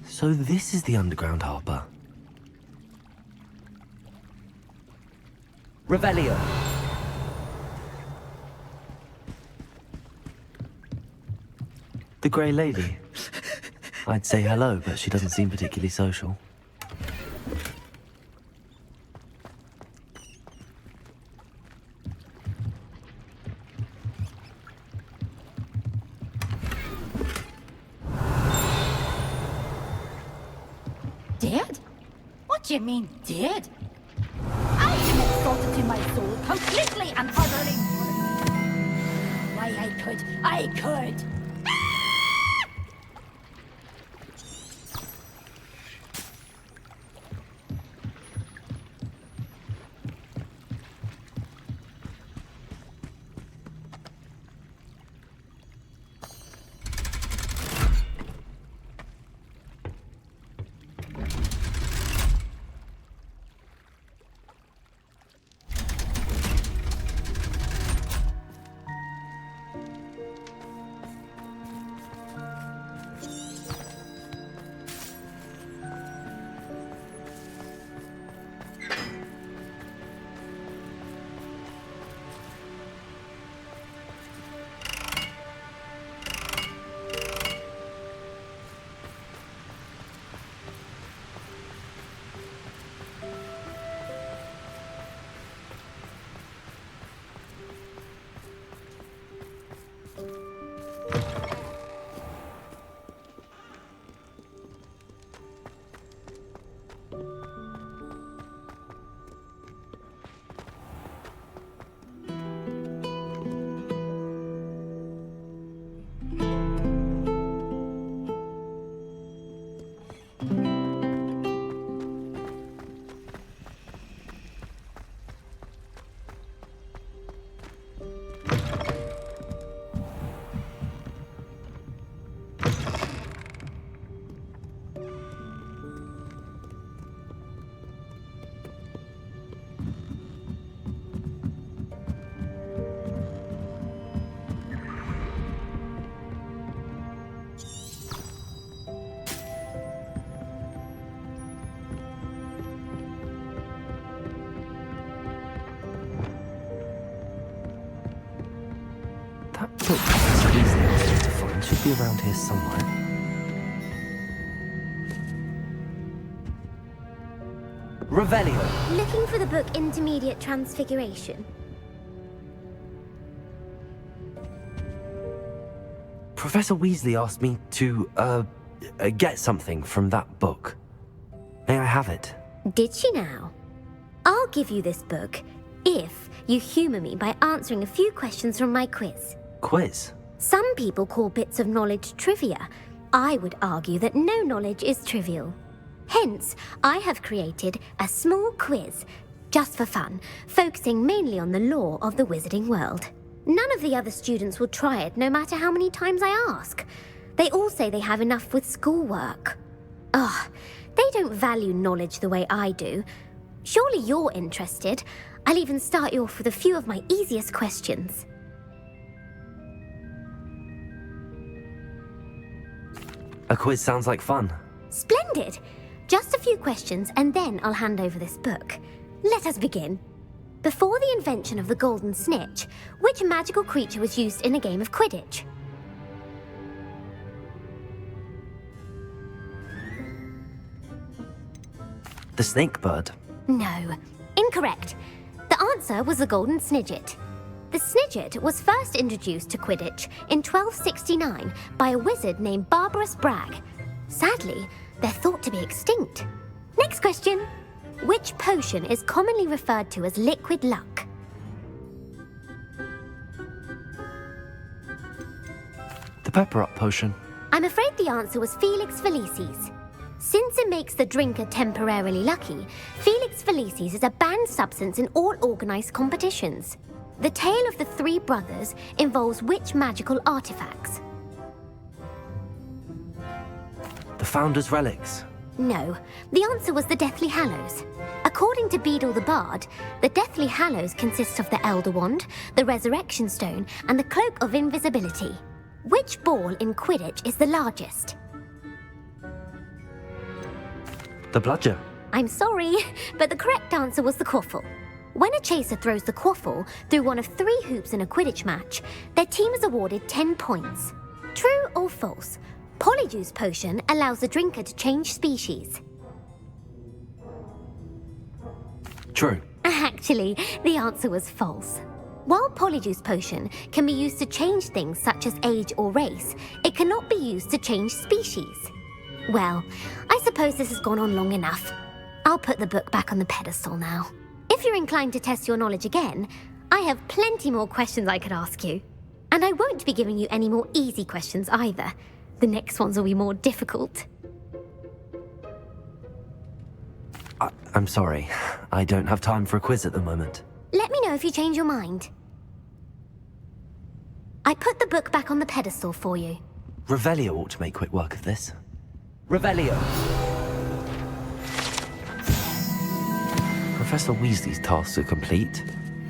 So this is the underground harbour. Revelio. The Grey Lady. I'd say hello, but she doesn't seem particularly social. Dead? What do you mean, dead? I am insulted to my soul, completely and utterly. Why, I could. That book Professor Weasley asked us to find should be around here somewhere. Revelio. Looking for the book Intermediate Transfiguration. Professor Weasley asked me to, get something from that book. May I have it? Did she now? I'll give you this book if you humour me by answering a few questions from my quiz. Quiz? Some people call bits of knowledge trivia. I would argue that no knowledge is trivial. Hence, I have created a small quiz, just for fun, focusing mainly on the lore of the wizarding world. None of the other students will try it, no matter how many times I ask. They all say they have enough with schoolwork. Ugh, they don't value knowledge the way I do. Surely you're interested. I'll even start you off with a few of my easiest questions. A quiz sounds like fun. Splendid! Just a few questions and then I'll hand over this book. Let us begin. Before the invention of the golden snitch, which magical creature was used in a game of Quidditch? The snake bird. No. Incorrect. The answer was the golden snidget. The snidget was first introduced to Quidditch in 1269 by a wizard named Barbarous Bragg. Sadly, they're thought to be extinct. Next question. Which potion is commonly referred to as liquid luck? The pepper up potion. I'm afraid the answer was Felix Felicis. Since it makes the drinker temporarily lucky, Felix Felicis is a banned substance in all organised competitions. The tale of the three brothers involves which magical artifacts? The Founder's Relics. No, the answer was the Deathly Hallows. According to Beedle the Bard, the Deathly Hallows consists of the Elder Wand, the Resurrection Stone, and the Cloak of Invisibility. Which ball in Quidditch is the largest? The Bludger. I'm sorry, but the correct answer was the Quaffle. When a chaser throws the Quaffle through one of 3 hoops in a Quidditch match, their team is awarded 10 points. True or false? Polyjuice Potion allows the drinker to change species. True. Actually, the answer was false. While Polyjuice Potion can be used to change things such as age or race, it cannot be used to change species. Well, I suppose this has gone on long enough. I'll put the book back on the pedestal now. If you're inclined to test your knowledge again, I have plenty more questions I could ask you. And I won't be giving you any more easy questions either. The next ones will be more difficult. I'm sorry. I don't have time for a quiz at the moment. Let me know if you change your mind. I put the book back on the pedestal for you. Revelio ought to make quick work of this. Revelio! Professor Weasley's tasks are complete.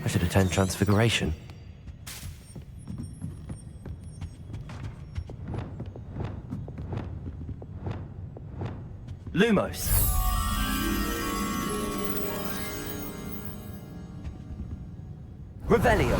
I should attend Transfiguration. Lumos. Revelio.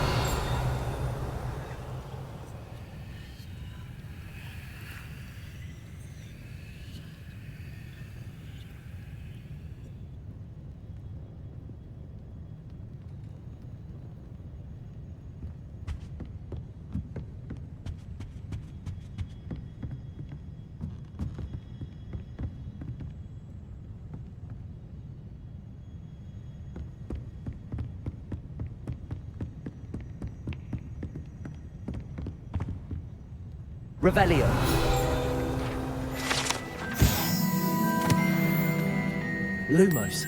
Revelio. Lumos.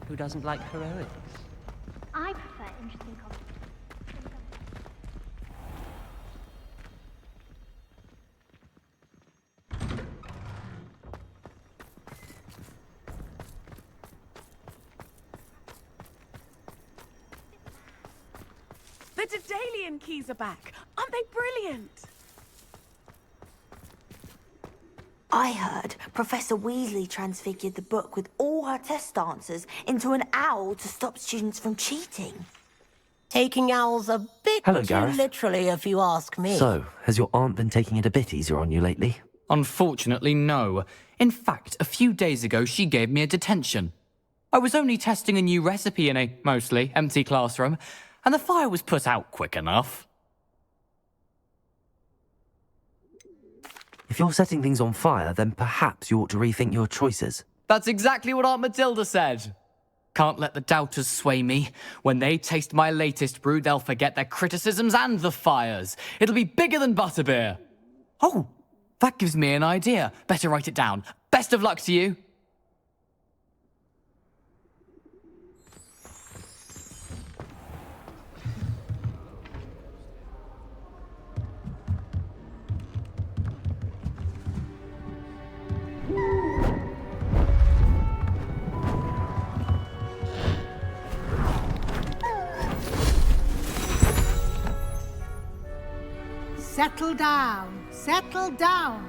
Who doesn't like heroics? I prefer interesting comments. The Daedalian keys are back. Aren't they brilliant? I heard Professor Weasley transfigured the book with all her test answers into an owl to stop students from cheating. Taking owls a bit Hello, too Gareth. literally, if you ask me. So, has your aunt been taking it a bit easier on you lately? Unfortunately, no. In fact, a few days ago, she gave me a detention. I was only testing a new recipe in a mostly empty classroom, and the fire was put out quick enough. If you're setting things on fire, then perhaps you ought to rethink your choices. That's exactly what Aunt Matilda said. Can't let the doubters sway me. When they taste my latest brew, they'll forget their criticisms and the fires. It'll be bigger than butterbeer. Oh, that gives me an idea. Better write it down. Best of luck to you. settle down. Settle down.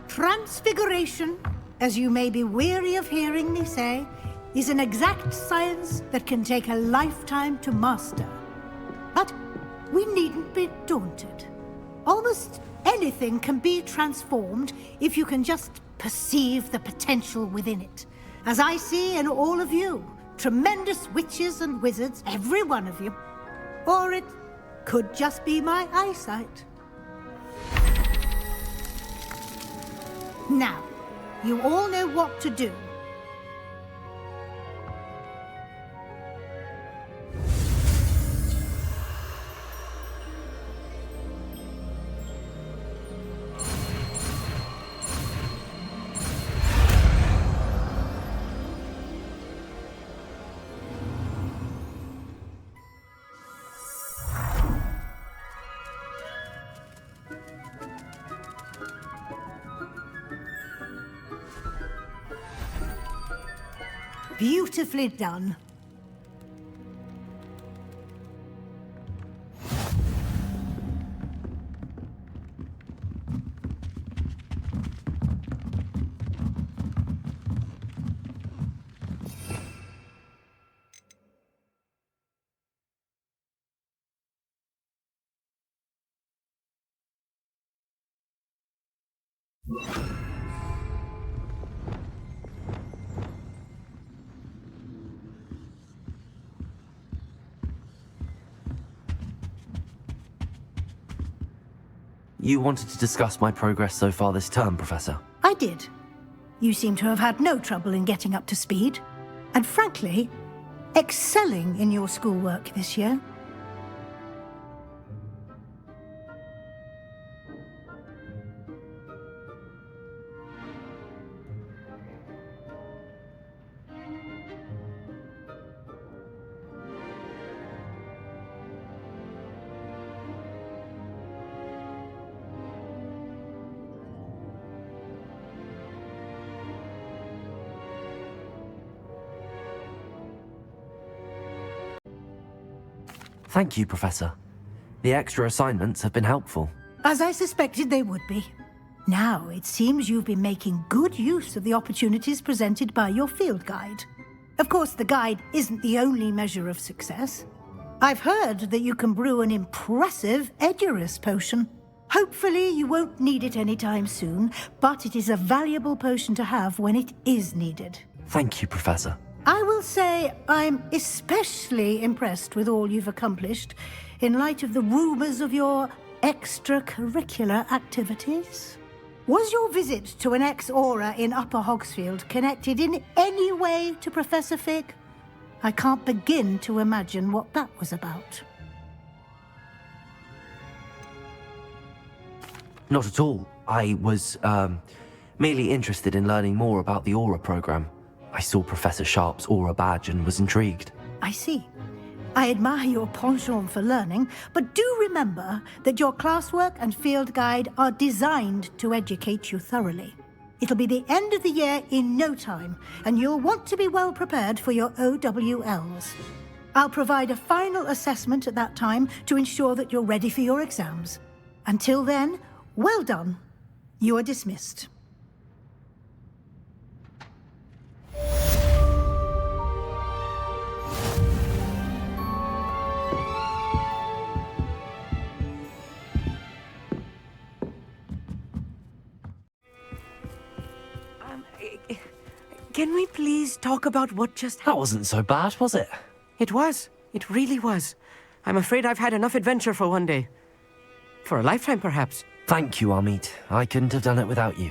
Transfiguration, as you may be weary of hearing me say, is an exact science that can take a lifetime to master. But we needn't be daunted. Almost anything can be transformed if you can just perceive the potential within it. As I see in all of you, tremendous witches and wizards, every one of you. Or it could just be my eyesight. Now, you all know what to do. Beautifully done. You wanted to discuss my progress so far this term, Professor? I did. You seem to have had no trouble in getting up to speed. And frankly, excelling in your schoolwork this year. Thank you, Professor. The extra assignments have been helpful. As I suspected they would be. Now, it seems you've been making good use of the opportunities presented by your field guide. Of course, the guide isn't the only measure of success. I've heard that you can brew an impressive Edurus potion. Hopefully, you won't need it anytime soon, but it is a valuable potion to have when it is needed. Thank you, Professor. I will say I'm especially impressed with all you've accomplished in light of the rumors of your extracurricular activities. Was your visit to an ex-aura in Upper Hogsfield connected in any way to Professor Fig? I can't begin to imagine what that was about. Not at all. I was, merely interested in learning more about the Aura program. I saw Professor Sharp's Aura badge and was intrigued. I see. I admire your penchant for learning, but do remember that your classwork and field guide are designed to educate you thoroughly. It'll be the end of the year in no time, and you'll want to be well prepared for your OWLs. I'll provide a final assessment at that time to ensure that you're ready for your exams. Until then, well done. You are dismissed. Can we please talk about what just happened? That wasn't so bad, was it? It was. It really was. I'm afraid I've had enough adventure for one day. For a lifetime, perhaps. Thank you, Amit. I couldn't have done it without you.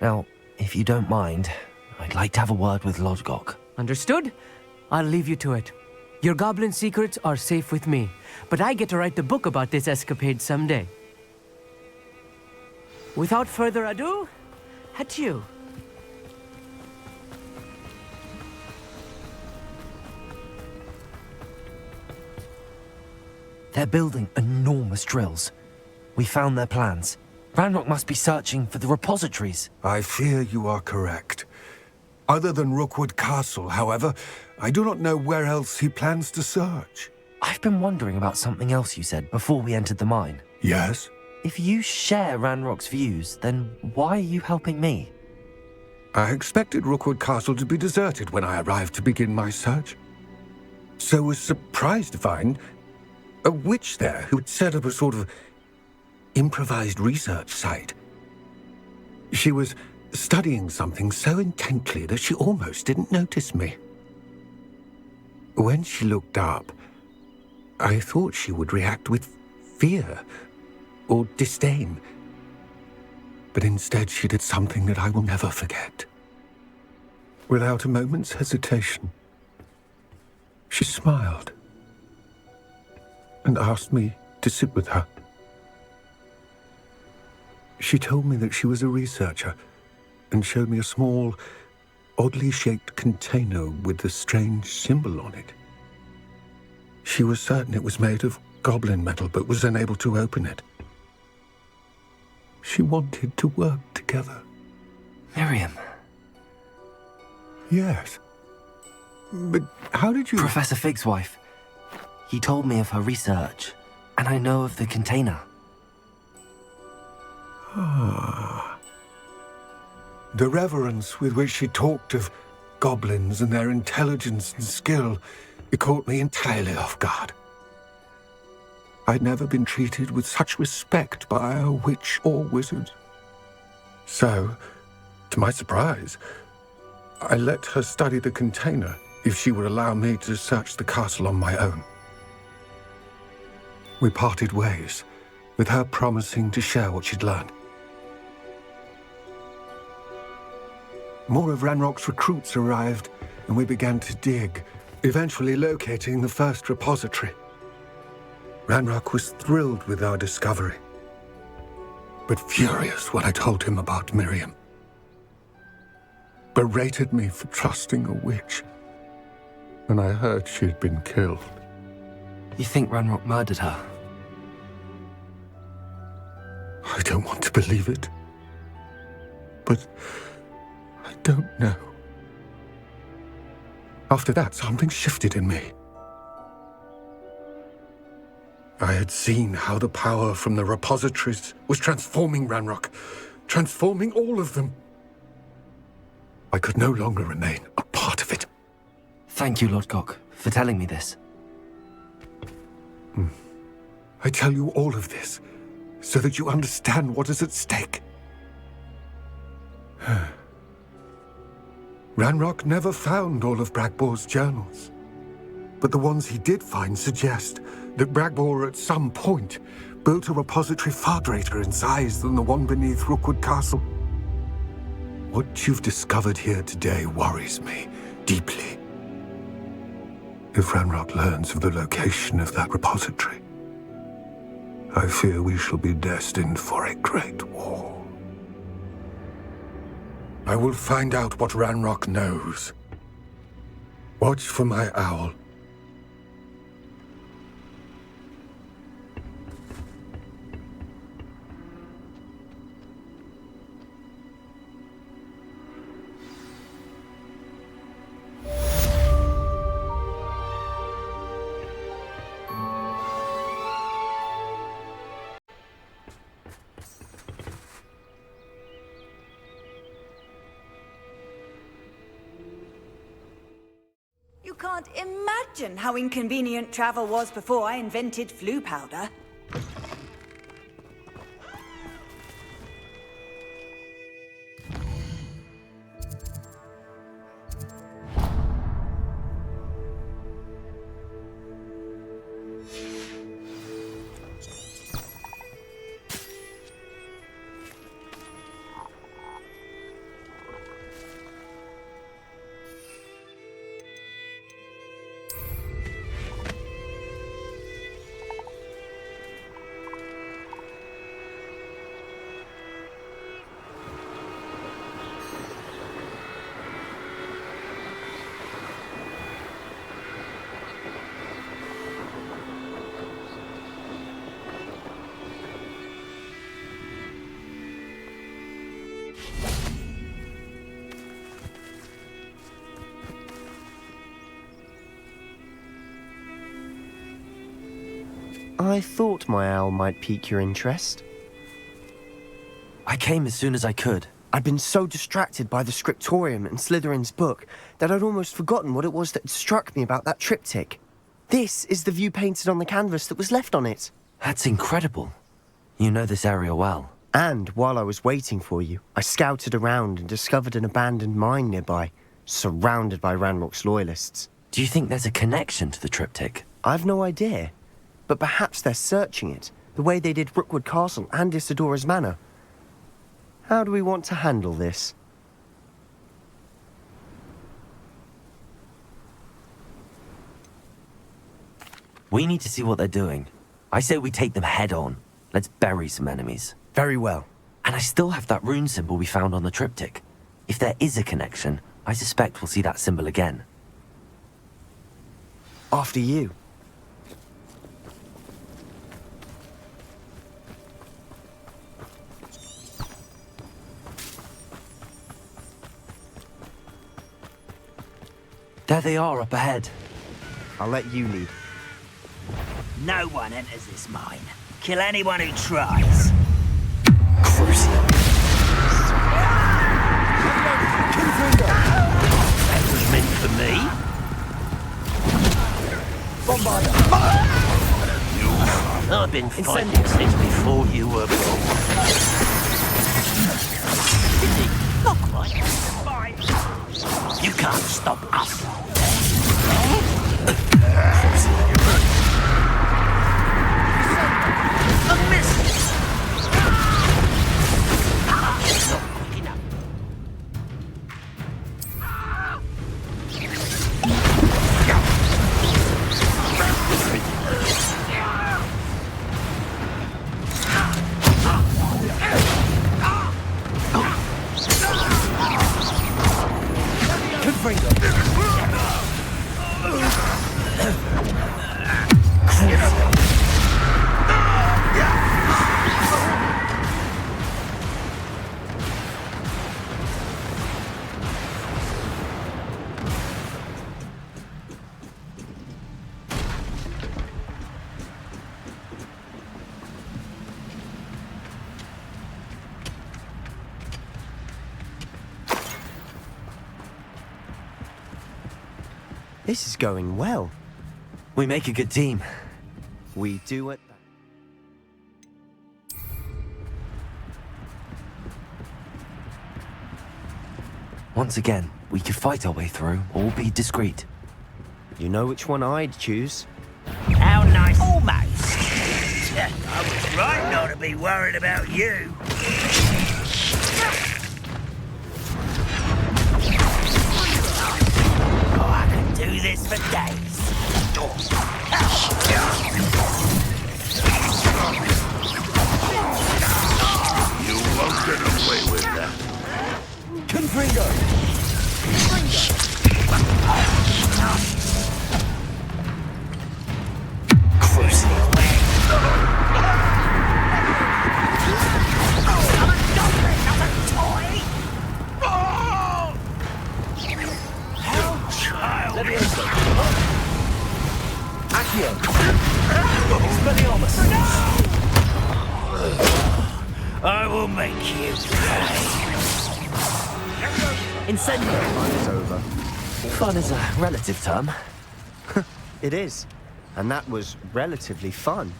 Now, if you don't mind, I'd like to have a word with Lodgok. Understood? I'll leave you to it. Your goblin secrets are safe with me, but I get to write the book about this escapade someday. Without further ado, adieu. They're building enormous drills. We found their plans. Ranrok must be searching for the repositories. I fear you are correct. Other than Rookwood Castle, however, I do not know where else he plans to search. I've been wondering about something else you said before we entered the mine. Yes? If you share Ranrock's views, then why are you helping me? I expected Rookwood Castle to be deserted when I arrived to begin my search. So was surprised to find a witch there who had set up a sort of improvised research site. She was studying something so intently that she almost didn't notice me. When she looked up, I thought she would react with fear or disdain. But instead she did something that I will never forget. Without a moment's hesitation, she smiled and asked me to sit with her. She told me that she was a researcher and showed me a small, oddly shaped container with a strange symbol on it. She was certain it was made of goblin metal, but was unable to open it. She wanted to work together. Miriam. Yes. But how did you... Professor Fig's wife. He told me of her research, and I know of the container. Ah. The reverence with which she talked of goblins and their intelligence and skill, it caught me entirely off guard. I'd never been treated with such respect by a witch or wizard. So, to my surprise, I let her study the container if she would allow me to search the castle on my own. We parted ways, with her promising to share what she'd learned. More of Ranrock's recruits arrived, and we began to dig, eventually locating the first repository. Ranrok was thrilled with our discovery, but furious when I told him about Miriam. Berated me for trusting a witch, and I heard she had been killed. You think Ranrock murdered her? I don't want to believe it, but I don't know. After that, something shifted in me. I had seen how the power from the repositories was transforming Ranrock, transforming all of them. I could no longer remain a part of it. Thank you, Lord Gok, for telling me this. I tell you all of this so that you understand what is at stake. Ranrock never found all of Bragbor's journals, but the ones he did find suggest that Bragbor at some point built a repository far greater in size than the one beneath Rookwood Castle. What you've discovered here today worries me deeply. If Ranrock learns of the location of that repository, I fear we shall be destined for a great war. I will find out what Ranrock knows. Watch for my owl. You can't imagine how inconvenient travel was before I invented flu powder. I thought my owl might pique your interest. I came as soon as I could. I'd been so distracted by the scriptorium and Slytherin's book that I'd almost forgotten what it was that struck me about that triptych. This is the view painted on the canvas that was left on it. That's incredible. You know this area well. And while I was waiting for you, I scouted around and discovered an abandoned mine nearby, surrounded by Ranrok's loyalists. Do you think there's a connection to the triptych? I've no idea, but perhaps they're searching it, the way they did Rookwood Castle and Isidora's Manor. How do we want to handle this? We need to see what they're doing. I say we take them head on. Let's bury some enemies. Very well. And I still have that rune symbol we found on the triptych. If there is a connection, I suspect we'll see that symbol again. After you. There they are up ahead. I'll let you lead. No one enters this mine. Kill anyone who tries. That was meant for me. I've been fighting since before you were born. Not quite. You can't stop us. A miss. Not quick enough. This is going well. We make a good team. We do it. Once again, we could fight our way through or be discreet. You know which one I'd choose. How nice. Almost. I was right not to be worried about you. Oh, I could do this for days. You won't get away with that. Confringo! I will make you pay. Incendio! Fun is over. Fun is a relative term. It is. And that was relatively fun.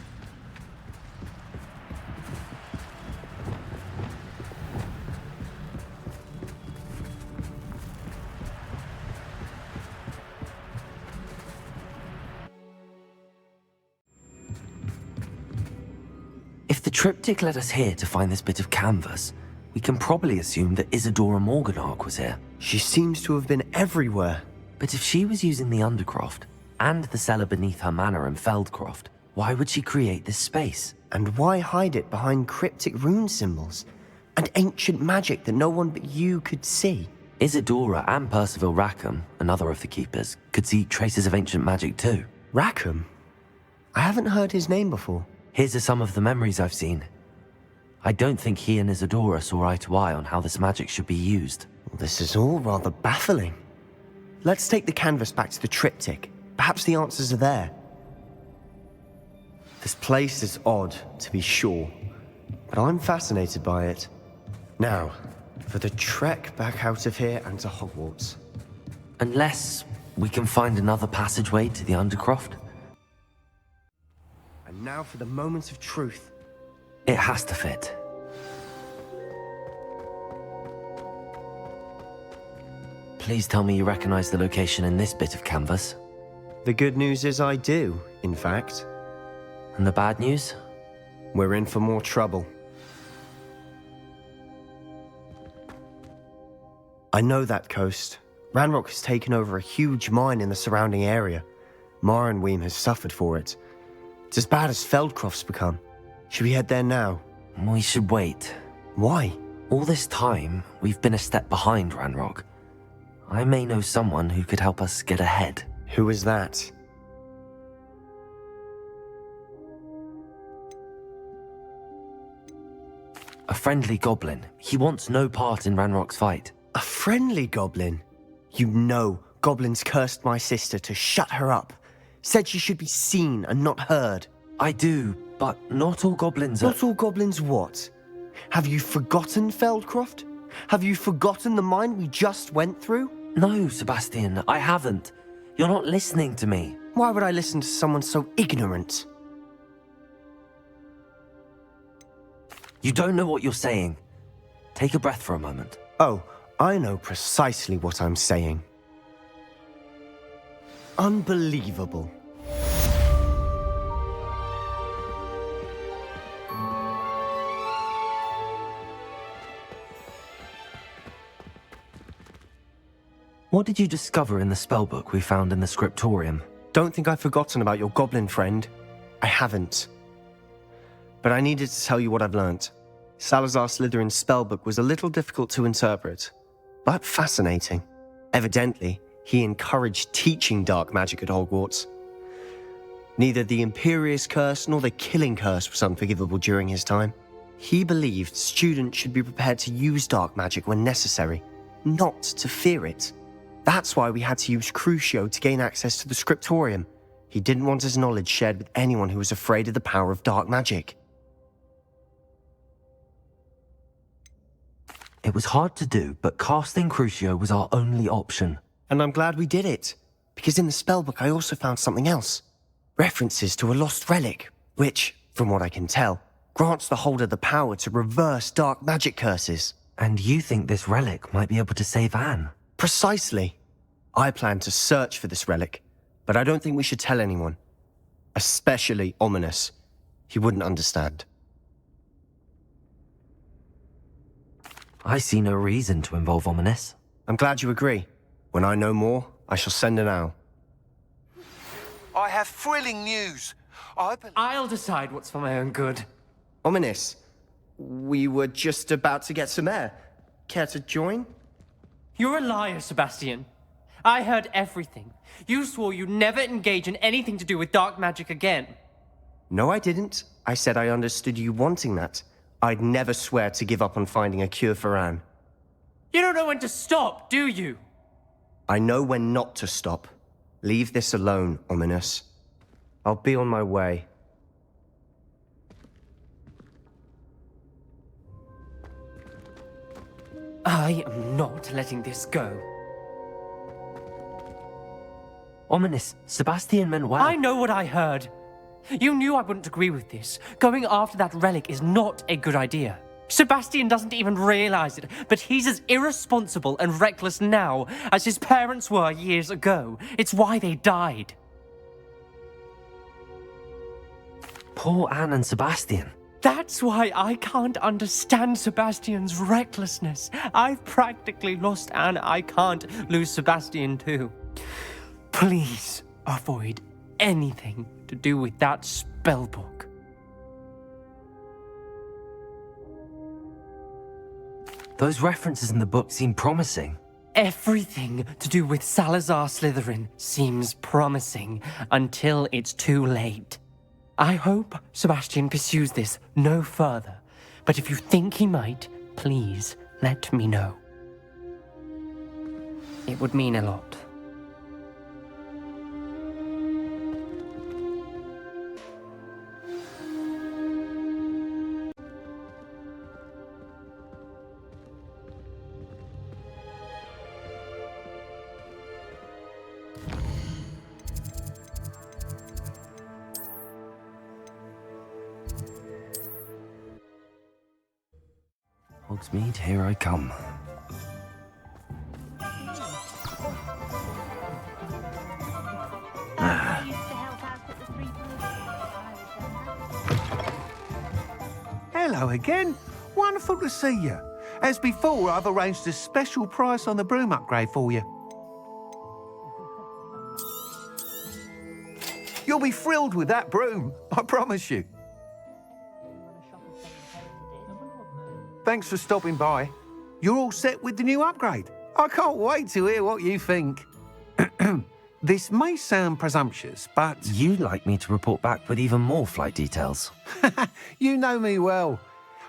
If the triptych led us here to find this bit of canvas, we can probably assume that Isidora Morganark was here. She seems to have been everywhere. But if she was using the Undercroft and the cellar beneath her manor in Feldcroft, why would she create this space? And why hide it behind cryptic rune symbols and ancient magic that no one but you could see? Isidora and Percival Rackham, another of the keepers, could see traces of ancient magic too. Rackham? I haven't heard his name before. Here's are some of the memories I've seen. I don't think he and Isidora saw eye to eye on how this magic should be used. This is all rather baffling. Let's take the canvas back to the triptych. Perhaps the answers are there. The This place is odd, to be sure, but I'm fascinated by it. Now, for the trek back out of here and to Hogwarts. Unless we can find another passageway to the Undercroft. And now for the moment of truth. It has to fit. Please tell me you recognize the location in this bit of canvas. The good news is I do, in fact. And the bad news? We're in for more trouble. I know that coast. Ranrok has taken over a huge mine in the surrounding area. Marrenweem has suffered for it. It's as bad as Feldcroft's become. Should we head there now? We should wait. Why? All this time, we've been a step behind Ranrok. I may know someone who could help us get ahead. Who is that? A friendly goblin. He wants no part in Ranrock's fight. A friendly goblin? You know, goblins cursed my sister to shut her up. Said she should be seen and not heard. I do, but not all goblins are... Not all goblins what? Have you forgotten Feldcroft? Have you forgotten the mine we just went through? No, Sebastian, I haven't. You're not listening to me. Why would I listen to someone so ignorant? You don't know what you're saying. Take a breath for a moment. Oh, I know precisely what I'm saying. Unbelievable. What did you discover in the spellbook we found in the scriptorium? Don't think I've forgotten about your goblin friend. I haven't. But I needed to tell you what I've learnt. Salazar Slytherin's spellbook was a little difficult to interpret, but fascinating. Evidently, he encouraged teaching dark magic at Hogwarts. Neither the Imperious Curse nor the Killing Curse was unforgivable during his time. He believed students should be prepared to use dark magic when necessary, not to fear it. That's why we had to use Crucio to gain access to the scriptorium. He didn't want his knowledge shared with anyone who was afraid of the power of dark magic. It was hard to do, but casting Crucio was our only option. And I'm glad we did it, because in the spellbook I also found something else. References to a lost relic, which, from what I can tell, grants the holder the power to reverse dark magic curses. And you think this relic might be able to save Anne? Precisely. I plan to search for this relic, but I don't think we should tell anyone. Especially Ominous. He wouldn't understand. I see no reason to involve Ominous. I'm glad you agree. When I know more, I shall send an owl. I have thrilling news. I'll decide what's for my own good. Ominous, we were just about to get some air. Care to join? You're a liar, Sebastian. I heard everything. You swore you'd never engage in anything to do with dark magic again. No, I didn't. I said I understood you wanting that. I'd never swear to give up on finding a cure for Anne. You don't know when to stop, do you? I know when not to stop. Leave this alone, Ominous. I'll be on my way. I am not letting this go. Ominous, Sebastian meant well. I know what I heard. You knew I wouldn't agree with this. Going after that relic is not a good idea. Sebastian doesn't even realize it, but he's as irresponsible and reckless now as his parents were years ago. It's why they died. Poor Anne and Sebastian. That's why I can't understand Sebastian's recklessness. I've practically lost Anne. I can't lose Sebastian too. Please avoid anything to do with that spellbook. Those references in the book seem promising. Everything to do with Salazar Slytherin seems promising until it's too late. I hope Sebastian pursues this no further, but if you think he might, please let me know. It would mean a lot. Hogsmeade, here I come. Hello again. Wonderful to see you. As before, I've arranged a special price on the broom upgrade for you. You'll be thrilled with that broom, I promise you. Thanks for stopping by. You're all set with the new upgrade. I can't wait to hear what you think. This may sound presumptuous, but... You'd like me to report back with even more flight details. You know me well.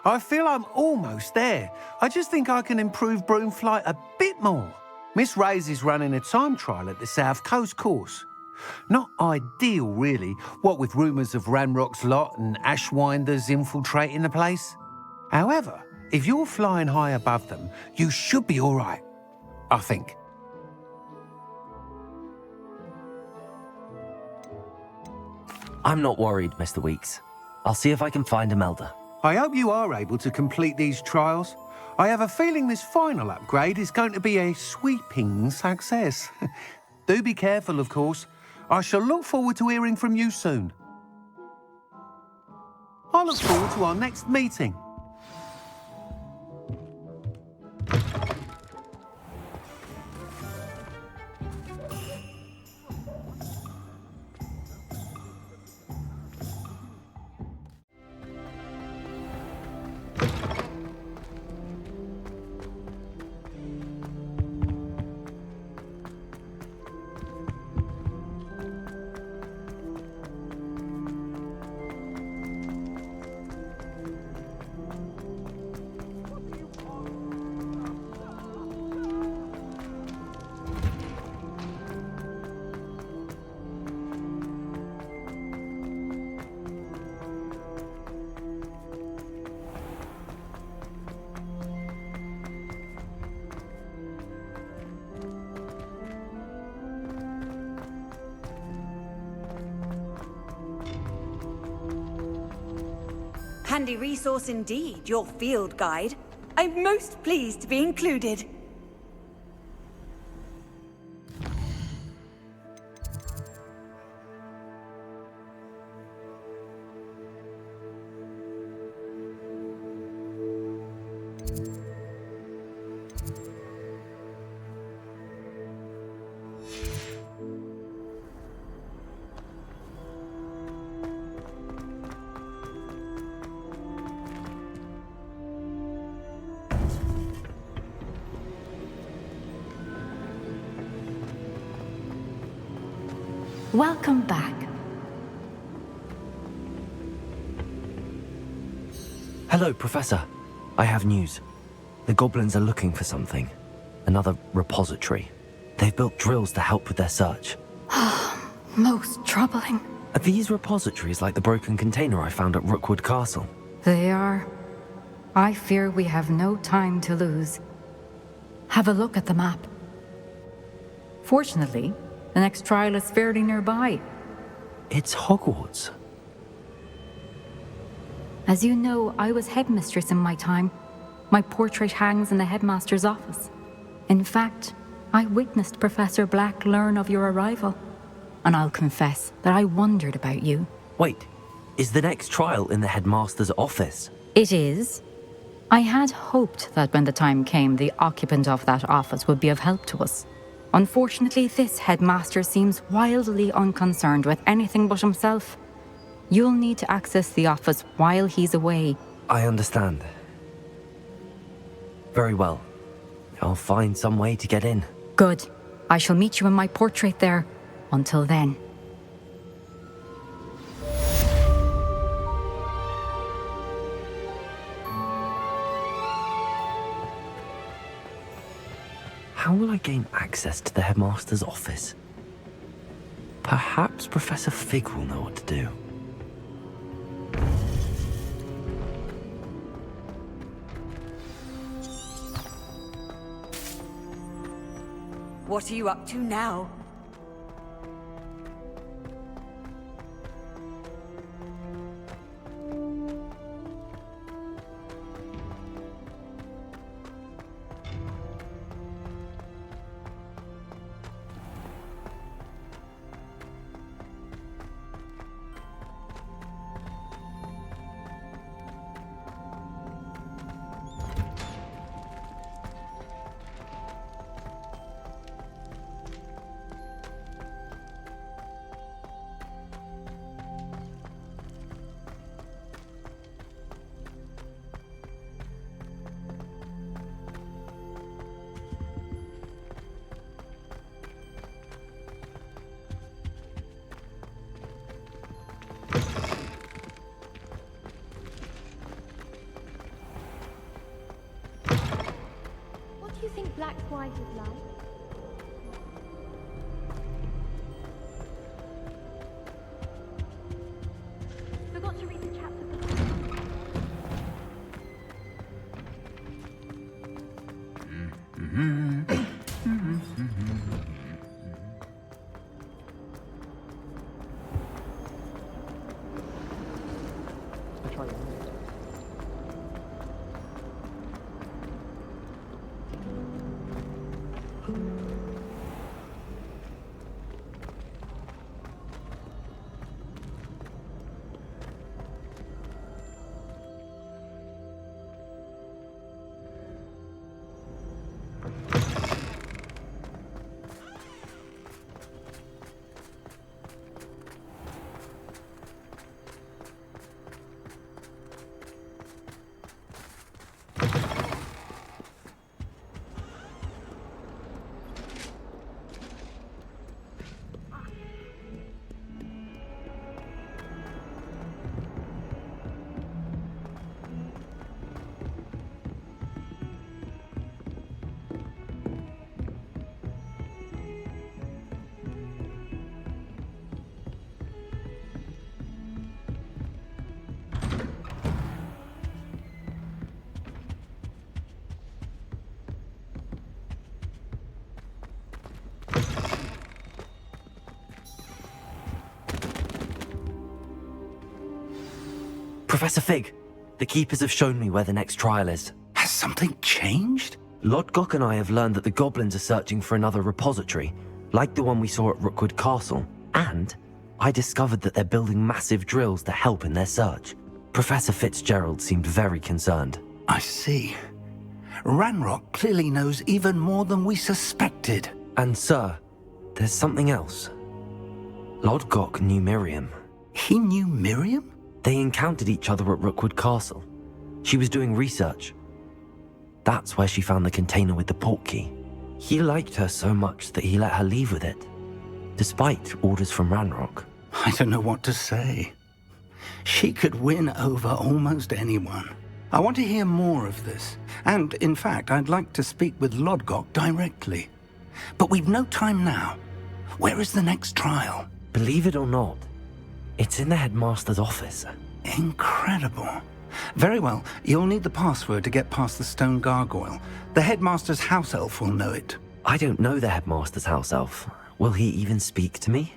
I feel I'm almost there. I just think I can improve broom flight a bit more. Miss Ray's is running a time trial at the South Coast course. Not ideal, really, what with rumours of Ranrok's lot and Ashwinders infiltrating the place. However, if you're flying high above them, you should be all right, I think. I'm not worried, Mr. Weeks. I'll see if I can find Imelda. I hope you are able to complete these trials. I have a feeling this final upgrade is going to be a sweeping success. Do be careful, of course. I shall look forward to hearing from you soon. I look forward to our next meeting. Handy resource indeed, your field guide. I'm most pleased to be included. Welcome back. Hello, Professor. I have news. The goblins are looking for something. Another repository. They've built drills to help with their search. Most troubling. Are these repositories like the broken container I found at Rookwood Castle? They are. I fear we have no time to lose. Have a look at the map. Fortunately, the next trial is fairly nearby. It's Hogwarts. As you know, I was headmistress in my time. My portrait hangs in the headmaster's office. In fact, I witnessed Professor Black learn of your arrival. And I'll confess that I wondered about you. Wait, is the next trial in the headmaster's office? It is. I had hoped that when the time came, the occupant of that office would be of help to us. Unfortunately, this headmaster seems wildly unconcerned with anything but himself. You'll need to access the office while he's away. I understand. Very well. I'll find some way to get in. Good. I shall meet you in my portrait there. Until then. How will I gain access to the headmaster's office? Perhaps Professor Fig will know what to do. What are you up to now? Black's wife is like? Forgot to read the chapter before. Professor Fig, the Keepers have shown me where the next trial is. Has something changed? Lodgok and I have learned that the goblins are searching for another repository, like the one we saw at Rookwood Castle. And I discovered that they're building massive drills to help in their search. Professor Fitzgerald seemed very concerned. I see. Ranrok clearly knows even more than we suspected. And sir, there's something else. Lodgok knew Miriam. He knew Miriam? They encountered each other at Rookwood Castle. She was doing research. That's where she found the container with the Portkey. He liked her so much that he let her leave with it, despite orders from Ranrok. I don't know what to say. She could win over almost anyone. I want to hear more of this. And, in fact, I'd like to speak with Lodgok directly. But we've no time now. Where is the next trial? Believe it or not, it's in the headmaster's office. Incredible. Very well, you'll need the password to get past the stone gargoyle. The headmaster's house elf will know it. I don't know the headmaster's house elf. Will he even speak to me?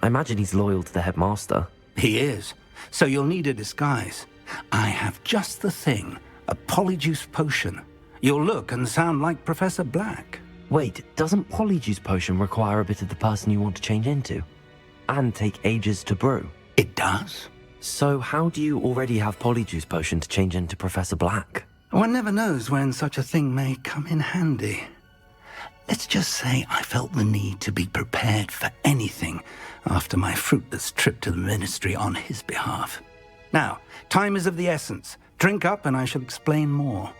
I imagine he's loyal to the headmaster. He is. So you'll need a disguise. I have just the thing. A polyjuice potion. You'll look and sound like Professor Black. Wait, doesn't polyjuice potion require a bit of the person you want to change into? And take ages to brew? It does. So how do you already have polyjuice potion to change into Professor Black? One never knows when such a thing may come in handy. Let's just say I felt the need to be prepared for anything after my fruitless trip to the ministry on his behalf. Now, time is of the essence. Drink up and I shall explain more.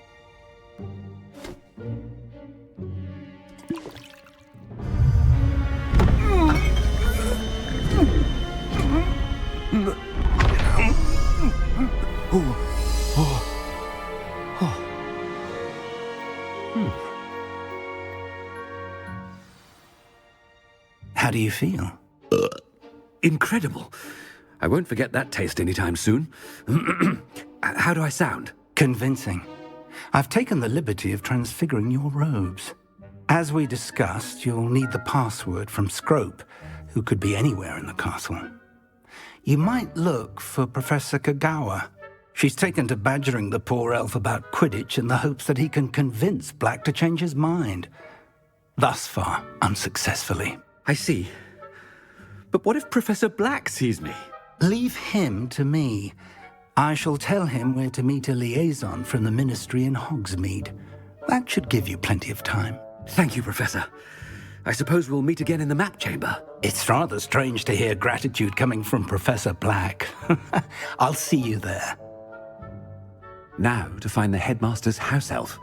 How do you feel? Incredible. I won't forget that taste anytime soon. How do I sound? Convincing. I've taken the liberty of transfiguring your robes. As we discussed, you'll need the password from Scrope, who could be anywhere in the castle. You might look for Professor Kagawa. She's taken to badgering the poor elf about Quidditch in the hopes that he can convince Black to change his mind. Thus far, unsuccessfully. I see. But what if Professor Black sees me? Leave him to me. I shall tell him where to meet a liaison from the ministry in Hogsmeade. That should give you plenty of time. Thank you, Professor. I suppose we'll meet again in the map chamber. It's rather strange to hear gratitude coming from Professor Black. I'll see you there. Now to find the headmaster's house elf.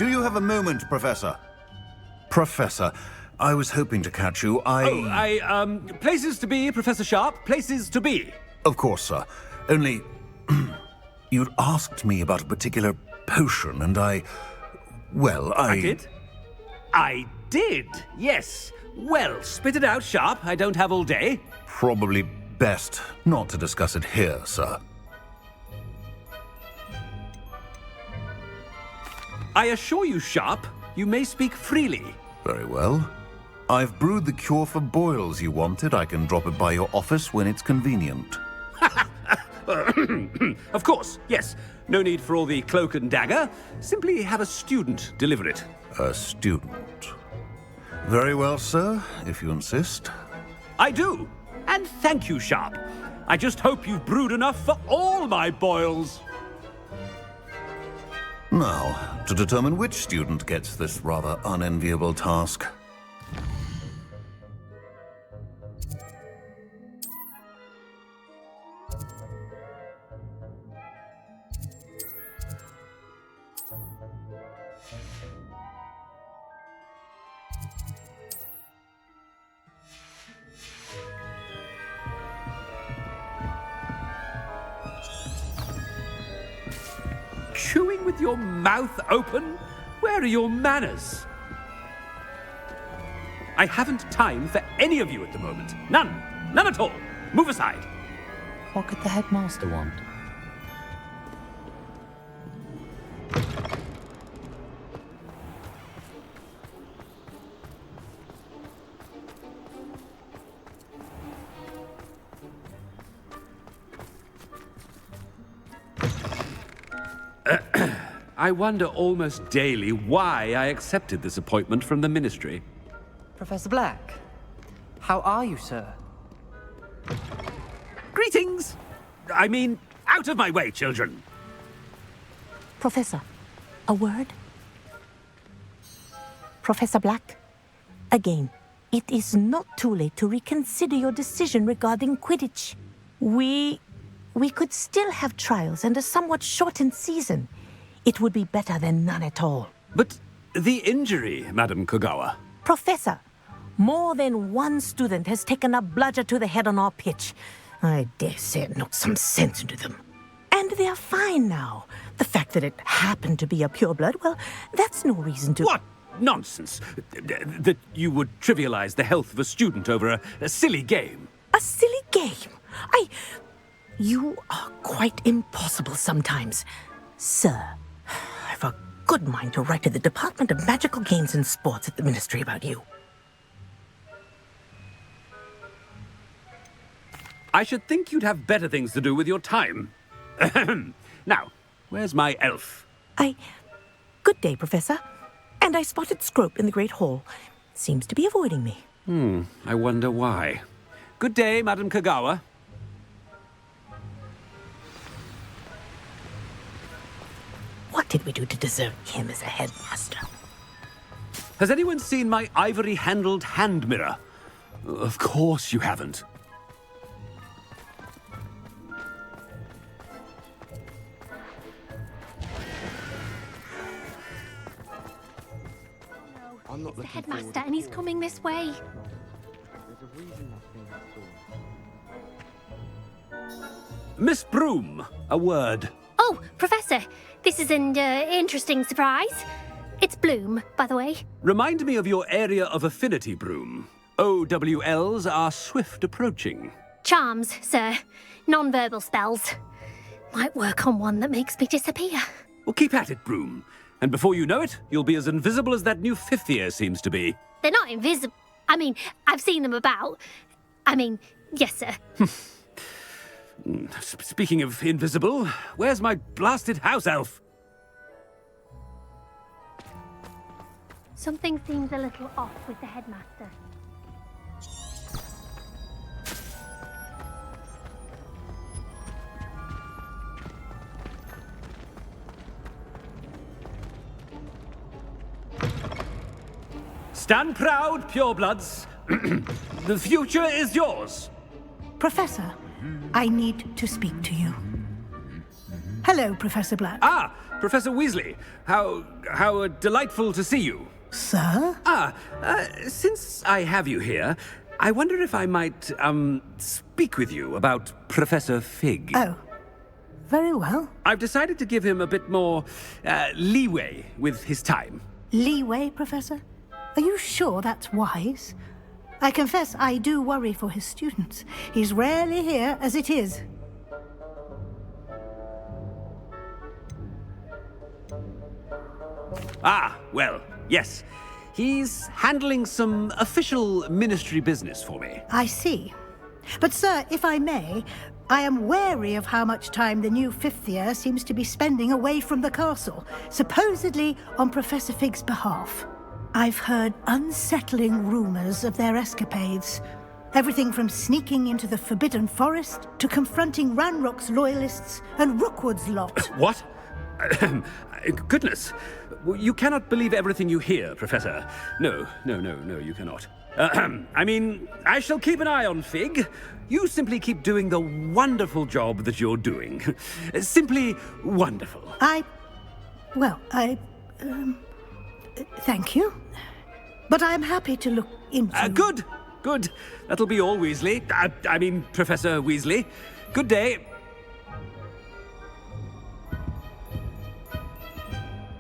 Do you have a moment, Professor? Professor, I was hoping to catch you. Places to be, Professor Sharp. Places to be. Of course, sir. Only... you'd asked me about a particular potion, and I did? I did, yes. Well, spit it out, Sharp. I don't have all day. Probably best not to discuss it here, sir. I assure you, Sharp, you may speak freely. Very well. I've brewed the cure for boils you wanted. I can drop it by your office when it's convenient. Of course, yes. No need for all the cloak and dagger. Simply have a student deliver it. A student. Very well, sir, if you insist. I do. And thank you, Sharp. I just hope you've brewed enough for all my boils. Now, to determine which student gets this rather unenviable task. Chewing with your mouth open? Where are your manners? I haven't time for any of you at the moment. None. None at all. Move aside. What could the headmaster want? I wonder almost daily why I accepted this appointment from the Ministry. Professor Black, how are you, sir? Greetings! I mean, out of my way, children! Professor, a word? Professor Black, again, it is not too late to reconsider your decision regarding Quidditch. We could still have trials and a somewhat shortened season. It would be better than none at all. But the injury, Madam Kogawa. Professor, more than one student has taken a bludger to the head on our pitch. I dare say it knocked some sense into them. And they're fine now. The fact that it happened to be a pureblood, well, that's no reason to... What nonsense! That you would trivialize the health of a student over a silly game. A silly game? You are quite impossible sometimes. Sir, I've a good mind to write to the Department of Magical Games and Sports at the Ministry about you. I should think you'd have better things to do with your time. Now, where's my elf? Good day, Professor. And I spotted Scrope in the Great Hall. Seems to be avoiding me. I wonder why. Good day, Madam Kogawa. What did we do to deserve him as a headmaster? Has anyone seen my ivory-handled hand mirror? Of course you haven't. I'm not the headmaster, and he's coming this way. Miss Broom, a word. Oh, Professor, this is an interesting surprise. It's Bloom, by the way. Remind me of your area of affinity, Broom. OWLs are swift approaching. Charms, sir. Non-verbal spells. Might work on one that makes me disappear. Well, keep at it, Broom. And before you know it, you'll be as invisible as that new fifth year seems to be. They're not invisible. I mean, I've seen them about. Yes, sir. Speaking of invisible, where's my blasted house elf? Something seems a little off with the headmaster. Stand proud, purebloods. The future is yours. Professor, I need to speak to you. Hello, Professor Black. Ah, Professor Weasley. How delightful to see you. Sir? Since I have you here, I wonder if I might, speak with you about Professor Fig. Oh, very well. I've decided to give him a bit more, leeway with his time. Leeway, Professor? Are you sure that's wise? I confess I do worry for his students. He's rarely here as it is. Ah, well, yes. He's handling some official ministry business for me. I see. But, sir, if I may, I am wary of how much time the new fifth year seems to be spending away from the castle, supposedly on Professor Fig's behalf. I've heard unsettling rumors of their escapades. Everything from sneaking into the Forbidden Forest to confronting Ranrok's loyalists and Rookwood's lot. What? Goodness. You cannot believe everything you hear, Professor. No, you cannot. I mean, I shall keep an eye on Fig. You simply keep doing the wonderful job that you're doing. Simply wonderful. Thank you. But I'm happy to look into... Good. That'll be all, Weasley. I mean, Professor Weasley. Good day.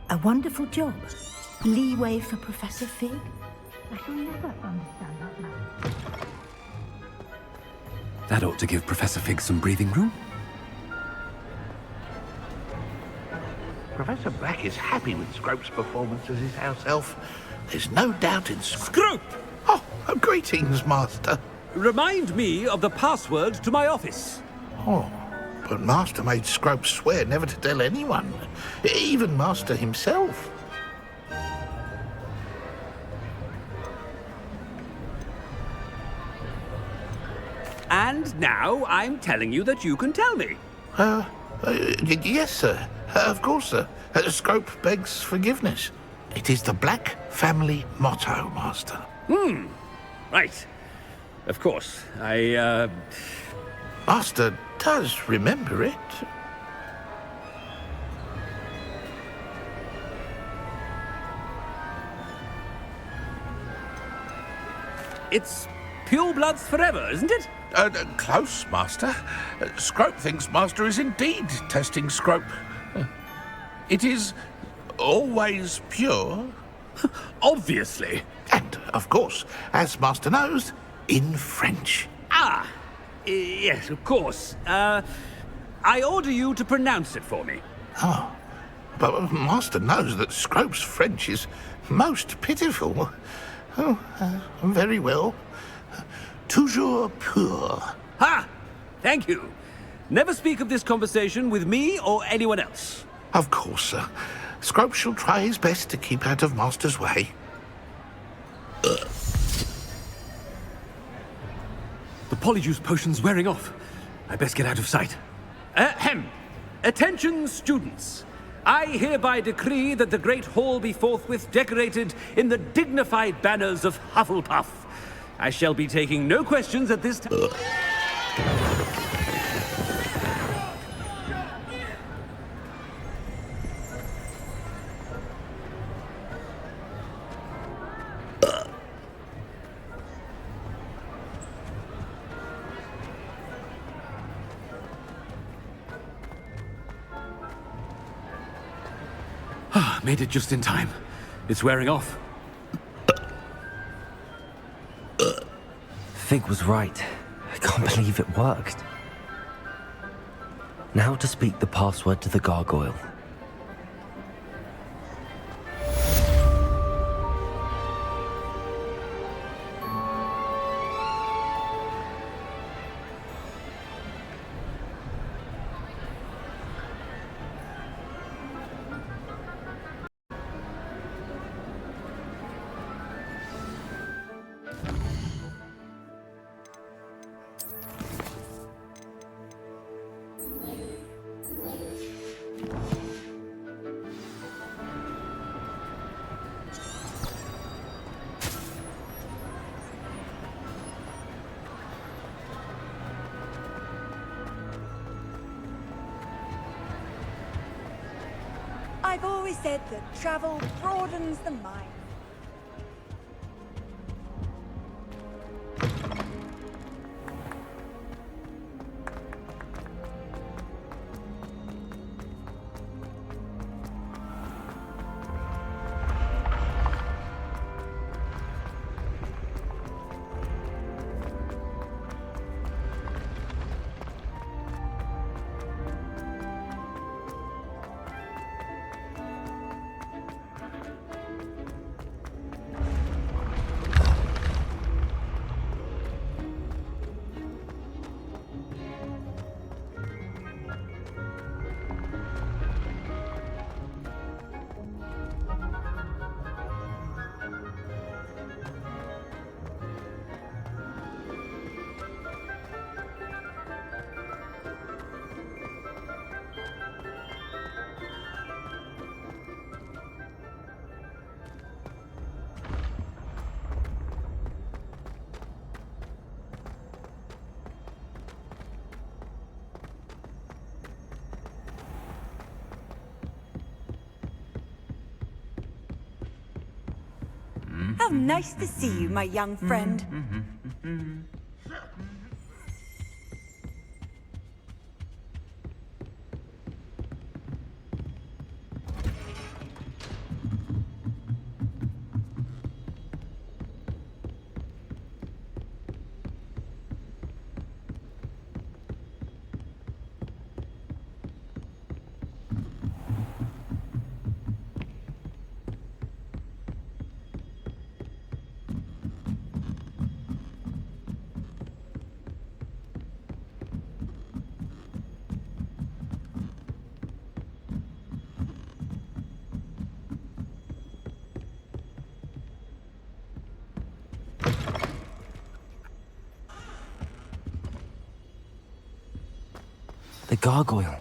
A wonderful job. Leeway for Professor Fig. I shall never understand that man. That ought to give Professor Fig some breathing room. Professor Black is happy with Scrope's performance as his house elf. There's no doubt in Scrope! Oh, greetings, Master. Remind me of the password to my office. Oh, but Master made Scrope swear never to tell anyone, even Master himself. And now I'm telling you that you can tell me. Yes, sir. Of course, sir. Scrope begs forgiveness. It is the Black family motto, Master. Right. Of course. Master does remember it. It's pure bloods forever, isn't it? Close, Master. Scrope thinks Master is indeed testing Scrope. It is always pure. Obviously. And, of course, as Master knows, in French. Yes, of course. I order you to pronounce it for me. Oh, but Master knows that Scrope's French is most pitiful. Oh, very well. Toujours pur. Ha! Thank you. Never speak of this conversation with me or anyone else. Of course, sir. Scrope shall try his best to keep out of Master's way. The polyjuice potion's wearing off. I best get out of sight. Ahem. Attention, students. I hereby decree that the Great Hall be forthwith decorated in the dignified banners of Hufflepuff. I shall be taking no questions at this time. Made it just in time. It's wearing off. Fig was right. I can't believe it worked. Now to speak the password to the gargoyle. I've always said that travel broadens the mind. How nice to see you, my young friend. The gargoyle.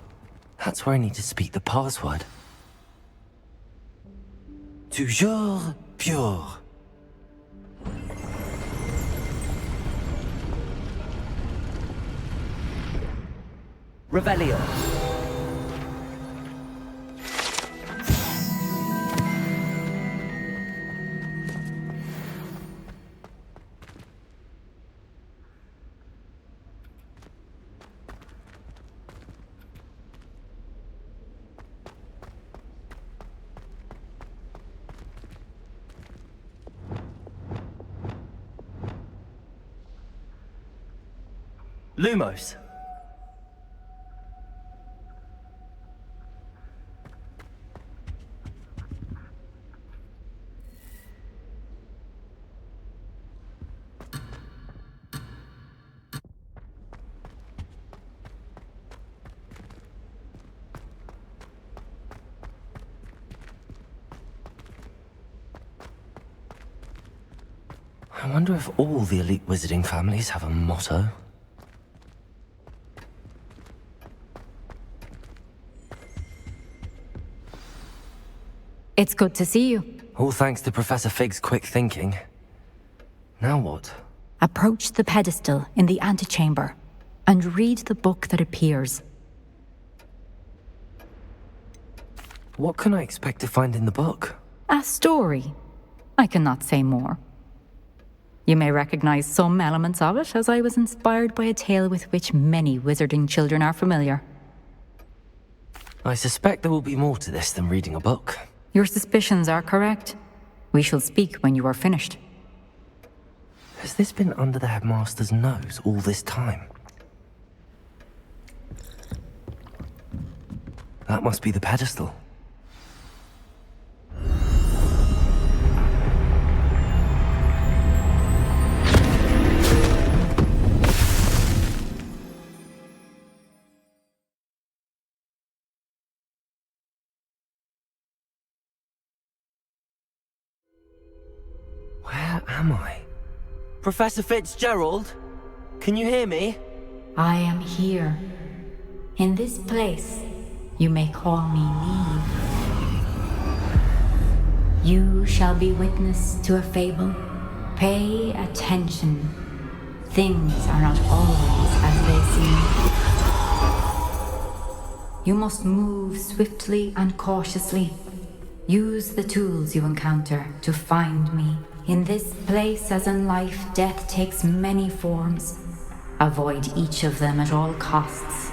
That's where I need to speak the password. Toujours pure. Revelio. Lumos. I wonder if all the elite wizarding families have a motto. It's good to see you. All thanks to Professor Fig's quick thinking. Now what? Approach the pedestal in the antechamber and read the book that appears. What can I expect to find in the book? A story. I cannot say more. You may recognize some elements of it, as I was inspired by a tale with which many wizarding children are familiar. I suspect there will be more to this than reading a book. Your suspicions are correct. We shall speak when you are finished. Has this been under the headmaster's nose all this time? That must be the pedestal. Where am I? Professor Fitzgerald? Can you hear me? I am here. In this place, you may call me Neve. You shall be witness to a fable. Pay attention. Things are not always as they seem. You must move swiftly and cautiously, Use the tools you encounter to find me. In this place, as in life, death takes many forms. Avoid each of them at all costs.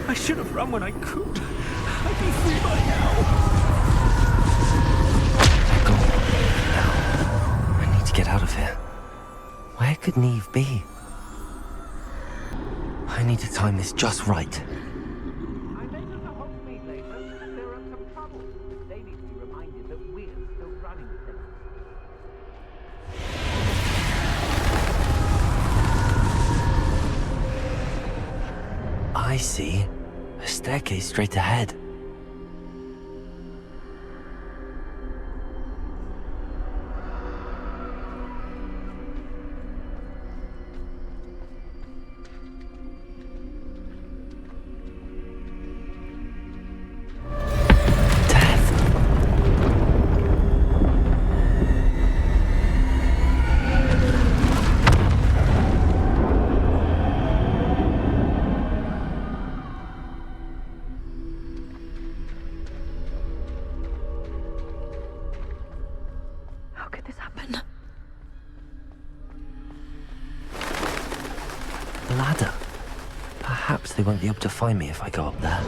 I should have run when I could. I'd be free by now. Go now. I need to get out of here. Where could Neve be? I need to time this just right. I see. A staircase straight ahead. Ladder. Perhaps they won't be able to find me if I go up there.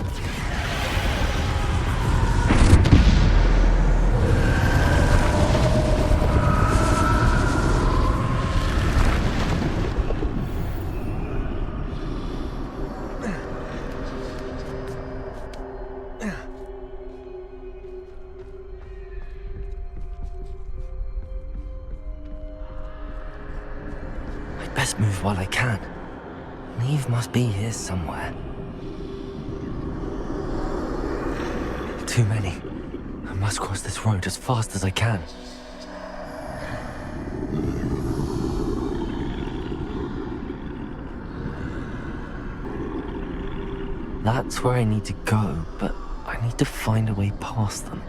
I'd best move while I can. Neve must be here somewhere. Too many. I must cross this road as fast as I can. That's where I need to go, but I need to find a way past them.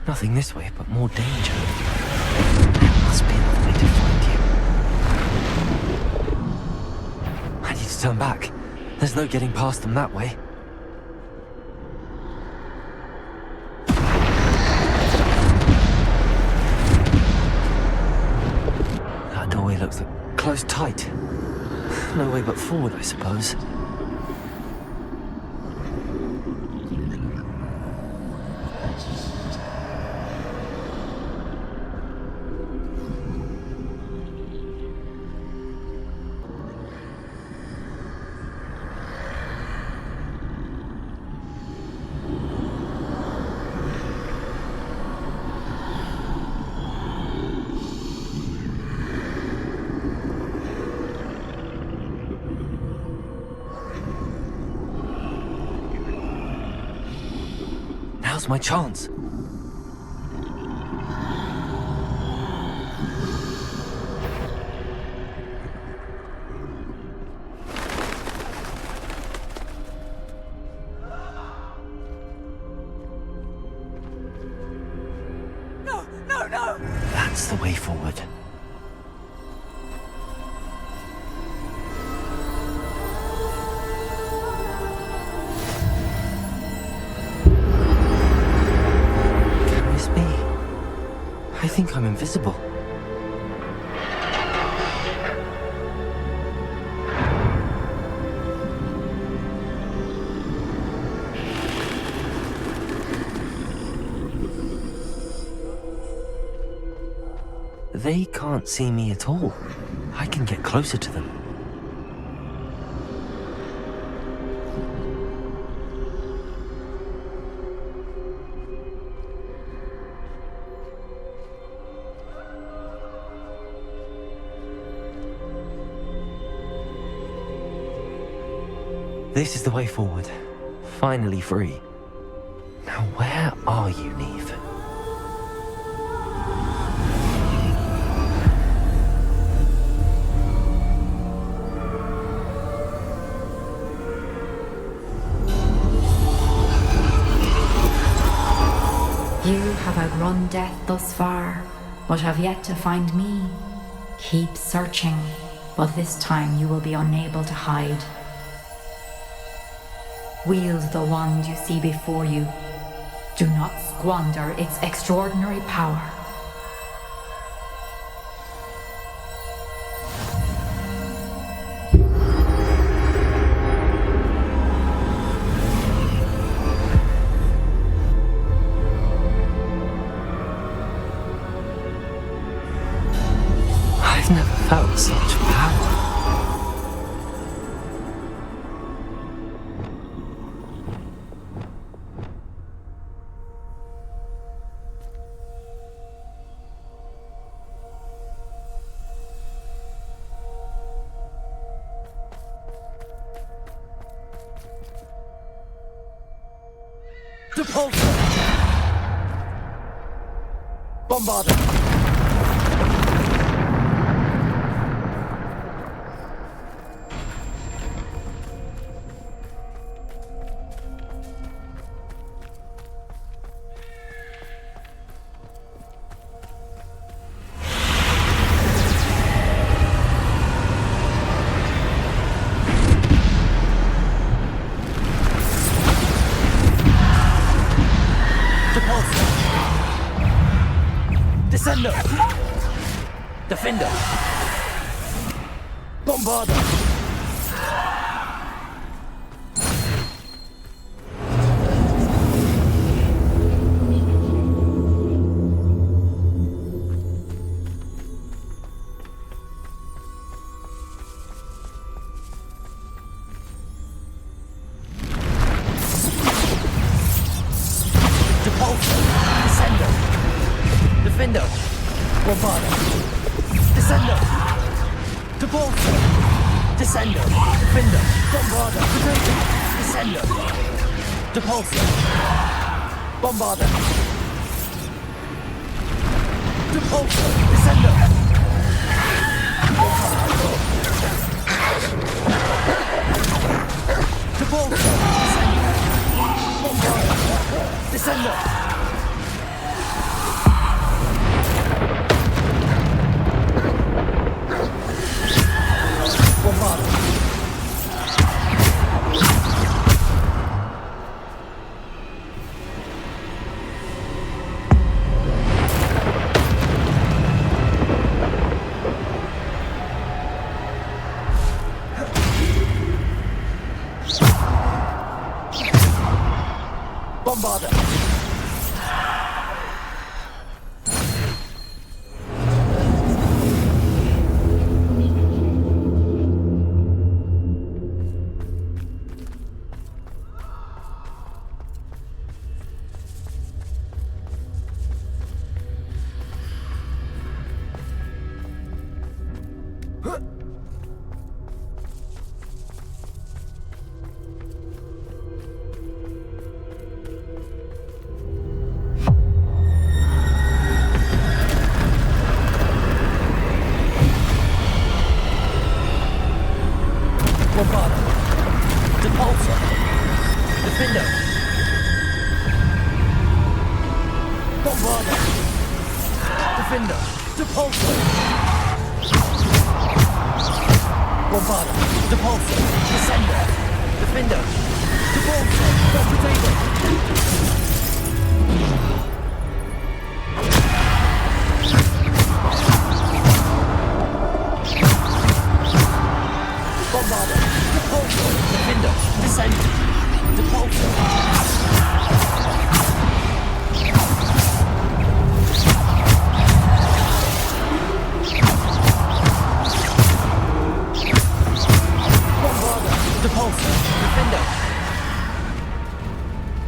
Nothing this way, but more danger. There must be another way to find you. I need to turn back. There's no getting past them that way. That doorway looks closed tight. No way but forward, I suppose. Now's my chance. No, no, no! That's the way forward. think I'm invisible. They can't see me at all. I can get closer to them. This is the way forward. Finally free. Now where are you, Neve? You have outrun death thus far, but have yet to find me. Keep searching, but this time you will be unable to hide. Wield the wand you see before you. Do not squander its extraordinary power. I've never felt such power. Depulsor! Bombarder! Descender! Defender! Bombarder! Depulsor! Descender! Defender! Bombarder! Descender! Depulsor! Descender! Defender! Bombarder! Descender! Depulsor! Bombarder! Depulsor! Descender! Depulsor! Bombarder! Descender! Bombarder! Bombarder! Depulsor! Defender! Bombarder! Defender! Depulsor! Bombarder! Depulsor! Descender! Defender! Depulsor! Potato! Defender, descend. Depulsor. Depulsor, Defender.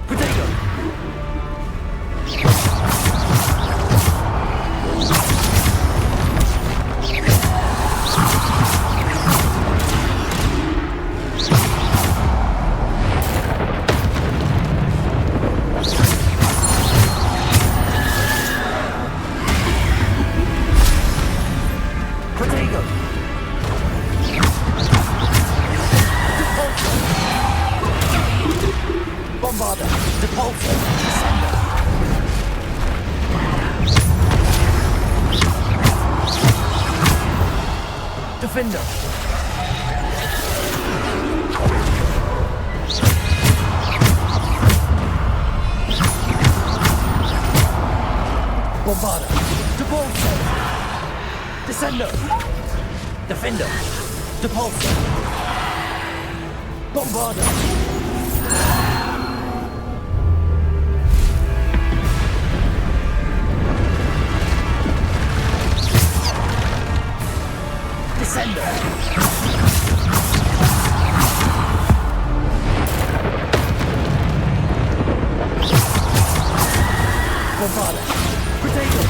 Potato. Defender. Bombarda. Depulsor. Descender. Defender. Depulsor. Bombarda. Descender. Bombarda. Potato.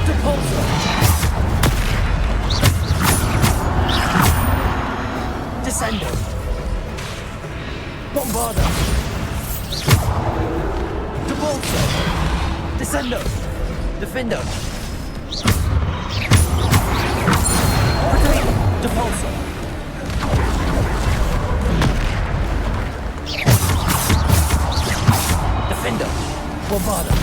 Depulsor. Descender. Bombarda. Depulsor. Descender. Defender. Potato. Depulsor. Defender. Bombarda.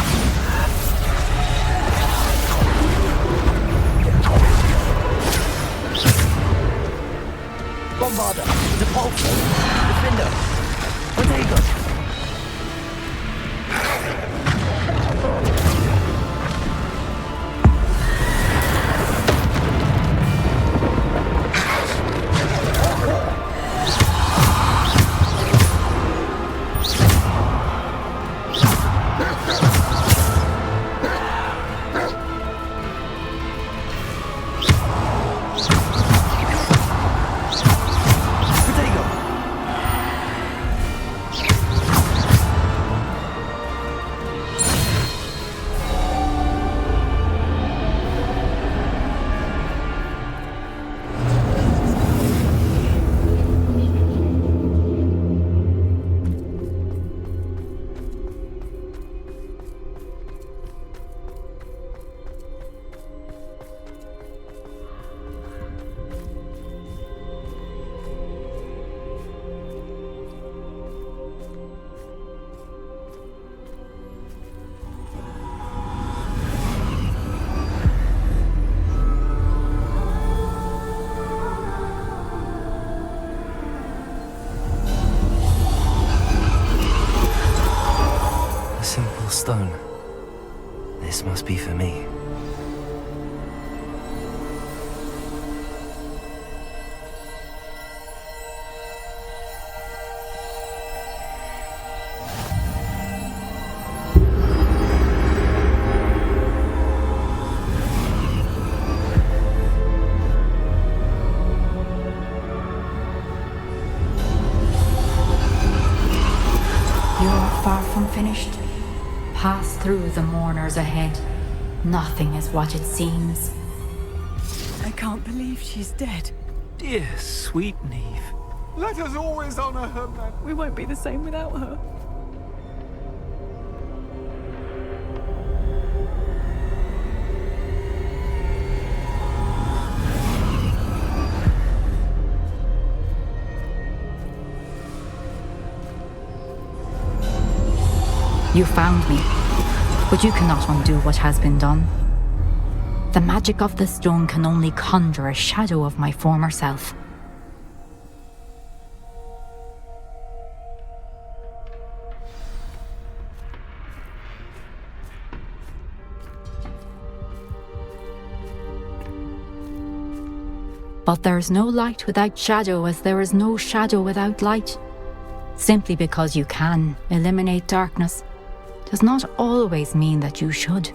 Bombarda. Depulsor. Defender. Potato. Stone. This must be for me. You're far from finished. Pass through the mourners ahead. Nothing is what it seems. I can't believe she's dead. Dear sweet Neve. Let us always honor her memory. We won't be the same without her. You found me, but you cannot undo what has been done. The magic of the stone can only conjure a shadow of my former self. But there's no light without shadow, as there is no shadow without light. Simply because you can eliminate darkness does not always mean that you should.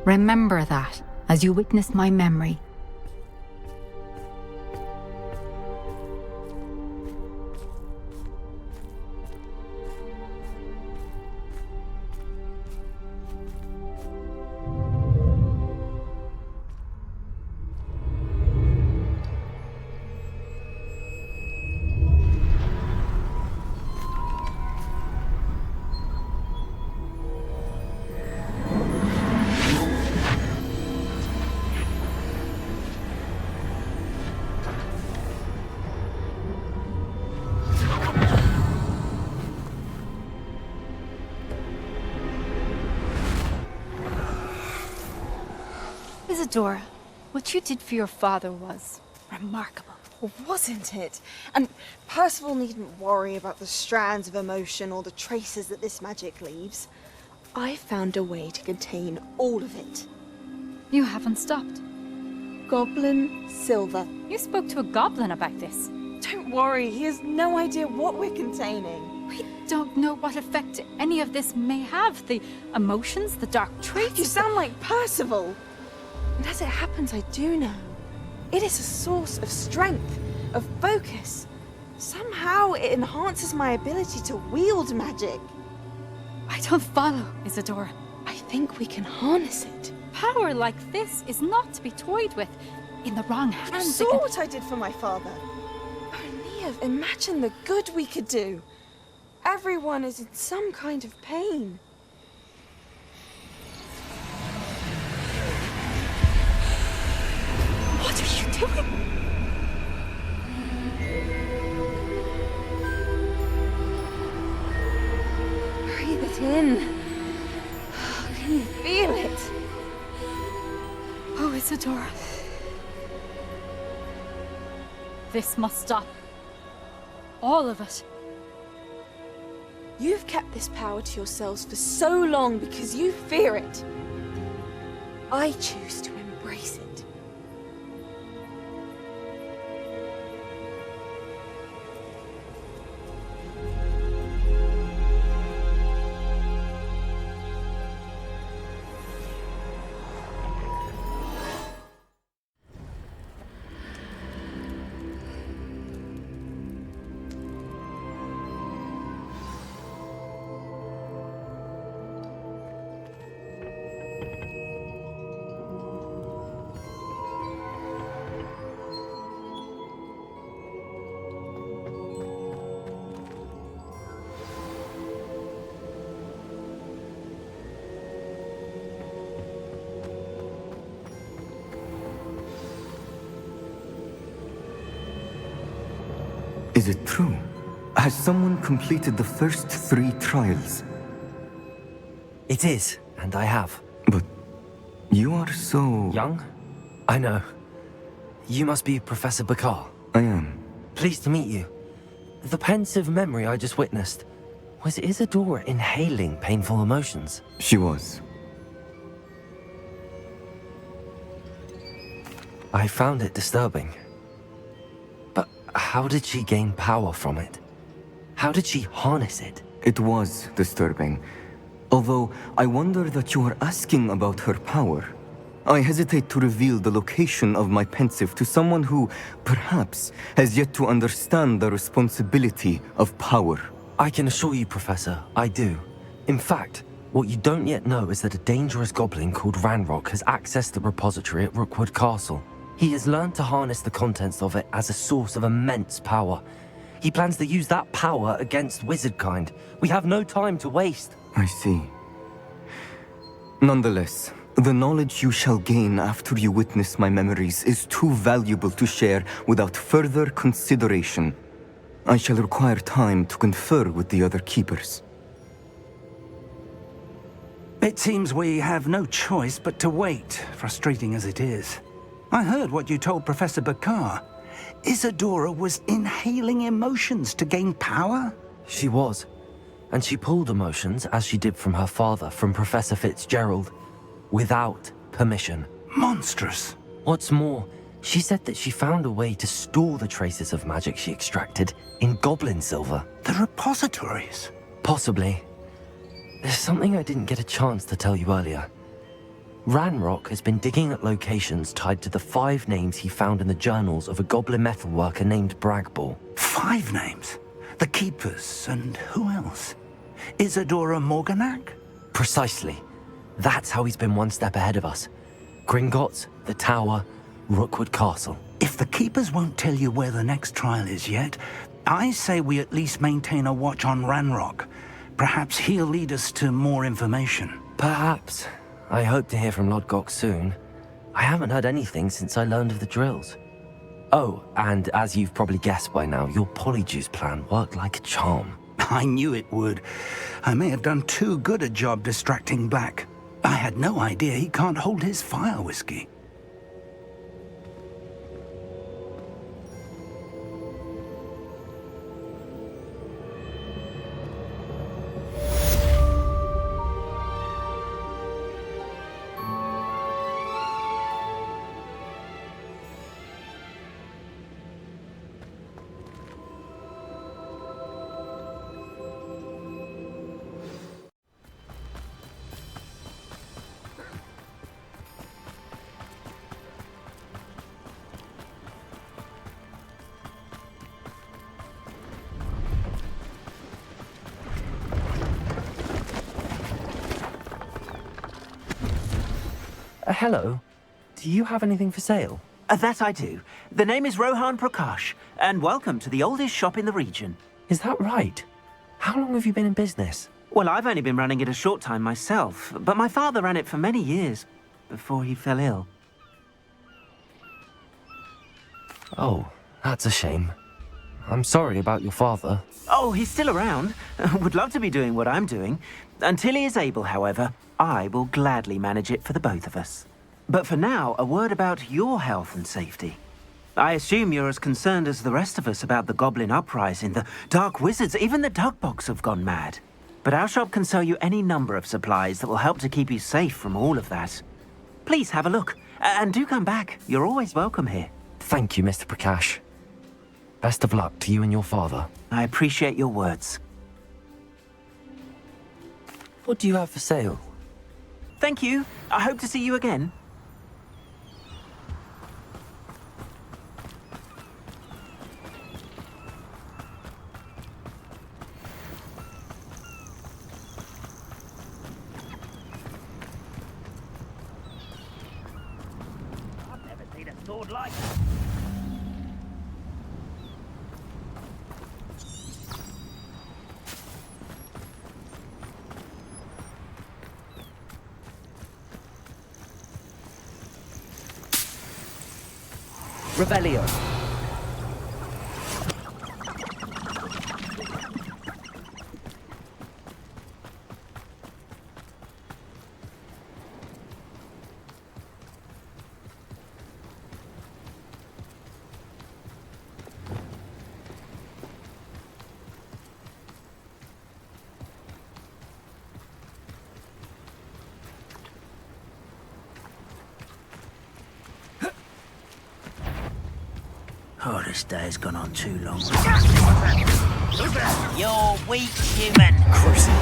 Remember that as you witness my memory. Isadora, what you did for your father was remarkable. Well, wasn't it? And Percival needn't worry about the strands of emotion or the traces that this magic leaves. I found a way to contain all of it. You haven't stopped. Goblin Silver. You spoke to a goblin about this. Don't worry, he has no idea what we're containing. We don't know what effect any of this may have. The emotions, the dark traits. You sound like Percival. And as it happens, I do know. It is a source of strength, of focus. Somehow it enhances my ability to wield magic. I don't follow, Isadora. I think we can harness it. Power like this is not to be toyed with. In the wrong hands. You saw what I did for my father. Oh, Neve, imagine the good we could do. Everyone is in some kind of pain. What are you doing? Breathe it in. Can you feel it? Oh, Isadora. This must stop. All of it. You've kept this power to yourselves for so long because you fear it. I choose to embrace it. Is it true? Has someone completed the first 3 trials? It is, and I have. But you are so... young? I know. You must be Professor Bakar. I am. Pleased to meet you. The pensive memory I just witnessed, was Isadora inhaling painful emotions? She was. I found it disturbing. But how did she gain power from it? How did she harness it? It was disturbing. Although, I wonder that you are asking about her power. I hesitate to reveal the location of my pensive to someone who, perhaps, has yet to understand the responsibility of power. I can assure you, Professor, I do. In fact, what you don't yet know is that a dangerous goblin called Ranrok has accessed the repository at Rookwood Castle. He has learned to harness the contents of it as a source of immense power. He plans to use that power against wizardkind. We have no time to waste. I see. Nonetheless, the knowledge you shall gain after you witness my memories is too valuable to share without further consideration. I shall require time to confer with the other keepers. It seems we have no choice but to wait, frustrating as it is. I heard what you told Professor Bakar. Isadora was inhaling emotions to gain power? She was. And she pulled emotions, as she did from her father, from Professor Fitzgerald, without permission. Monstrous. What's more, she said that she found a way to store the traces of magic she extracted in goblin silver. The repositories? Possibly. There's something I didn't get a chance to tell you earlier. Ranrok has been digging at locations tied to the 5 names he found in the journals of a goblin metalworker named Bragball. 5 names? The Keepers, and who else? Isadora Morganac? Precisely. That's how he's been one step ahead of us. Gringotts, the Tower, Rookwood Castle. If the Keepers won't tell you where the next trial is yet, I say we at least maintain a watch on Ranrok. Perhaps he'll lead us to more information. Perhaps. I hope to hear from Lodgok soon. I haven't heard anything since I learned of the drills. Oh, and as you've probably guessed by now, your Polyjuice plan worked like a charm. I knew it would. I may have done too good a job distracting Black. I had no idea he can't hold his fire whiskey. Hello. Do you have anything for sale? That I do. The name is Rohan Prakash, and welcome to the oldest shop in the region. Is that right? How long have you been in business? Well, I've only been running it a short time myself, but my father ran it for many years before he fell ill. Oh, that's a shame. I'm sorry about your father. Oh, he's still around. Would love to be doing what I'm doing. Until he is able, however, I will gladly manage it for the both of us. But for now, a word about your health and safety. I assume you're as concerned as the rest of us about the goblin uprising, the dark wizards, even the Dugbogs have gone mad. But our shop can sell you any number of supplies that will help to keep you safe from all of that. Please have a look, and do come back. You're always welcome here. Thank you, Mr. Prakash. Best of luck to you and your father. I appreciate your words. What do you have for sale? Thank you. I hope to see you again. I've never seen a sword like that. Revelio. Oh, this day has gone on too long. You're weak, human. Crucible.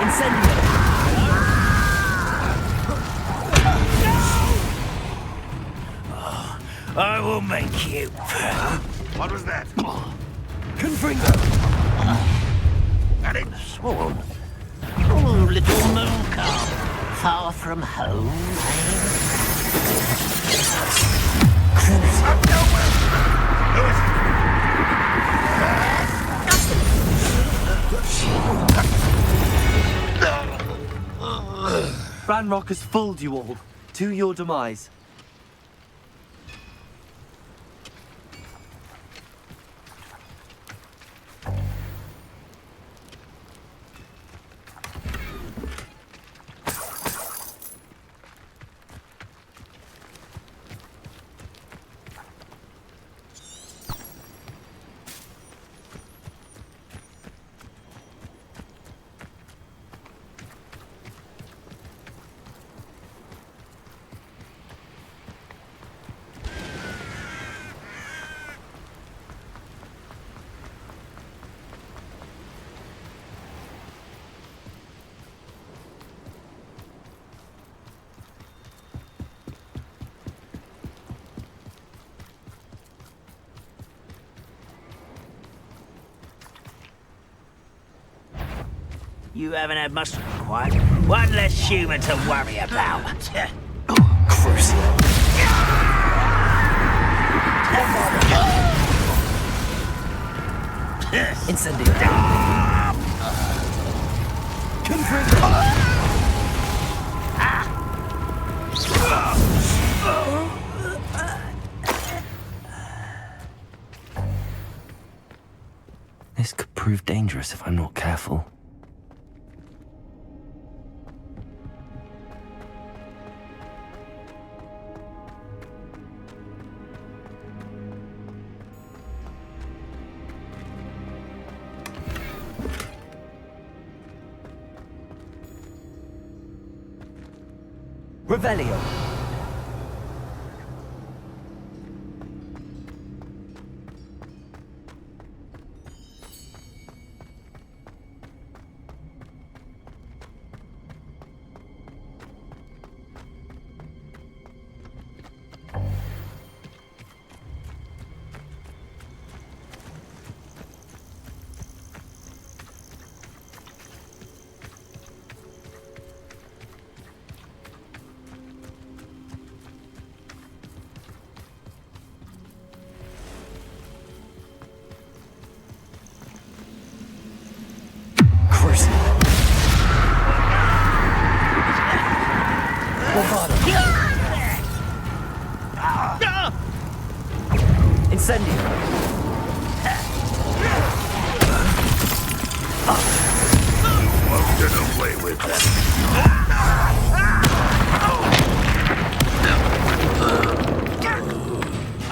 Incendio. Oh, I will make you. What was that? Confringo. And it's sworn. Oh, little moon calf. Far from home, eh? Ranrok has fooled you all. To your demise. You haven't had much quiet. One less human to worry about. Crucial. Incendiary. This could prove dangerous if I'm not careful. Revelio.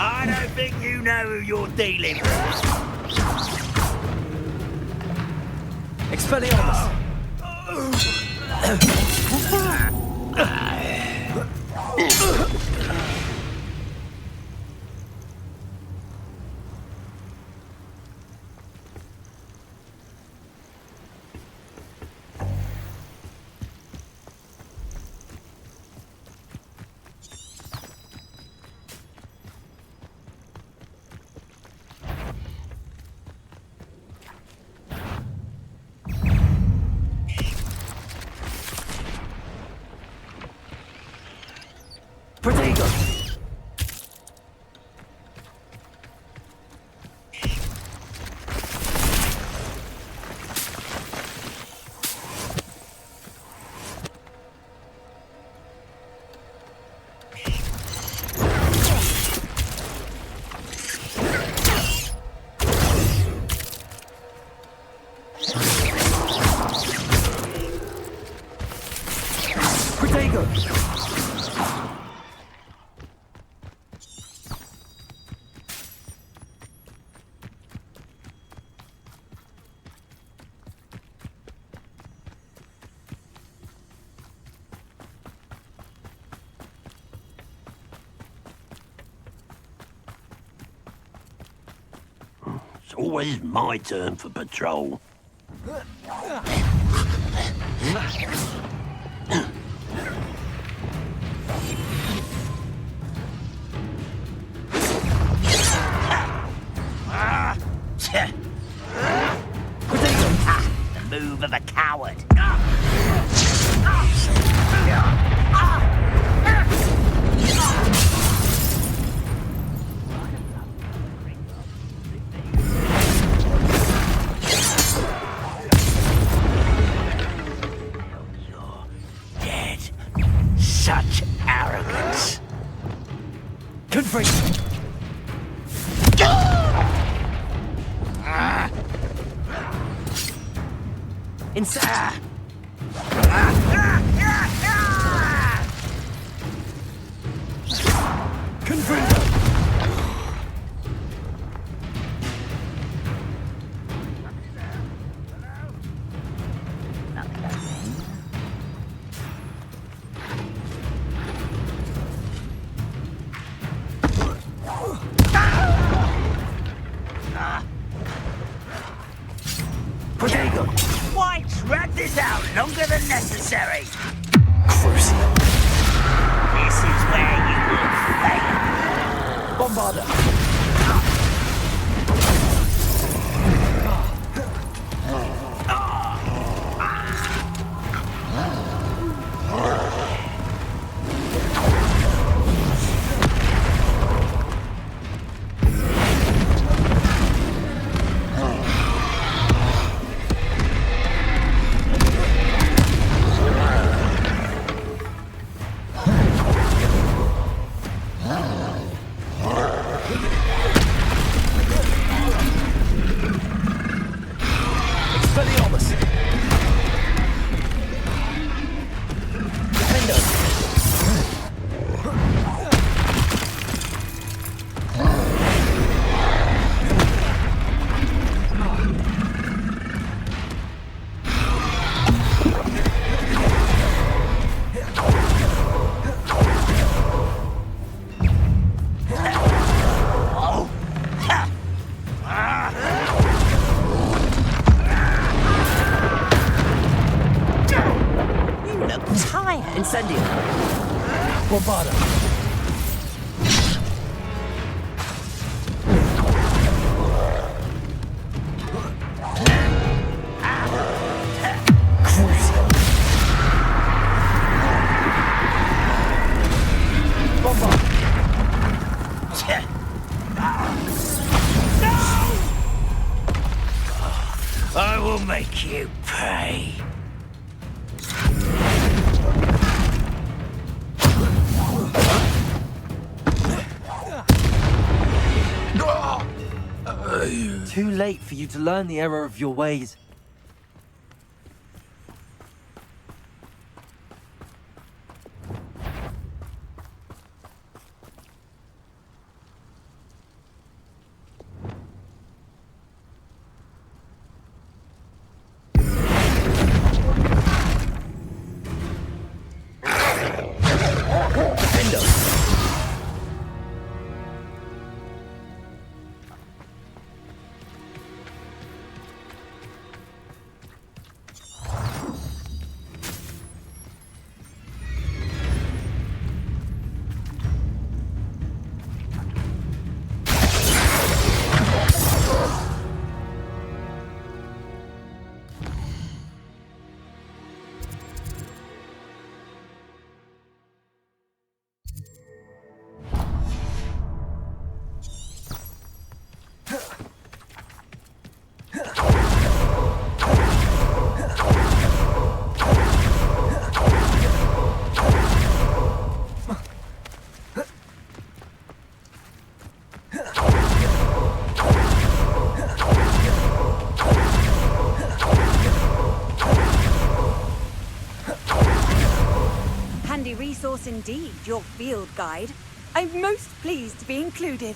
I don't think you know who you're dealing with. Expelliarmus. It's always my turn for patrol. The move of a coward. Such arrogance. Confront. Inside. Confront. Why drag this out longer than necessary? Crucial. This is where you will fail. Bombarda. I will make you pay. Too late for you to learn the error of your ways. Handy resource indeed, your field guide. I'm most pleased to be included.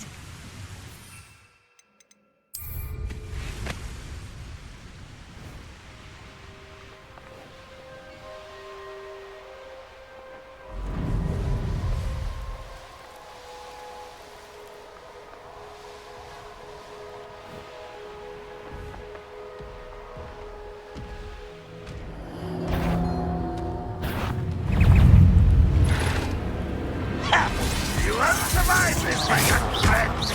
You won't survive this, my young friends.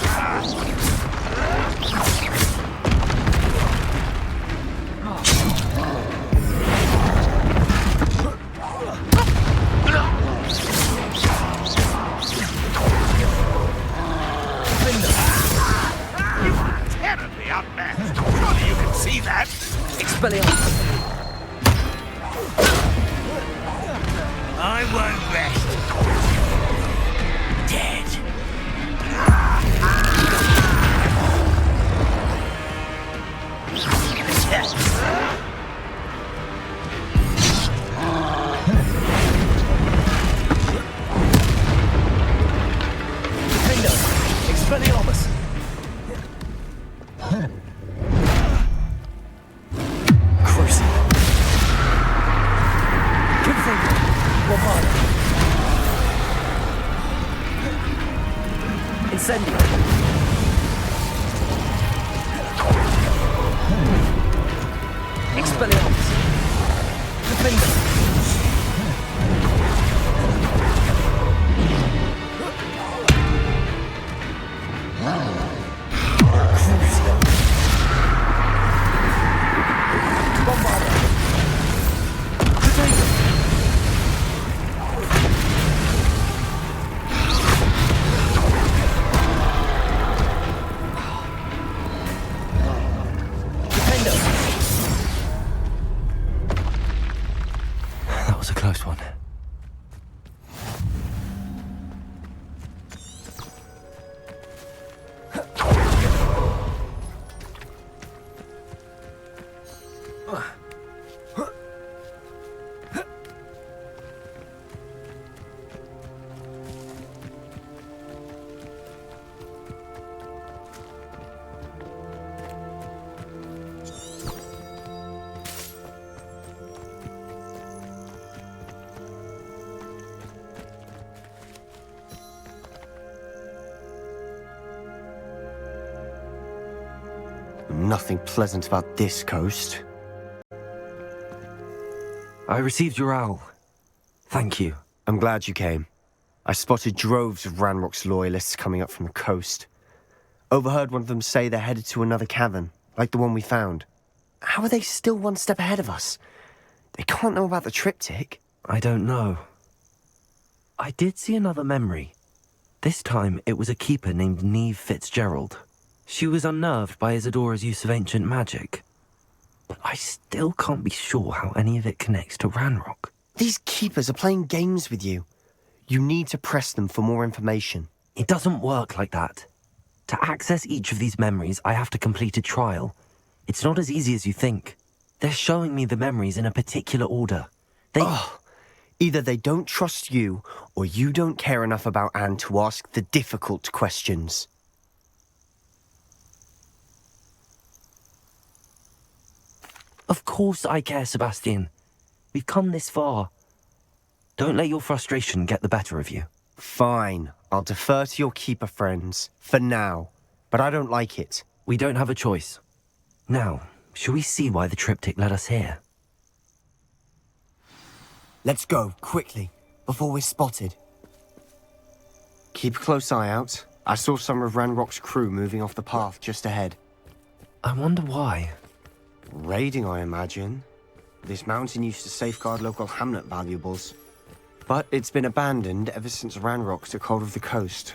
You are terribly outmatched. Surely you can see that. Expelliarmus! I won't rest. Dead. Defender! Expelliarmus! Crucible! Confringo! Bravado! Incendio! Expelliarmus! Defender! That was a close one. Nothing pleasant about this coast. I received your owl. Thank you. I'm glad you came. I spotted droves of Ranrok's loyalists coming up from the coast. Overheard one of them say they're headed to another cavern, like the one we found. How are they still one step ahead of us? They can't know about the triptych. I don't know. I did see another memory. This time, it was a keeper named Neve Fitzgerald. She was unnerved by Isadora's use of ancient magic. But I still can't be sure how any of it connects to Ranrok. These keepers are playing games with you. You need to press them for more information. It doesn't work like that. To access each of these memories, I have to complete a trial. It's not as easy as you think. They're showing me the memories in a particular order. Either they don't trust you, or you don't care enough about Anne to ask the difficult questions. Of course I care, Sebastian. We've come this far. Don't let your frustration get the better of you. Fine. I'll defer to your keeper friends, for now. But I don't like it. We don't have a choice. Now, shall we see why the triptych led us here? Let's go, quickly, before we're spotted. Keep a close eye out. I saw some of Ranrok's crew moving off the path just ahead. I wonder why. Raiding, I imagine. This mountain used to safeguard local hamlet valuables. But it's been abandoned ever since Ranrok took hold of the coast.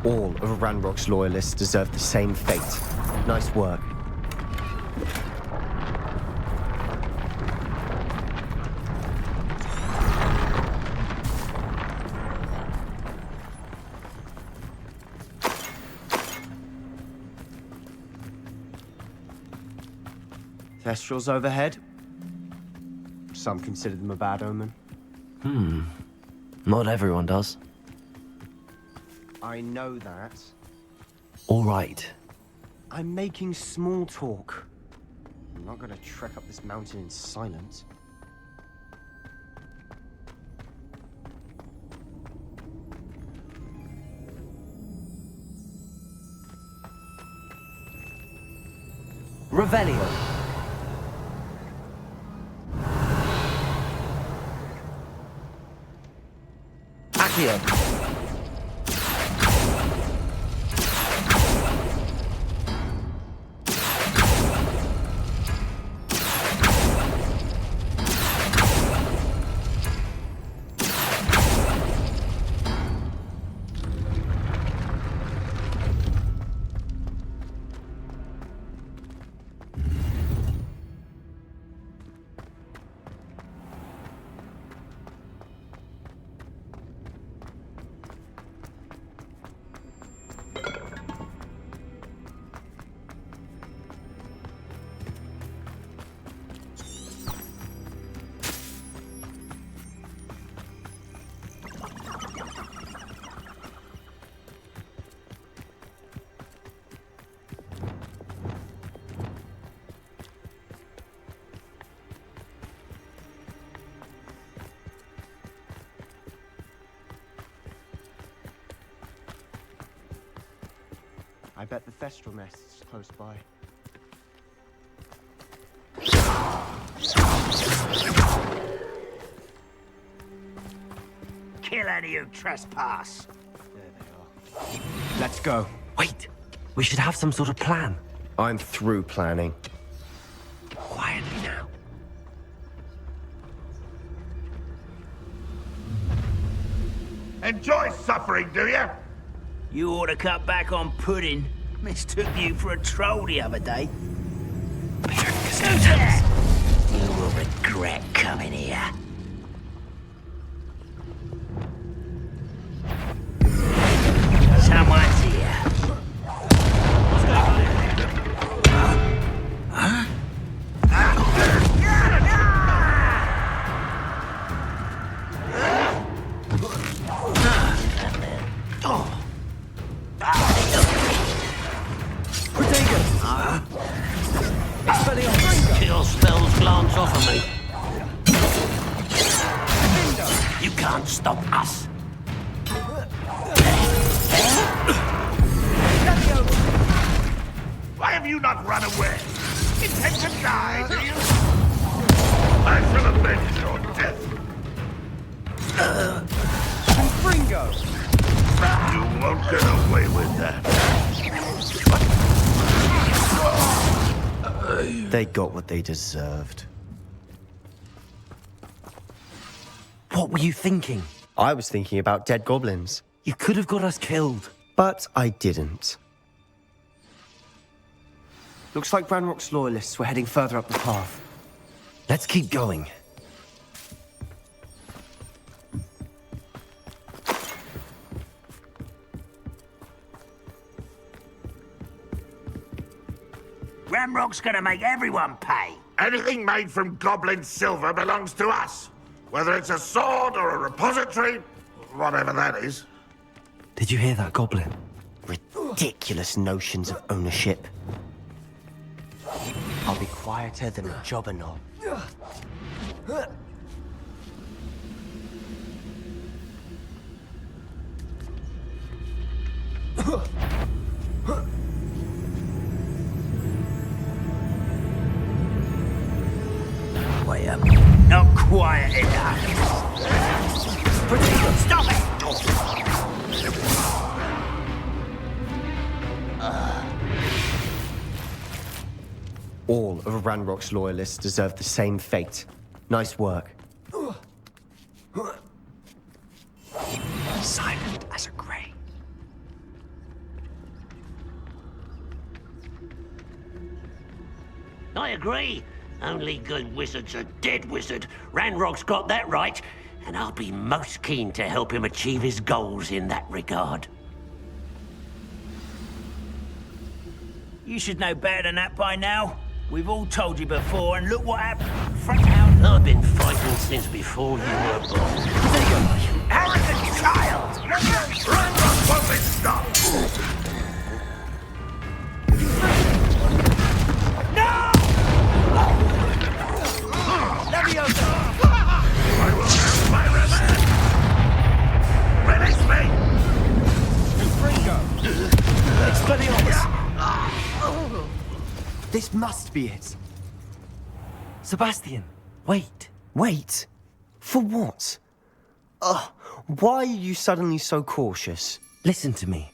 All of Ranrok's loyalists deserve the same fate. Nice work. Thestrals overhead. Some consider them a bad omen. Not everyone does. I know that. All right. I'm making small talk. I'm not gonna trek up this mountain in silence. Revelio. Accio. I bet the Thestral nest's close by. Kill any who trespass. Let's go. Wait, we should have some sort of plan. I'm through planning. Quietly now. Enjoy suffering, do you? You ought to cut back on pudding. Mistook you for a troll the other day. You will regret coming here. Someone's here. Huh? Kill spells glance off of me. You can't stop us. Why have you not run away? Intend to die, do you? I shall avenge your death. Fringo! You won't get away with that. They got what they deserved. What were you thinking? I was thinking about dead goblins. You could have got us killed. But I didn't. Looks like Ranrock's loyalists were heading further up the path. Let's keep going. Ranrock's gonna make everyone pay. Anything made from goblin silver belongs to us. Whether it's a sword or a repository, whatever that is. Did you hear that, Goblin? Ridiculous notions of ownership. I'll be quieter than a jobberknoll. Wait up. Not quiet enough. Stop it! All of Ranrock's loyalists deserve the same fate. Nice work. Silent as a grave. I agree. Only good wizard's a dead wizard. Ranrock's got that right, and I'll be most keen to help him achieve his goals in that regard. You should know better than that by now. We've all told you before, and look what happened. I've been fighting since before you were born. You arrogant child! Ranrock won't be stopped! No! Leviosa! I will have my revenge! Release me! Fringo! Expelliarmus! This must be it. Sebastian, wait. Wait? For what? Why are you suddenly so cautious? Listen to me.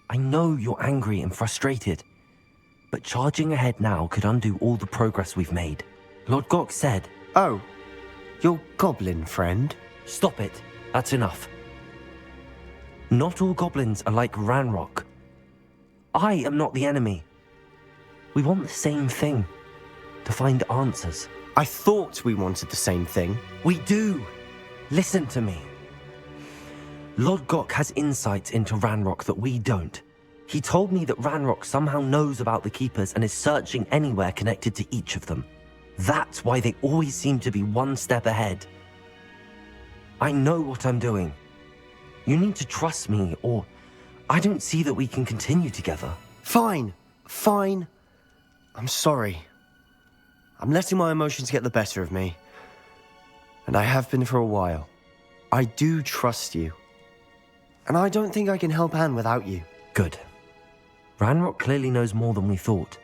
I know you're angry and frustrated, but charging ahead now could undo all the progress we've made. Lord Gok said... Oh, your goblin friend? Stop it. That's enough. Not all goblins are like Ranrok. I am not the enemy. We want the same thing. To find answers. I thought we wanted the same thing. We do. Listen to me. Lord Gok has insights into Ranrok that we don't. He told me that Ranrok somehow knows about the Keepers and is searching anywhere connected to each of them. That's why they always seem to be one step ahead. I know what I'm doing. You need to trust me, or I don't see that we can continue together. Fine. Fine. I'm sorry. I'm letting my emotions get the better of me. And I have been for a while. I do trust you. And I don't think I can help Anne without you. Good. Ranrok clearly knows more than we thought.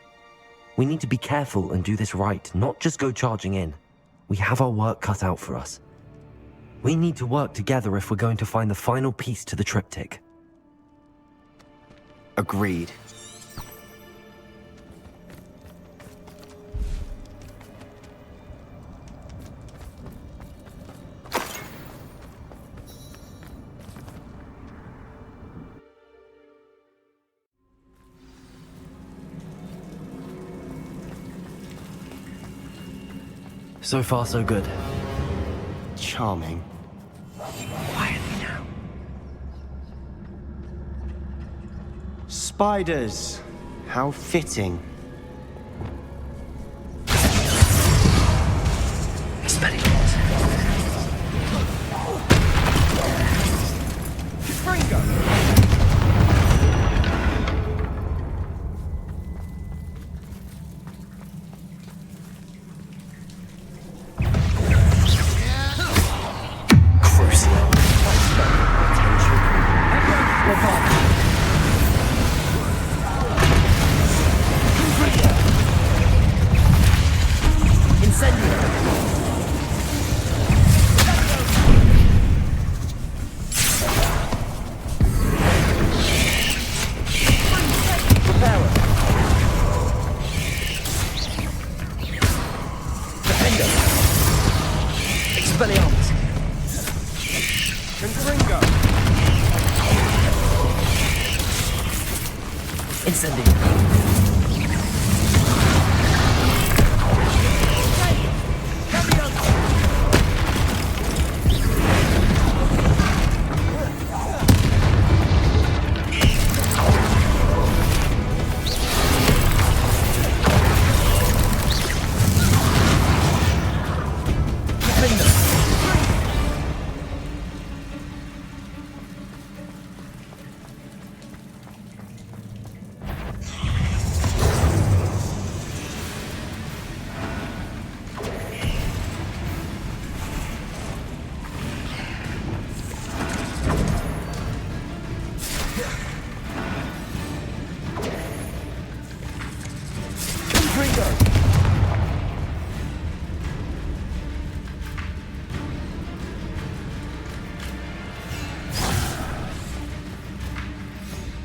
We need to be careful and do this right, not just go charging in. We have our work cut out for us. We need to work together if we're going to find the final piece to the triptych. Agreed. So far, so good. Charming. Quietly now. Spiders! How fitting.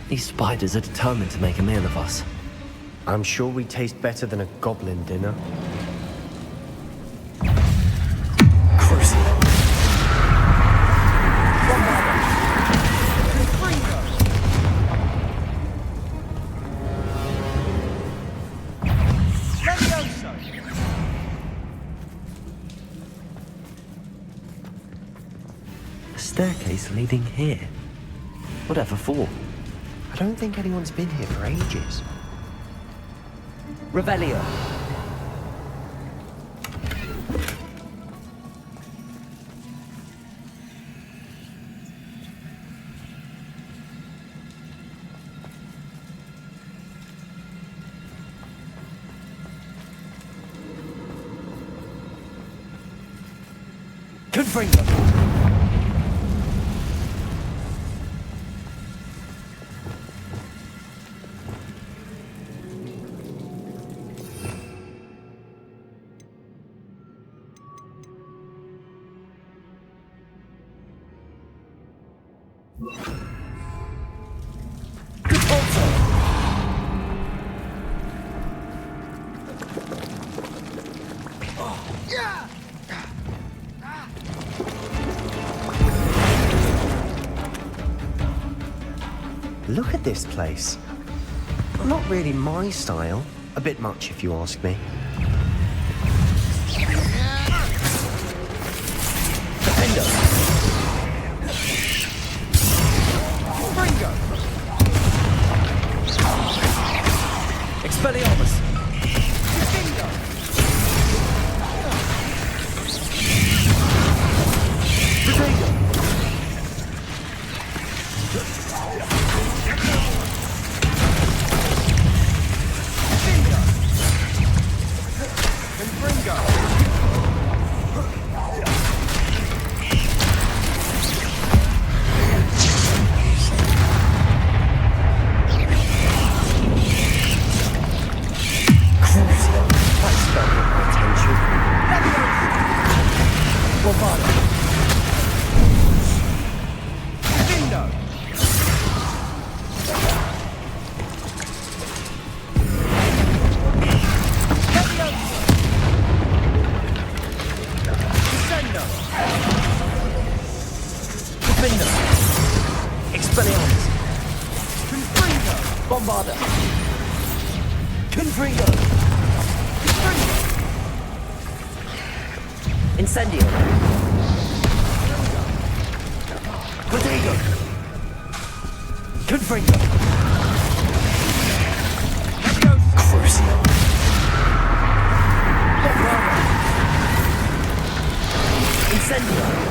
These spiders are determined to make a meal of us. I'm sure we taste better than a goblin dinner. A staircase leading here. Whatever for? I don't think anyone's been here for ages. Revelio. Confringo. Look at this place. Not really my style. A bit much, if you ask me. Defender. Ringo. Expelliarmus. Defender. Potato. Confringo! Incendio! Potato! Confringo! Crucio! Incendio!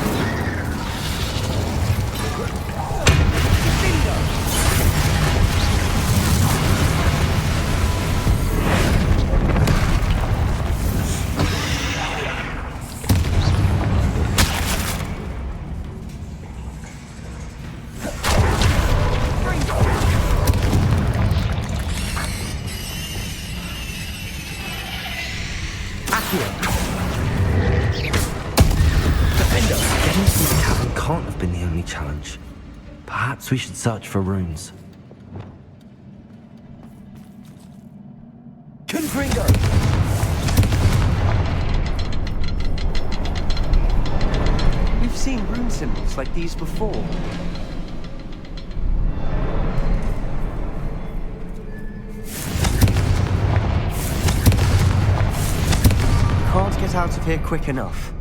Getting to the cabin can't have been the only challenge. Perhaps we should search for runes. Confringo! We've seen rune symbols like these before. Can't get out of here quick enough.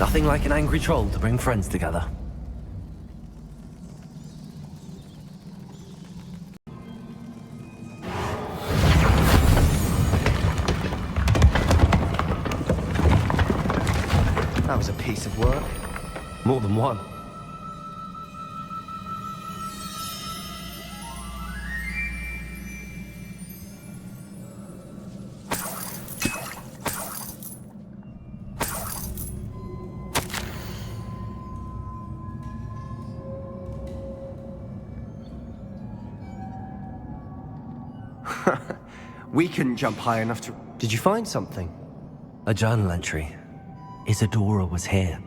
Nothing like an angry troll to bring friends together. That was a piece of work. More than one. We couldn't jump high enough to... Did you find something? A journal entry. Isadora was here.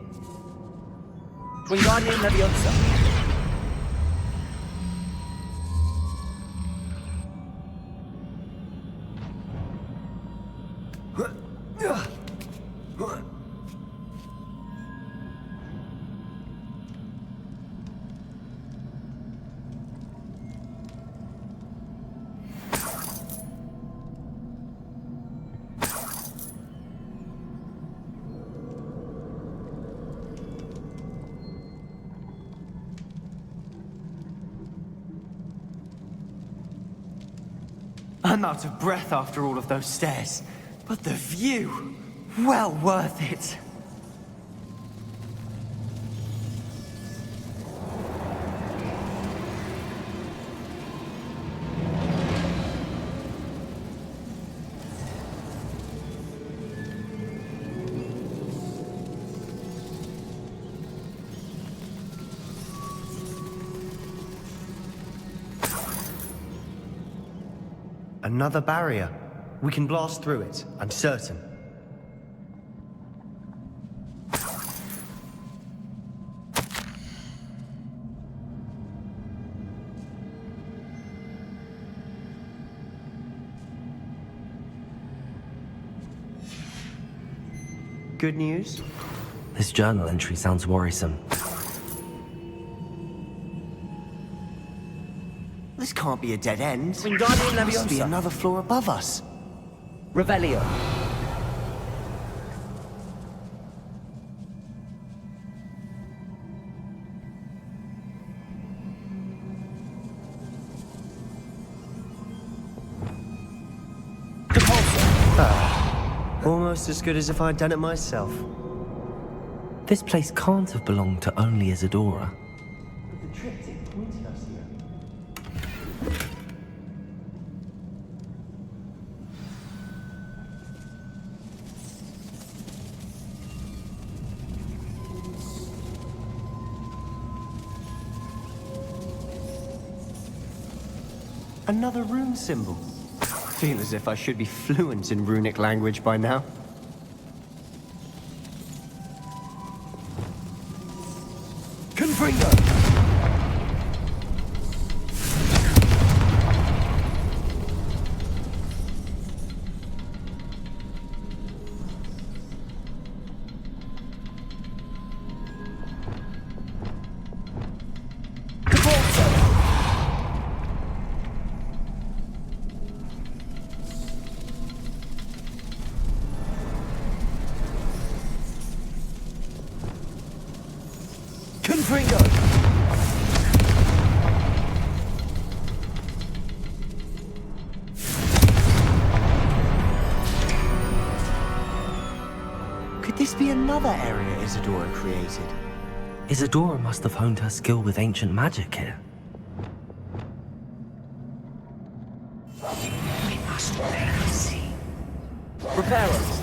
Wingardium Leviosa. I'm out of breath after all of those stairs. But the view, well worth it. Another barrier. We can blast through it, I'm certain. Good news? This journal entry sounds worrisome. This can't be a dead end. Wingardium There must be Leviosa. another floor above us. Revelio. Almost as good as if I'd done it myself. This place can't have belonged to only Isadora. But the triptych pointed us here. Another rune symbol. Feel as if I should be fluent in runic language by now. Confringo. Confringo. Could this be another area Isadora created? Isadora must have honed her skill with ancient magic here. We must never see. Prepare us.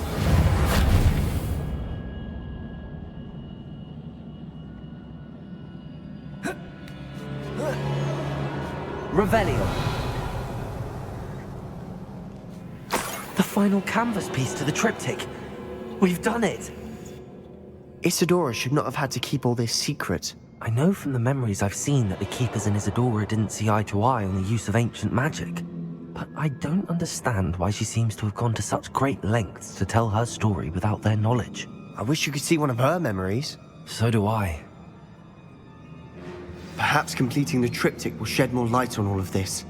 Revelio. The final canvas piece to the triptych. We've done it! Isadora should not have had to keep all this secret. I know from the memories I've seen that the Keepers and Isadora didn't see eye to eye on the use of ancient magic. But I don't understand why she seems to have gone to such great lengths to tell her story without their knowledge. I wish you could see one of her memories. So do I. Perhaps completing the triptych will shed more light on all of this.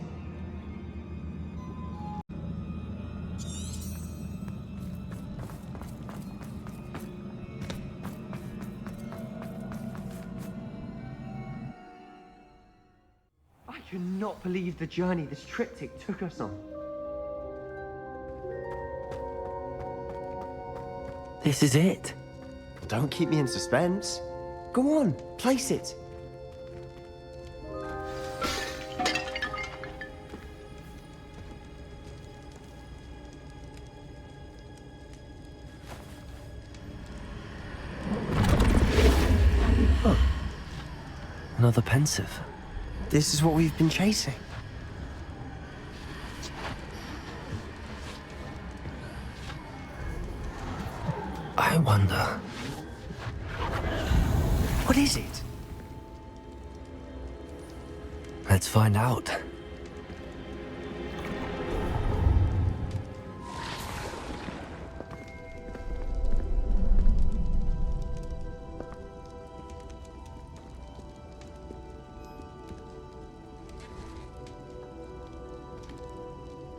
cannot believe the journey this triptych took us on. This is it. Don't keep me in suspense. Go on, place it. Oh. Another pensive. This is what we've been chasing. I wonder... What is it? Let's find out.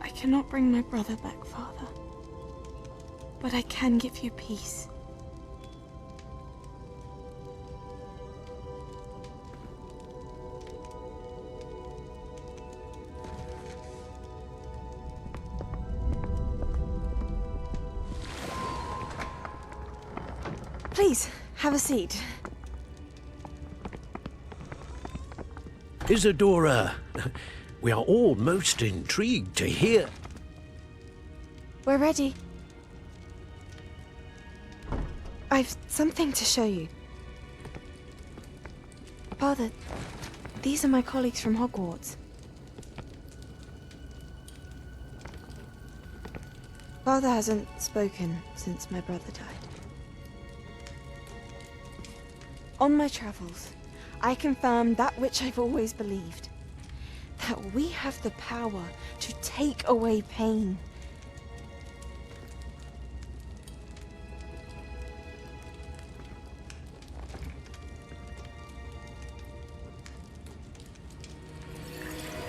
I cannot bring my brother back, Father. But I can give you peace. Please, have a seat. Isadora, we are all most intrigued to hear. We're ready. I've something to show you. Father, these are my colleagues from Hogwarts. Father hasn't spoken since my brother died. On my travels, I confirmed that which I've always believed. That we have the power to take away pain.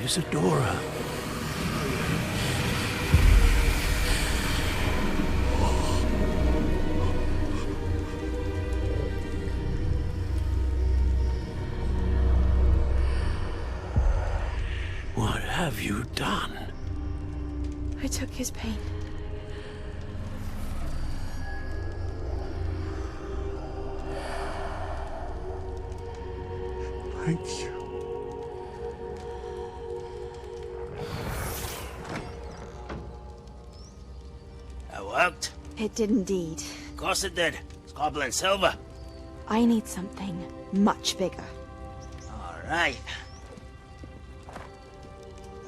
Isadora. What have you done? I took his pain. Thank you. That worked? It did indeed. Of course it did. It's goblin silver. I need something much bigger. All right.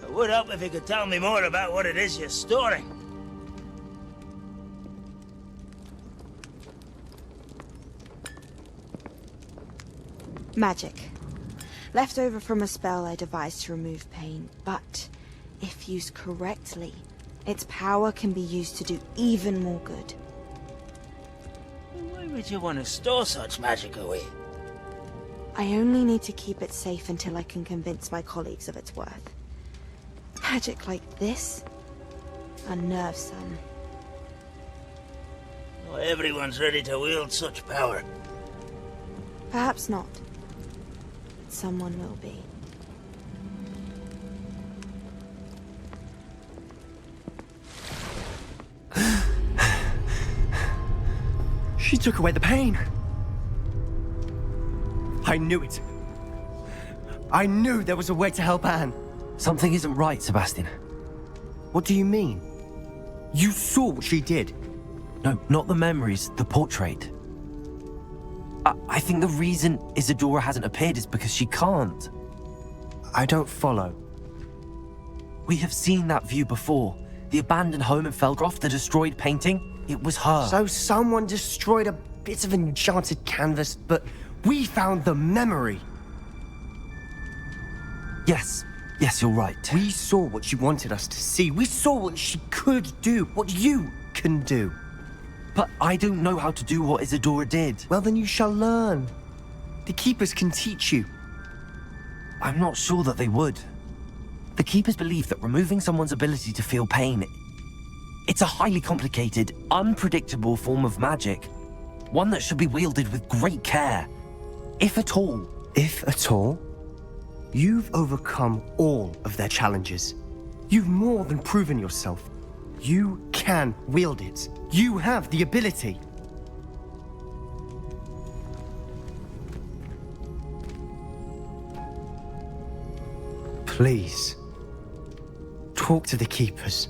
It would help if you could tell me more about what it is you're storing. Magic. Left over from a spell I devised to remove pain, but if used correctly, its power can be used to do even more good. Why would you want to store such magic away? I only need to keep it safe until I can convince my colleagues of its worth. Magic like this unnerves some. Not everyone's ready to wield such power. Perhaps not. Someone will be. She took away the pain. I knew it. I knew there was a way to help Anne. Something isn't right, Sebastian. What do you mean? You saw what she did. No, not the memories, the portrait. I think the reason Isadora hasn't appeared is because she can't. I don't follow. We have seen that view before. The abandoned home in Felgroth, the destroyed painting, it was her. So someone destroyed a bit of enchanted canvas, but we found the memory. Yes, you're right. We saw what she wanted us to see. We saw what she could do, what you can do. But I don't know how to do what Isadora did. Well, then you shall learn. The Keepers can teach you. I'm not sure that they would. The Keepers believe that removing someone's ability to feel pain, it's a highly complicated, unpredictable form of magic. One that should be wielded with great care. If at all. If at all? You've overcome all of their challenges. You've more than proven yourself. You can wield it. You have the ability. Please, talk to the keepers.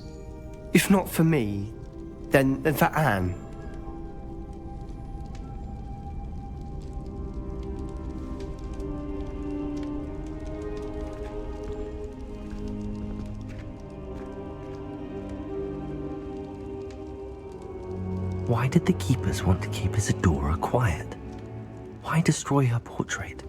If not for me, then for Anne. Why did the keepers want to keep Isadora quiet? Why destroy her portrait?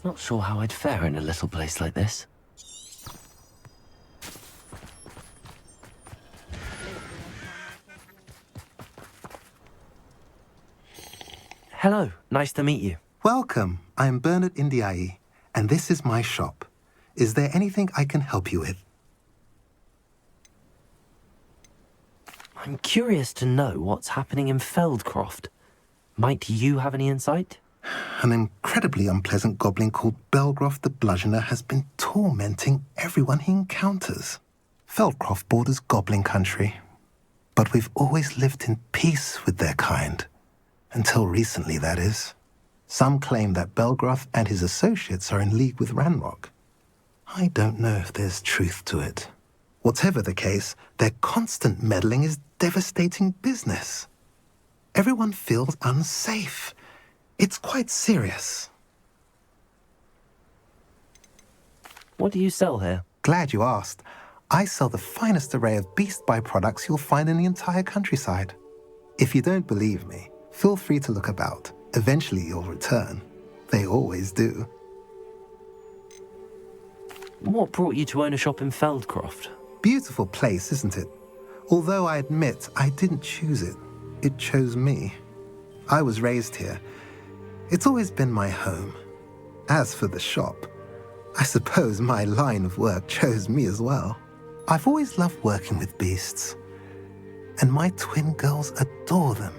Not sure how I'd fare in a little place like this. Hello, nice to meet you. Welcome. I'm Bernard Indiaye, and this is my shop. Is there anything I can help you with? I'm curious to know what's happening in Feldcroft. Might you have any insight? An incredibly unpleasant goblin called Belgroth the Bludgeoner has been tormenting everyone he encounters. Feldcroft borders goblin country, but we've always lived in peace with their kind. Until recently, that is. Some claim that Belgroth and his associates are in league with Ranrok. I don't know if there's truth to it. Whatever the case, their constant meddling is devastating business. Everyone feels unsafe. It's quite serious. What do you sell here? Glad you asked. I sell the finest array of beast byproducts you'll find in the entire countryside. If you don't believe me, feel free to look about. Eventually you'll return. They always do. What brought you to own a shop in Feldcroft? Beautiful place, isn't it? Although I admit I didn't choose it. It chose me. I was raised here. It's always been my home. As for the shop, I suppose my line of work chose me as well. I've always loved working with beasts, and my twin girls adore them.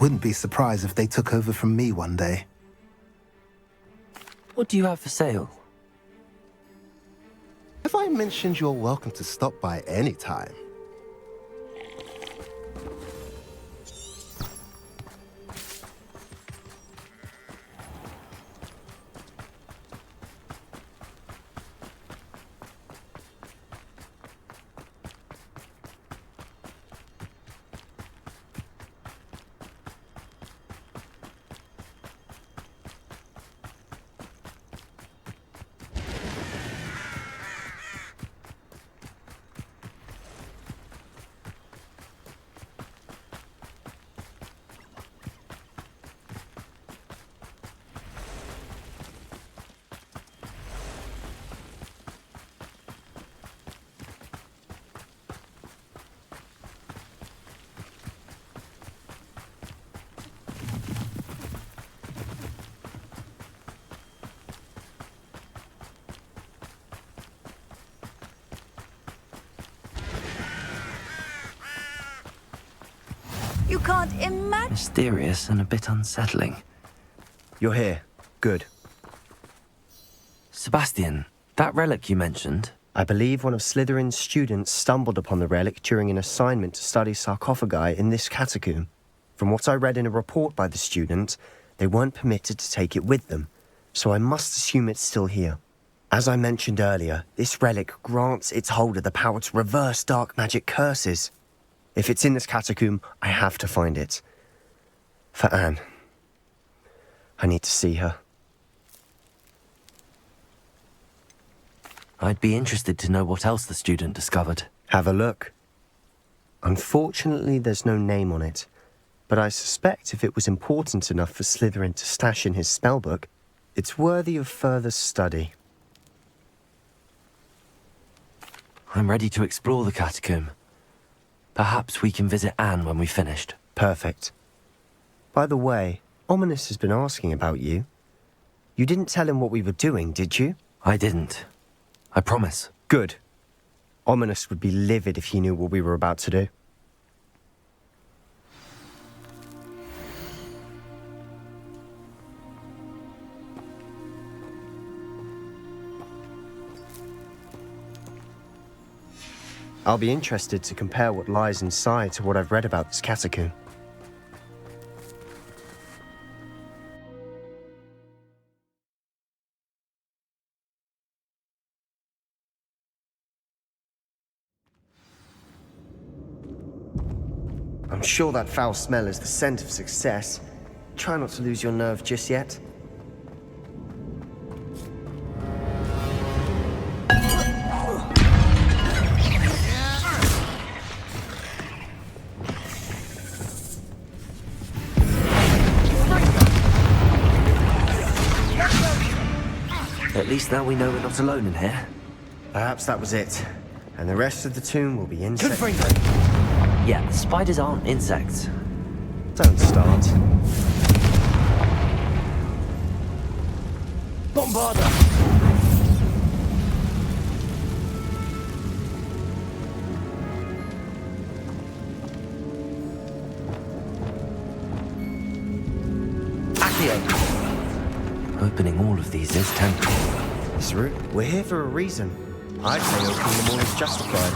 Wouldn't be surprised if they took over from me one day. What do you have for sale? If I mentioned you're welcome to stop by any time. You can't imagine. Mysterious and a bit unsettling. You're here. Good. Sebastian, that relic you mentioned? I believe one of Slytherin's students stumbled upon the relic during an assignment to study sarcophagi in this catacomb. From what I read in a report by the student, they weren't permitted to take it with them, so I must assume it's still here. As I mentioned earlier, this relic grants its holder the power to reverse dark magic curses. If it's in this catacomb, I have to find it. For Anne. I need to see her. I'd be interested to know what else the student discovered. Have a look. Unfortunately, there's no name on it, but I suspect if it was important enough for Slytherin to stash in his spellbook, it's worthy of further study. I'm ready to explore the catacomb. Perhaps we can visit Anne when we've finished. Perfect. By the way, Ominous has been asking about you. You didn't tell him what we were doing, did you? I didn't. I promise. Good. Ominous would be livid if he knew what we were about to do. I'll be interested to compare what lies inside to what I've read about this catacomb. I'm sure that foul smell is the scent of success. Try not to lose your nerve just yet. At least now we know we're not alone in here. Perhaps that was it. And the rest of the tomb will be insects. Yeah, spiders aren't insects. Don't start. Bombarda! Accio! Opening all of these is tempting. This route, we're here for a reason. I'd say opening them all is justified.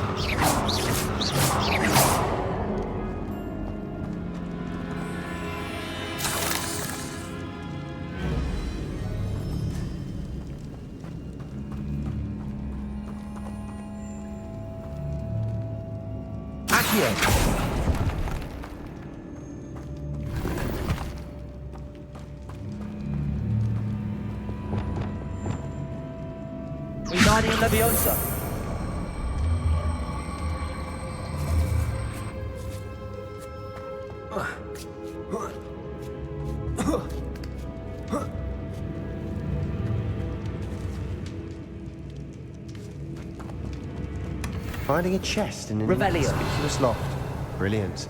Wingardium Leviosa. Finding a chest in an Revelio. inconspicuous loft. Brilliant.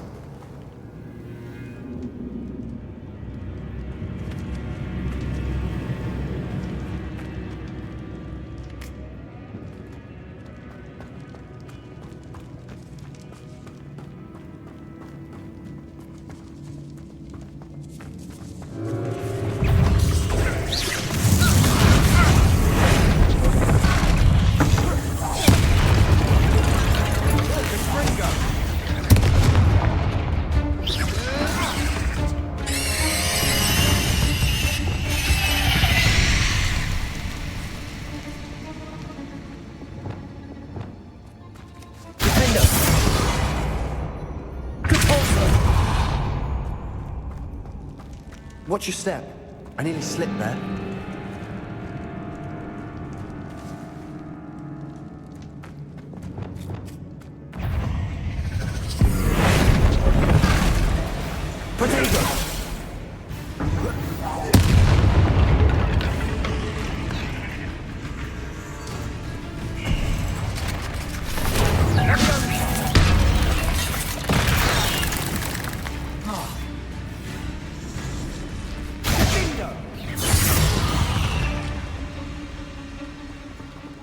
Watch your step. I nearly slipped there.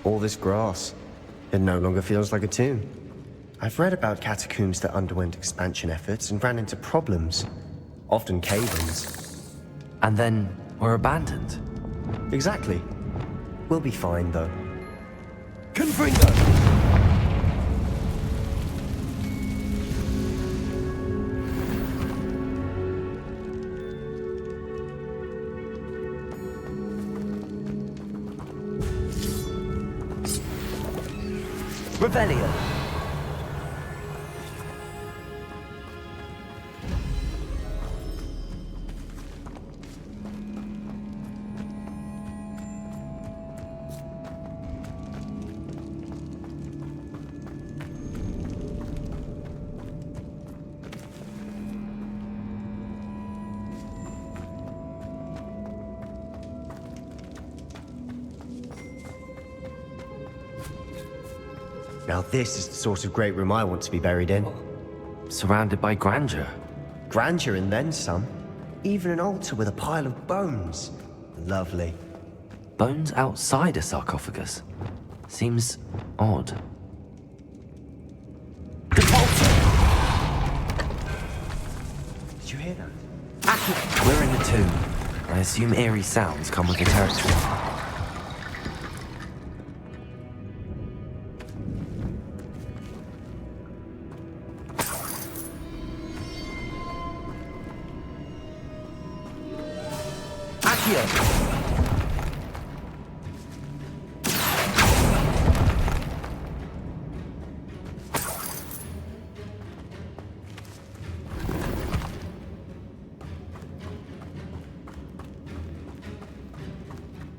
All this grass. It no longer feels like a tomb. I've read about catacombs that underwent expansion efforts and ran into problems. Often cave-ins. And then were abandoned. Exactly. We'll be fine, though. Confringo! Revelio! Now this is the sort of great room I want to be buried in. Surrounded by grandeur. Grandeur and then some. Even an altar with a pile of bones. Lovely. Bones outside a sarcophagus? Seems odd. Did you hear that? We're in the tomb. I assume eerie sounds come with the territory.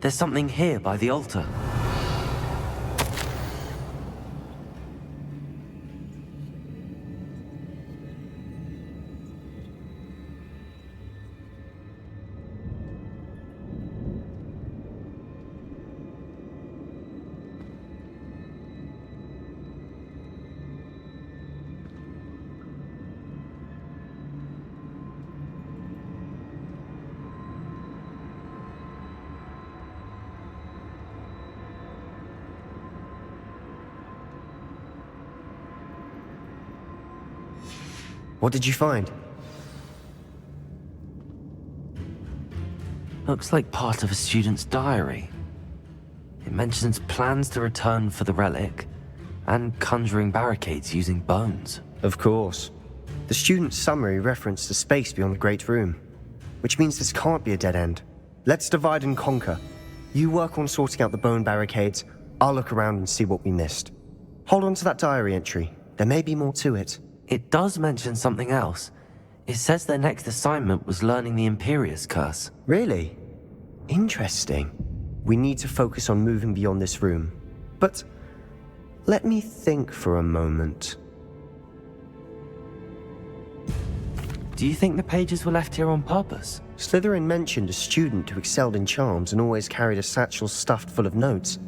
There's something here by the altar. What did you find? Looks like part of a student's diary. It mentions plans to return for the relic and conjuring barricades using bones. Of course. The student's summary referenced a space beyond the Great Room, which means this can't be a dead end. Let's divide and conquer. You work on sorting out the bone barricades, I'll look around and see what we missed. Hold on to that diary entry. There may be more to it. It does mention something else. It says their next assignment was learning the Imperius Curse. Really? Interesting. We need to focus on moving beyond this room. But let me think for a moment. Do you think the pages were left here on purpose? Slytherin mentioned a student who excelled in charms and always carried a satchel stuffed full of notes.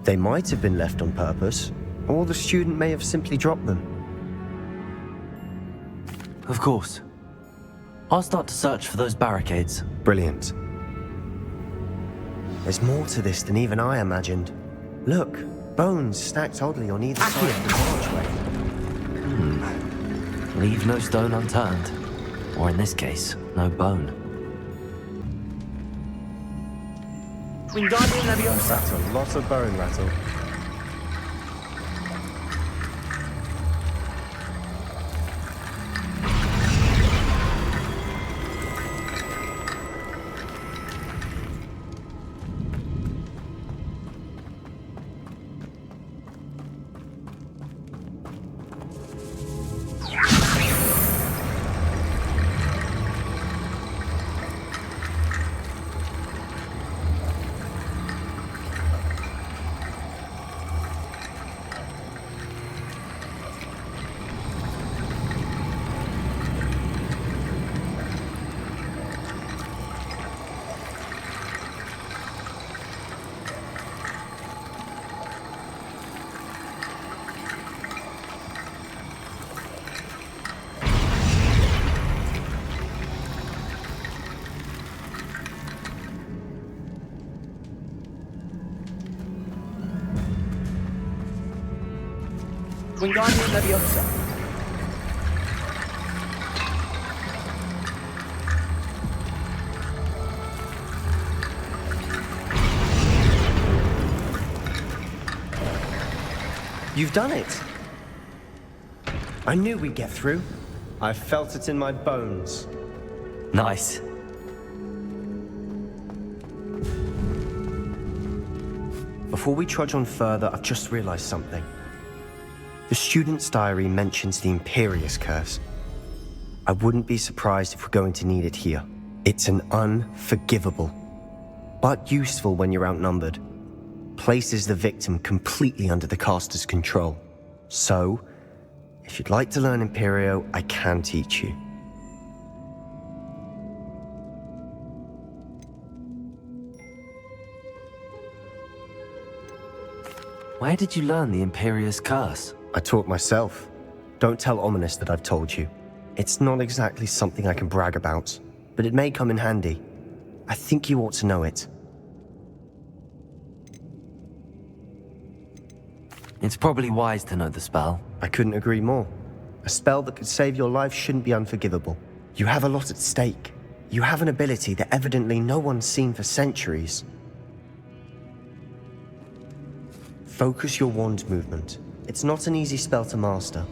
They might have been left on purpose, or the student may have simply dropped them. Of course. I'll start to search for those barricades. Brilliant. There's more to this than even I imagined. Look, bones stacked oddly on either side of the archway. Leave no stone unturned. Or in this case, no bone. Wingardium Leviosa. Lots of bone rattle. Wingardium Leviosa. You've done it! I knew we'd get through. I felt it in my bones. Nice. Before we trudge on further, I've just realized something. The student's diary mentions the Imperious Curse. I wouldn't be surprised if we're going to need it here. It's an unforgivable, but useful when you're outnumbered. Places the victim completely under the caster's control. So, if you'd like to learn Imperio, I can teach you. Where did you learn the Imperious Curse? I taught myself. Don't tell Ominous that I've told you. It's not exactly something I can brag about, but it may come in handy. I think you ought to know it. It's probably wise to know the spell. I couldn't agree more. A spell that could save your life shouldn't be unforgivable. You have a lot at stake. You have an ability that evidently no one's seen for centuries. Focus your wand movement. It's not an easy spell to master.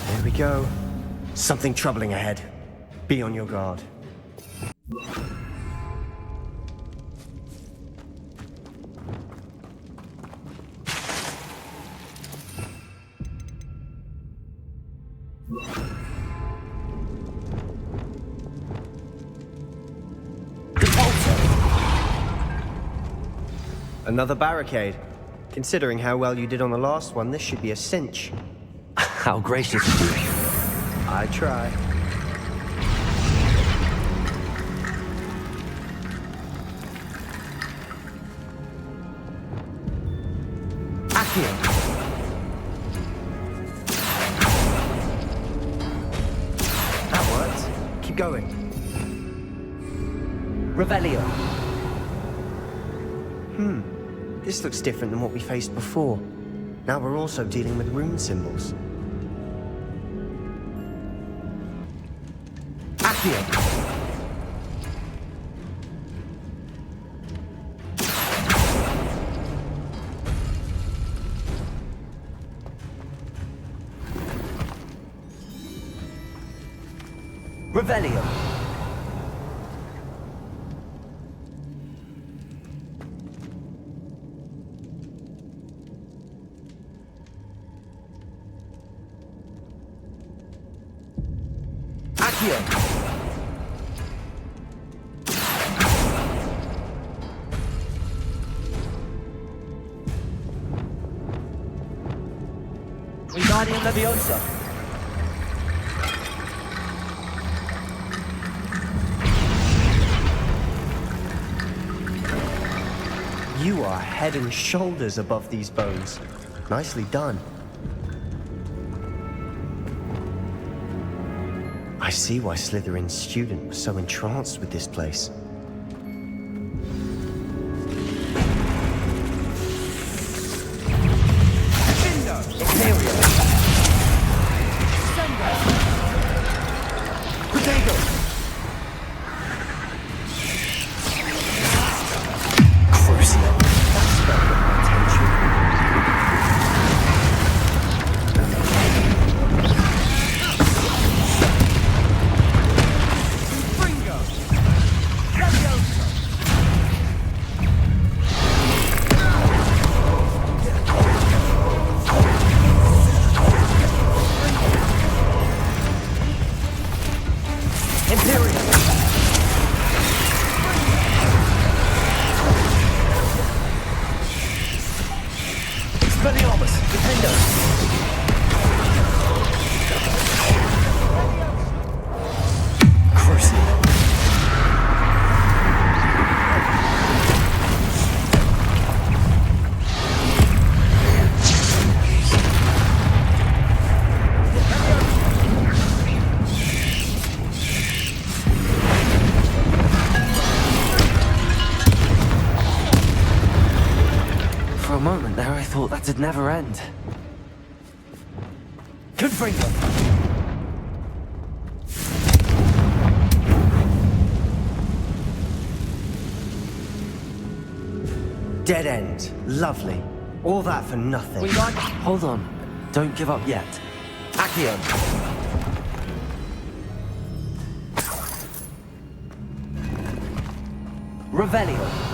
There we go. Something troubling ahead. Be on your guard. Another barricade. Considering how well you did on the last one, this should be a cinch. How gracious of you. I try. Accio. That worked. Keep going. Revelio. This looks different than what we faced before. Now we're also dealing with rune symbols. Accio. Revelio. Wingardium Leviosa. You are head and shoulders above these bones. Nicely done. I see why Slytherin's student was so entranced with this place. That'd never end. Confringo. Dead end. Lovely. All that for nothing. Hold on. Don't give up yet. Accio! Revelio!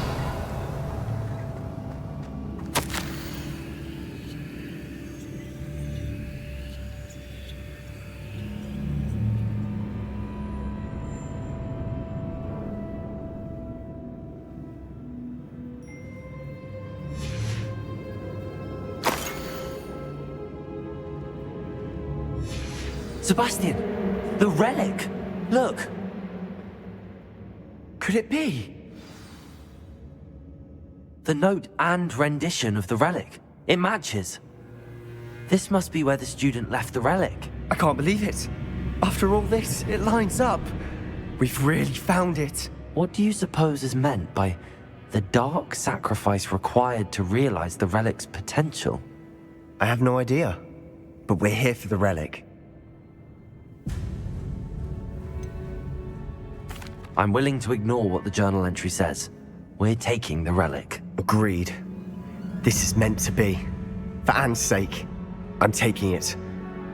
Sebastian! The relic! Look! Could it be? The note and rendition of the relic. It matches. This must be where the student left the relic. I can't believe it. After all this, it lines up. We've really found it. What do you suppose is meant by the dark sacrifice required to realize the relic's potential? I have no idea. But we're here for the relic. I'm willing to ignore what the journal entry says. We're taking the relic. Agreed. This is meant to be. For Anne's sake, I'm taking it.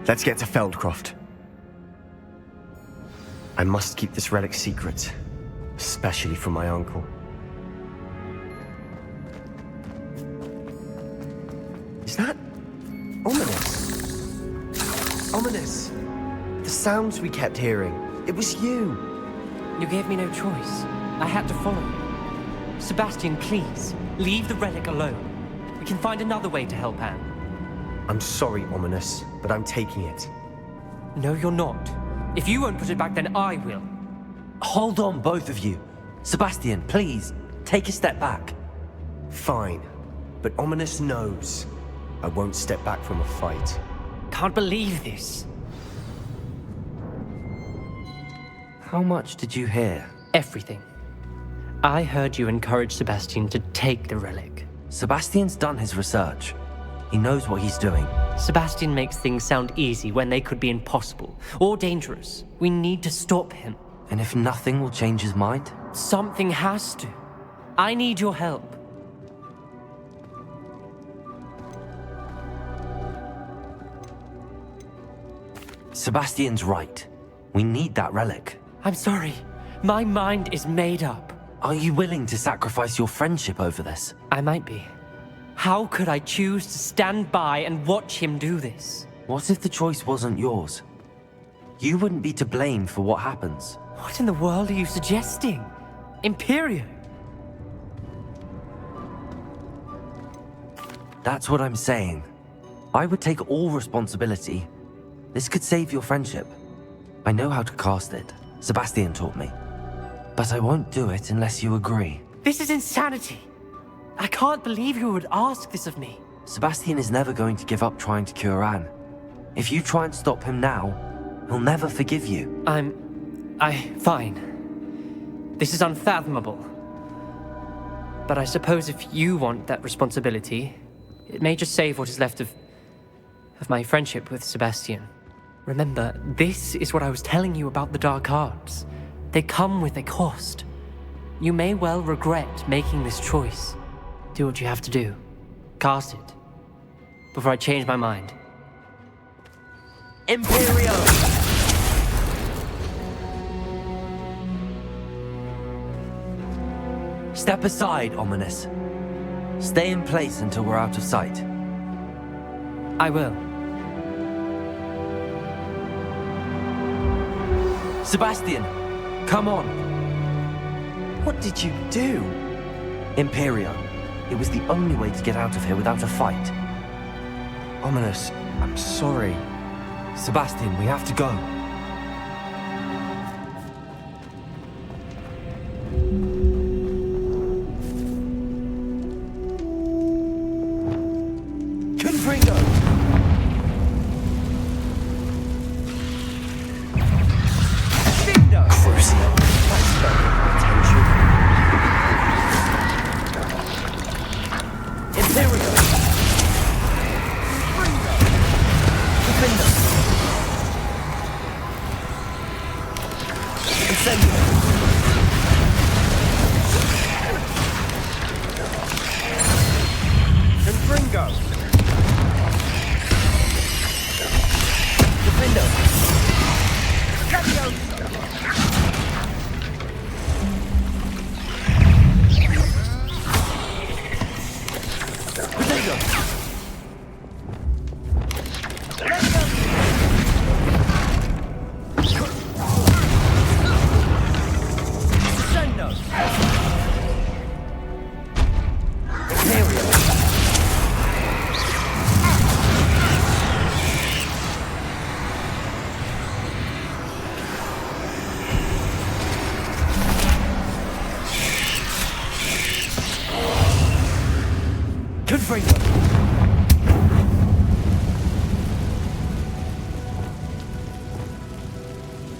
Let's get to Feldcroft. I must keep this relic secret, especially from my uncle. Is that ominous? Ominous. The sounds we kept hearing. It was you. You gave me no choice. I had to follow you. Sebastian, please, leave the relic alone. We can find another way to help Anne. I'm sorry, Ominous, but I'm taking it. No, you're not. If you won't put it back, then I will. Hold on, both of you. Sebastian, please, take a step back. Fine, but Ominous knows I won't step back from a fight. Can't believe this. How much did you hear? Everything. I heard you encourage Sebastian to take the relic. Sebastian's done his research. He knows what he's doing. Sebastian makes things sound easy when they could be impossible or dangerous. We need to stop him. And if nothing will change his mind? Something has to. I need your help. Sebastian's right. We need that relic. I'm sorry. My mind is made up. Are you willing to sacrifice your friendship over this? I might be. How could I choose to stand by and watch him do this? What if the choice wasn't yours? You wouldn't be to blame for what happens. What in the world are you suggesting? Imperio? That's what I'm saying. I would take all responsibility. This could save your friendship. I know how to cast it. Sebastian taught me. But I won't do it unless you agree. This is insanity. I can't believe you would ask this of me. Sebastian is never going to give up trying to cure Anne. If you try and stop him now, he'll never forgive you. Fine. This is unfathomable. But I suppose if you want that responsibility, it may just save what is left of my friendship with Sebastian. Remember, this is what I was telling you about the dark arts. They come with a cost. You may well regret making this choice. Do what you have to do. Cast it. Before I change my mind. Imperio! Step aside, Ominous. Stay in place until we're out of sight. I will. Sebastian, come on. What did you do? Imperio. It was the only way to get out of here without a fight. Ominous, I'm sorry. Sebastian, we have to go.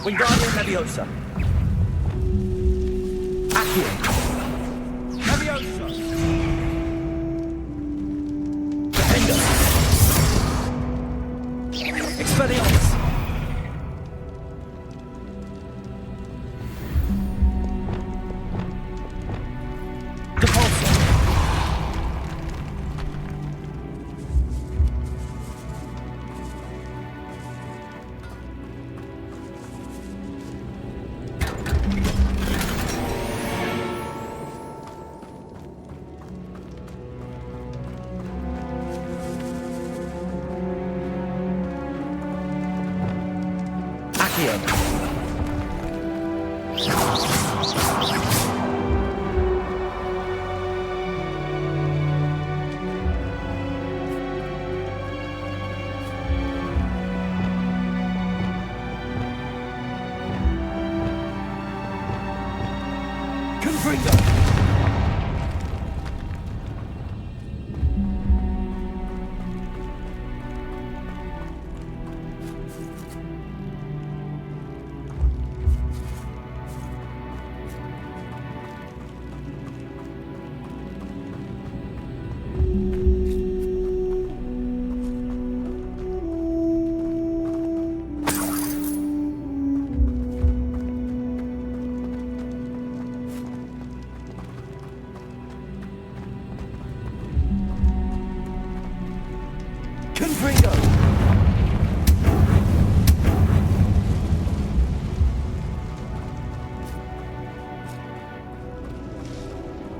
Wingardium Leviosa. Accio. Leviosa. Defender. Expelliarmus. Depulsor.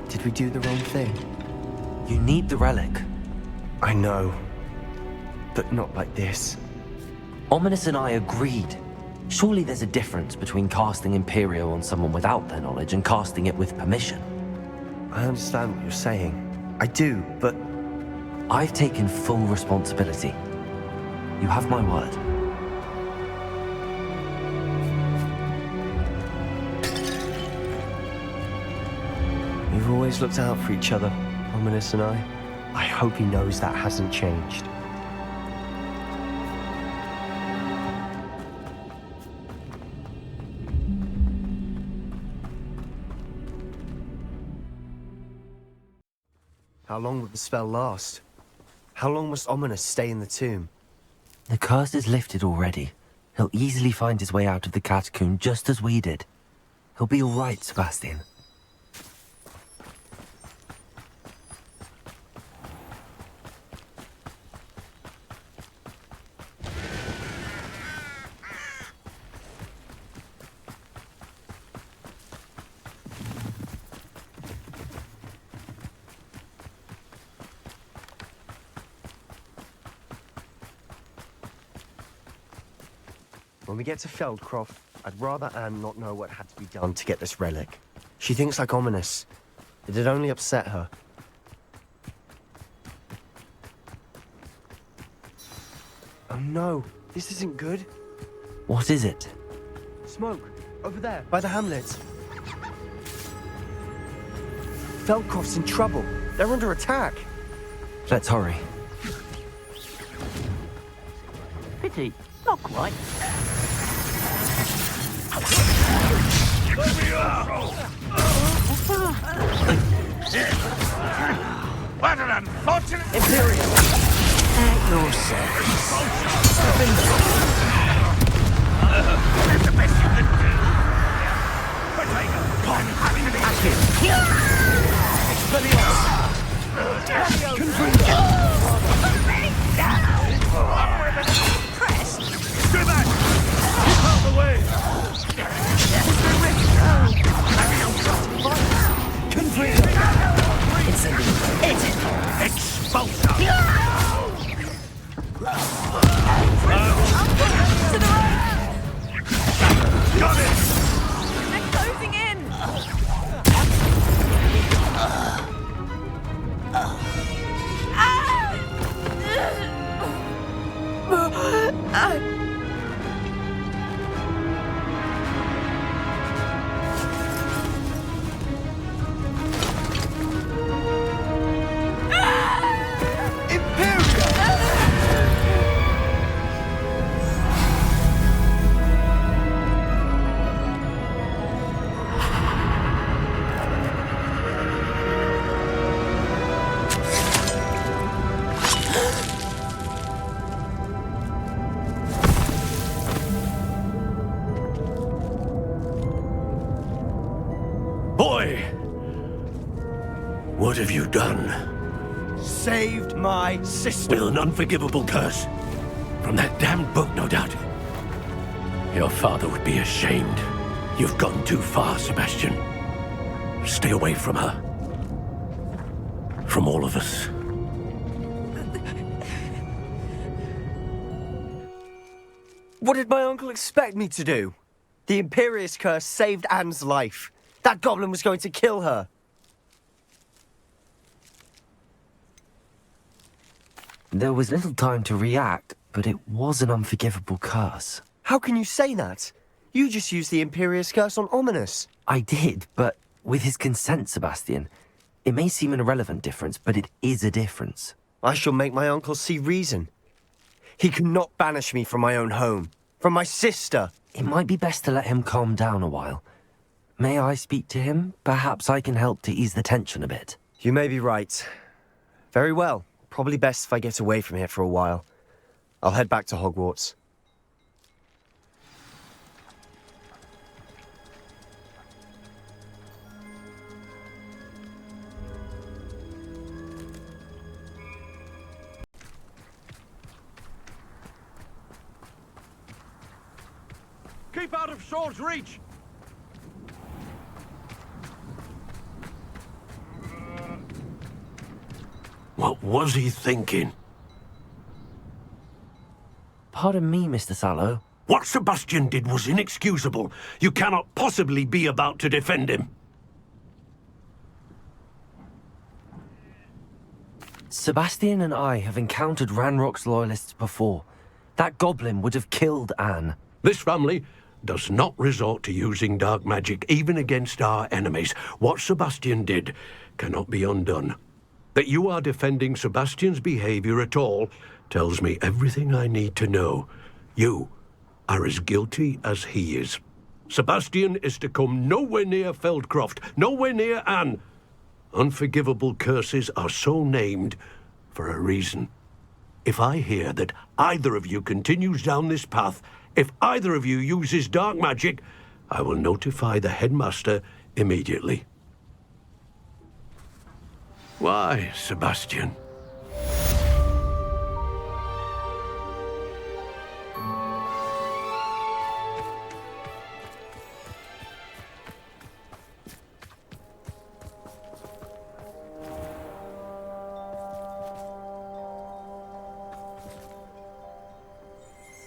Did we do the wrong thing? You need the relic. I know. But not like this. Ominous and I agreed. Surely there's a difference between casting Imperial on someone without their knowledge and casting it with permission. I understand what you're saying. I do, but... I've taken full responsibility. You have my word. We've always looked out for each other, Ominous and I. I hope he knows that hasn't changed. How long will the spell last? How long must Ominous stay in the tomb? The curse is lifted already. He'll easily find his way out of the catacomb just as we did. He'll be all right, Sebastian. When we get to Feldcroft, I'd rather Anne not know what had to be done to get this relic. She thinks like Ominous. It'd only upset her. Oh no, this isn't good. What is it? Smoke, over there, by the hamlet. Feldcroft's in trouble. They're under attack. Let's hurry. Pity, not quite. What an unfortunate... Imperial! At your service. That's the best you can do. Potato! Expelliarmus! Do that! Keep out the way! Expulsor! To the right! Got it! They're closing in! Weasley, what have you done? Saved my sister. With an unforgivable curse. From that damned book, no doubt. Your father would be ashamed. You've gone too far, Sebastian. Stay away from her. From all of us. What did my uncle expect me to do? The Imperious Curse saved Anne's life. That goblin was going to kill her. There was little time to react, but it was an unforgivable curse. How can you say that? You just used the Imperious Curse on Ominous. I did, but with his consent, Sebastian. It may seem an irrelevant difference, but it is a difference. I shall make my uncle see reason. He cannot banish me from my own home, from my sister. It might be best to let him calm down a while. May I speak to him? Perhaps I can help to ease the tension a bit. You may be right. Very well. Probably best if I get away from here for a while. I'll head back to Hogwarts. Keep out of sword's reach! What was he thinking? Pardon me, Mr. Sallow. What Sebastian did was inexcusable. You cannot possibly be about to defend him. Sebastian and I have encountered Ranrok's loyalists before. That goblin would have killed Anne. This family does not resort to using dark magic even against our enemies. What Sebastian did cannot be undone. That you are defending Sebastian's behavior at all tells me everything I need to know. You are as guilty as he is. Sebastian is to come nowhere near Feldcroft, nowhere near Anne. Unforgivable curses are so named for a reason. If I hear that either of you continues down this path, if either of you uses dark magic, I will notify the headmaster immediately. Why, Sebastian?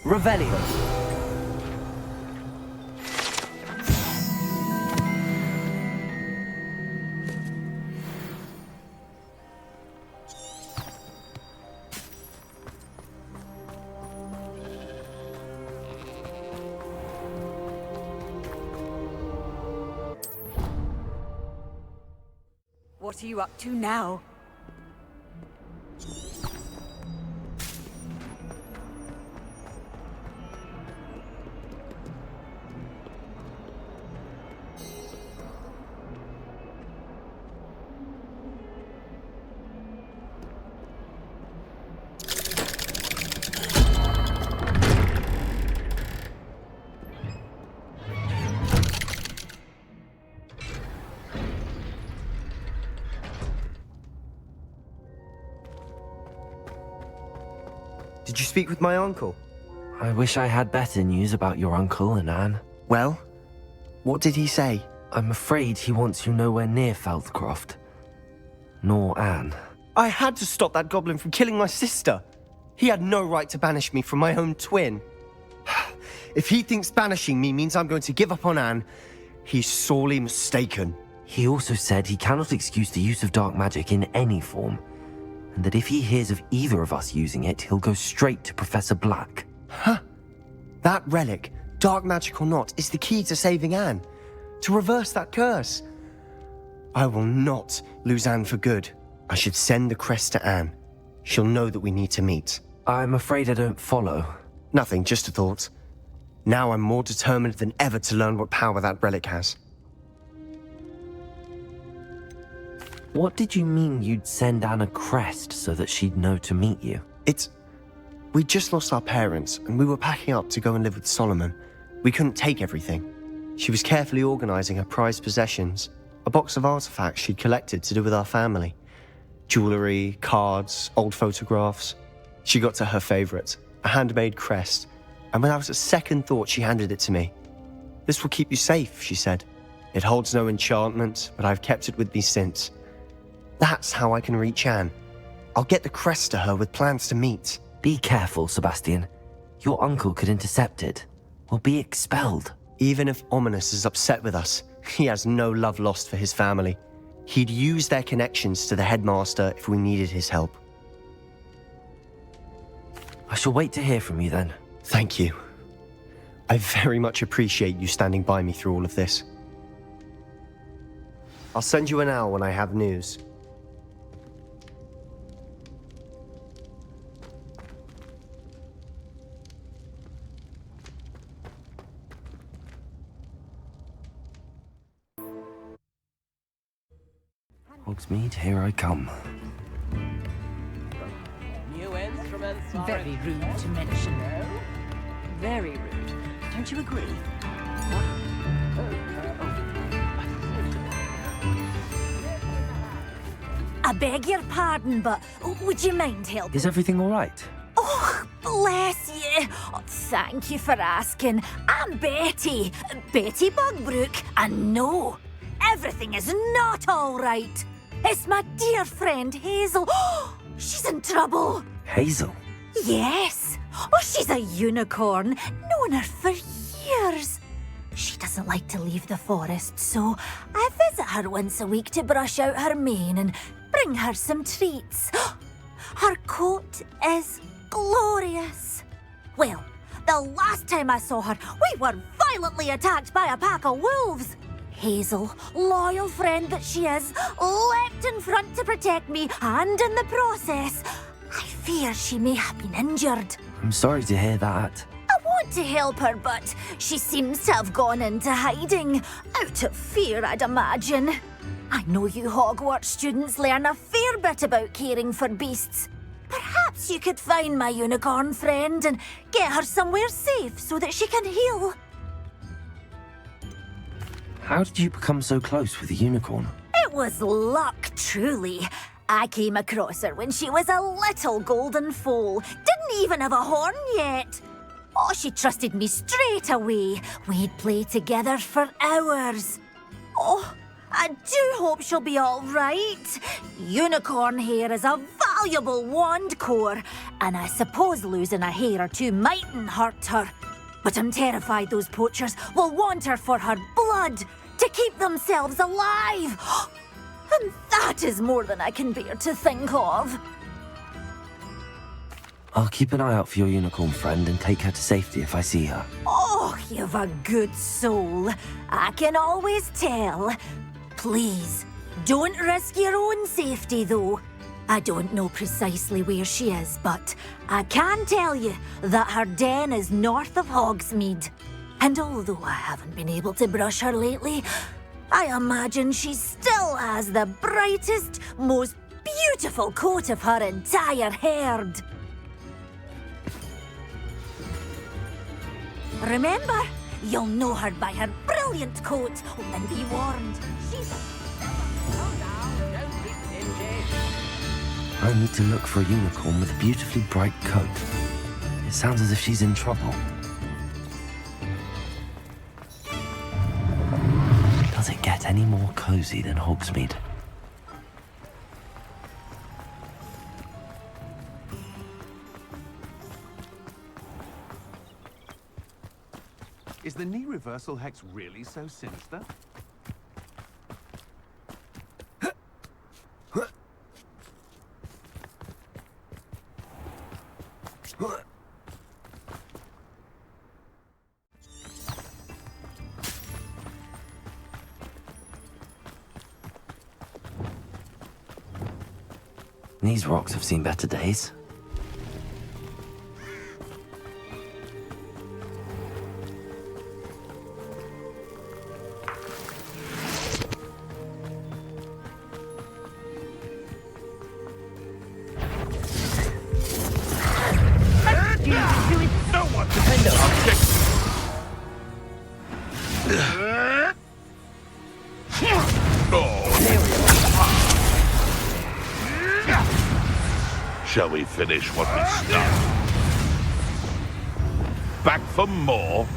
Revelio. What are you up to now? Did you speak with my uncle? I wish I had better news about your uncle and Anne. Well, what did he say? I'm afraid he wants you nowhere near Feldcroft. Nor Anne. I had to stop that goblin from killing my sister. He had no right to banish me from my own twin. If he thinks banishing me means I'm going to give up on Anne, he's sorely mistaken. He also said he cannot excuse the use of dark magic in any form, and that if he hears of either of us using it, he'll go straight to Professor Black. Huh? That relic, dark magic or not, is the key to saving Anne. To reverse that curse. I will not lose Anne for good. I should send the crest to Anne. She'll know that we need to meet. I'm afraid I don't follow. Nothing, just a thought. Now I'm more determined than ever to learn what power that relic has. What did you mean you'd send Anne a crest so that she'd know to meet you? We just lost our parents, and we were packing up to go and live with Solomon. We couldn't take everything. She was carefully organizing her prized possessions. A box of artifacts she'd collected to do with our family. Jewellery, cards, old photographs. She got to her favourite, a handmade crest, and without a second thought she handed it to me. "This will keep you safe," she said. "It holds no enchantment, but I've kept it with me since. That's how I can reach Anne. I'll get the crest to her with plans to meet." Be careful, Sebastian. Your uncle could intercept it. We'll be expelled. Even if Ominous is upset with us, he has no love lost for his family. He'd use their connections to the headmaster if we needed his help. I shall wait to hear from you then. Thank you. I very much appreciate you standing by me through all of this. I'll send you an owl when I have news. Hogsmeade, here I come. New instruments are Very rude to mention. Very rude. Don't you agree? I beg your pardon, but would you mind helping? Is everything all right? Oh, bless you. Oh, thank you for asking. I'm Betty. Betty Bugbrook. And no, everything is not all right. It's my dear friend Hazel. Oh, she's in trouble. Hazel? Yes. Oh, she's a unicorn. Known her for years. She doesn't like to leave the forest, so I visit her once a week to brush out her mane and bring her some treats. Her coat is glorious. Well, the last time I saw her, we were violently attacked by a pack of wolves. Hazel, loyal friend that she is, leapt in front to protect me, and in the process, I fear she may have been injured. I'm sorry to hear that. I want to help her, but she seems to have gone into hiding. Out of fear, I'd imagine. I know you Hogwarts students learn a fair bit about caring for beasts. Perhaps you could find my unicorn friend and get her somewhere safe so that she can heal. How did you become so close with the unicorn? It was luck, truly. I came across her when she was a little golden foal. Didn't even have a horn yet. Oh, she trusted me straight away. We'd play together for hours. Oh, I do hope she'll be all right. Unicorn hair is a valuable wand core, and I suppose losing a hair or two mightn't hurt her. But I'm terrified those poachers will want her for her blood, to keep themselves alive. And that is more than I can bear to think of. I'll keep an eye out for your unicorn friend and take her to safety if I see her. Oh, you've a good soul. I can always tell. Please, don't risk your own safety, though. I don't know precisely where she is, but I can tell you that her den is north of Hogsmeade. And although I haven't been able to brush her lately, I imagine she still has the brightest, most beautiful coat of her entire herd. Remember, you'll know her by her brilliant coat, and be warned, she's... I need to look for a unicorn with a beautifully bright coat. It sounds as if she's in trouble. Does it get any more cozy than Hogsmeade? Is the knee reversal hex really so sinister? These rocks have seen better days. No one depend on objects. Oh. Shall we finish what we started? Back for more?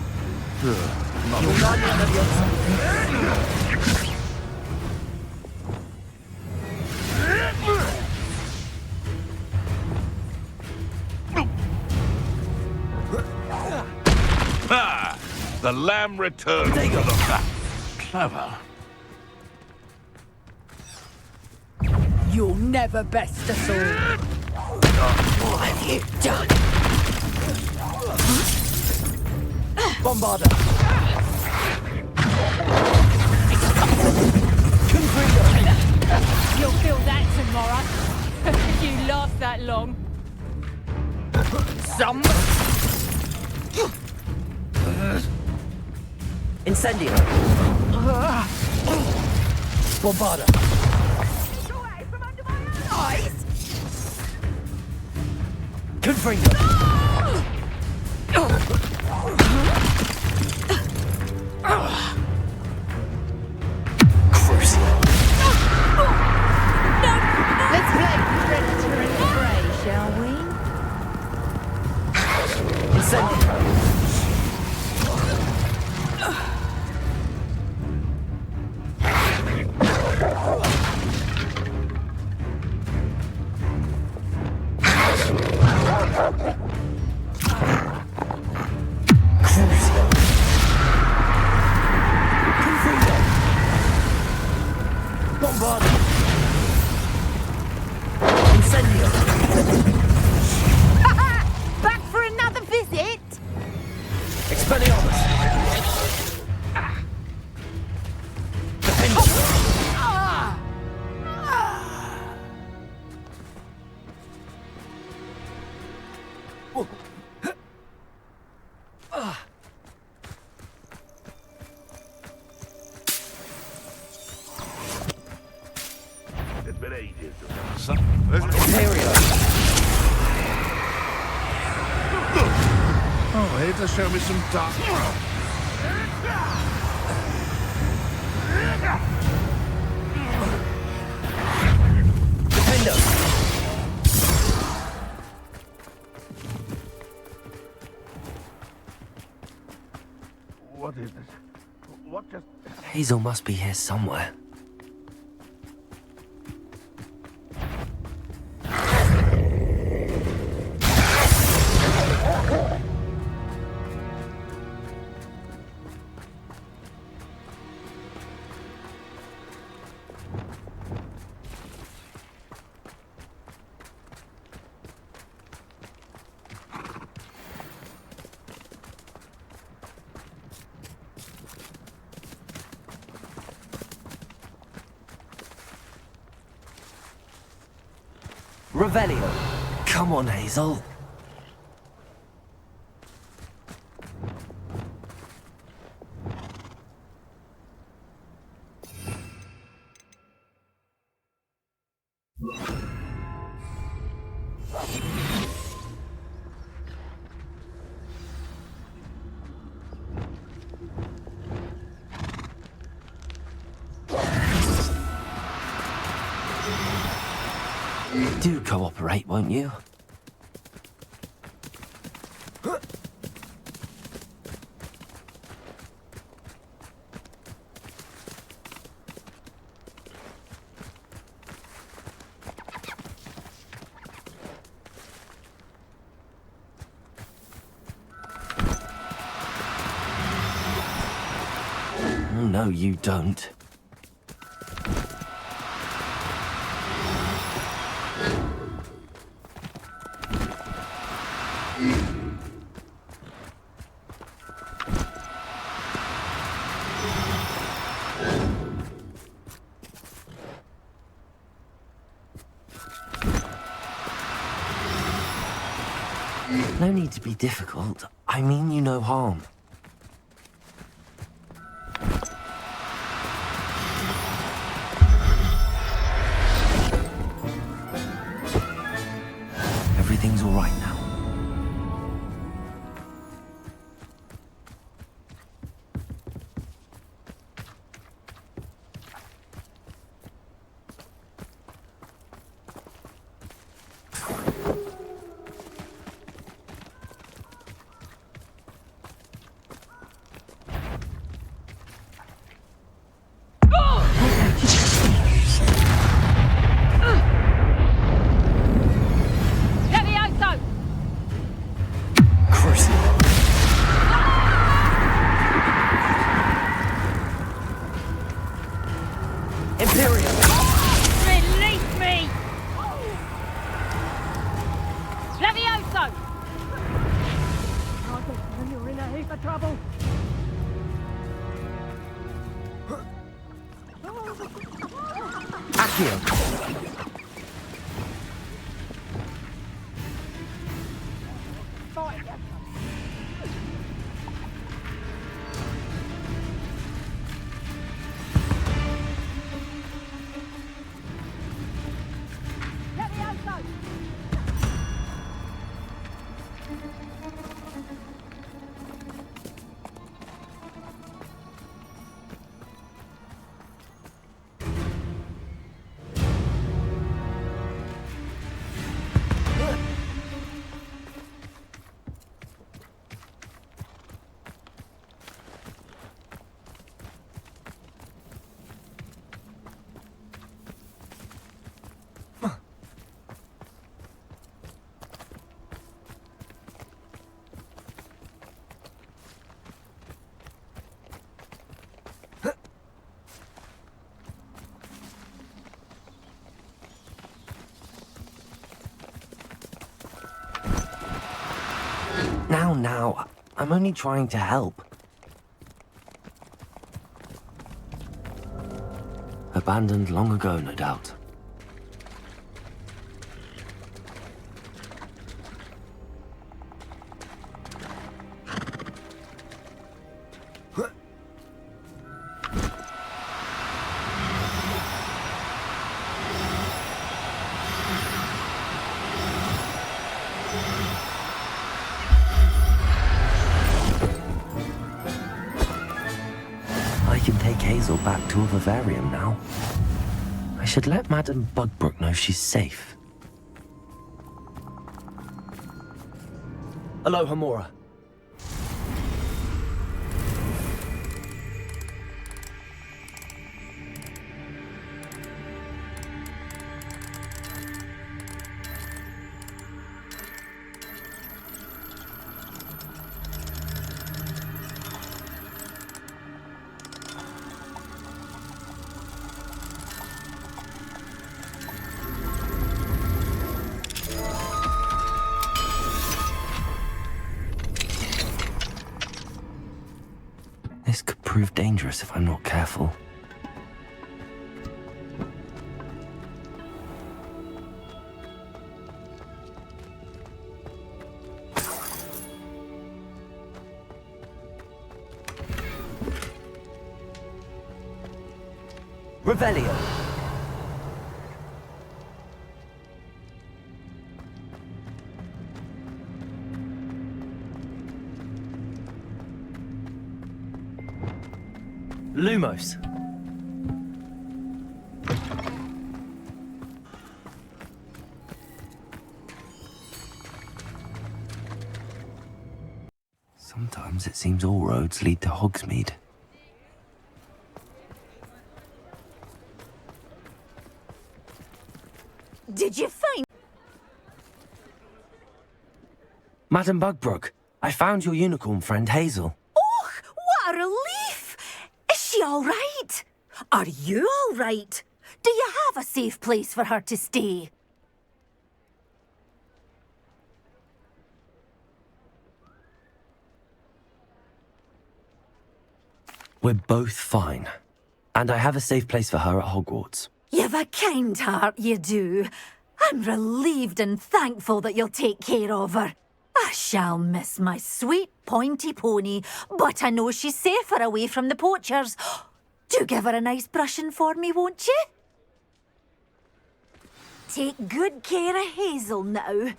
Ah, the lamb returned to the pack. Clever. You'll never best us all. What have you done? Bombarder! You'll feel that tomorrow. If you last that long. Some... Incendio! Bombarder! Eyes? Confringo! Let's play predator and prey, shall we? Incendio! Back for another visit? Expelliarmus! It's been ages. Oh, here to show me some dark. Defender! What is this? What just... Hazel must be here somewhere. Revelio! Come on, Hazel. Do cooperate, won't you? No, you don't. No need to be difficult. I mean you no harm. Everything's all right now. Accio! Now, I'm only trying to help. Abandoned long ago, no doubt. Back to a vivarium now. I should let Madame Bugbrook know she's safe. Aloha, Mora. This could prove dangerous if I'm not careful. Revelio. Lumos. Sometimes it seems all roads lead to Hogsmeade. Did you find... Madame Bugbrook, I found your unicorn friend Hazel. Oh, what a relief! Is she all right? Are you all right? Do you have a safe place for her to stay? We're both fine. And I have a safe place for her at Hogwarts. You've a kind heart, you do. I'm relieved and thankful that you'll take care of her. I shall miss my sweet pointy pony, but I know she's safer away from the poachers. Do give her a nice brushing for me, won't you? Take good care of Hazel now.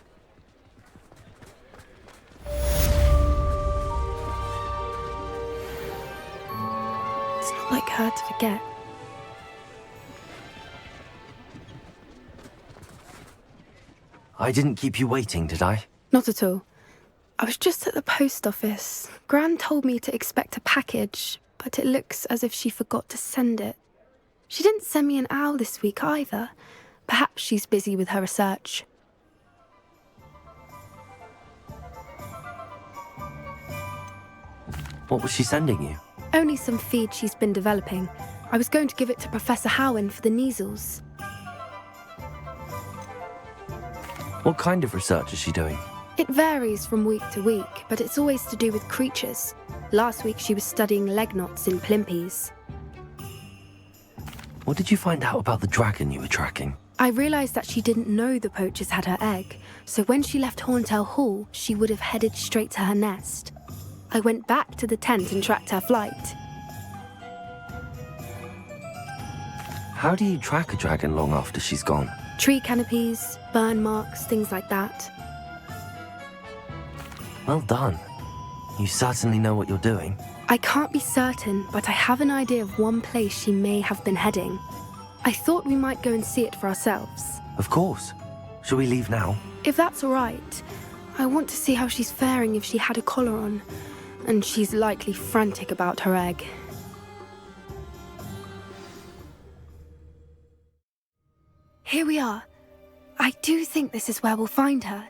It's not like her to forget. I didn't keep you waiting, did I? Not at all. I was just at the post office. Gran told me to expect a package, but it looks as if she forgot to send it. She didn't send me an owl this week either. Perhaps she's busy with her research. What was she sending you? Only some feed she's been developing. I was going to give it to Professor Howin for the measles. What kind of research is she doing? It varies from week to week, but it's always to do with creatures. Last week she was studying leg knots in Plimpies. What did you find out about the dragon you were tracking? I realized that she didn't know the poachers had her egg, so when she left Horntail Hall, she would have headed straight to her nest. I went back to the tent and tracked her flight. How do you track a dragon long after she's gone? Tree canopies, burn marks, things like that. Well done. You certainly know what you're doing. I can't be certain, but I have an idea of one place she may have been heading. I thought we might go and see it for ourselves. Of course. Shall we leave now? If that's all right. I want to see how she's faring if she had a collar on. And she's likely frantic about her egg. Here we are. I do think this is where we'll find her.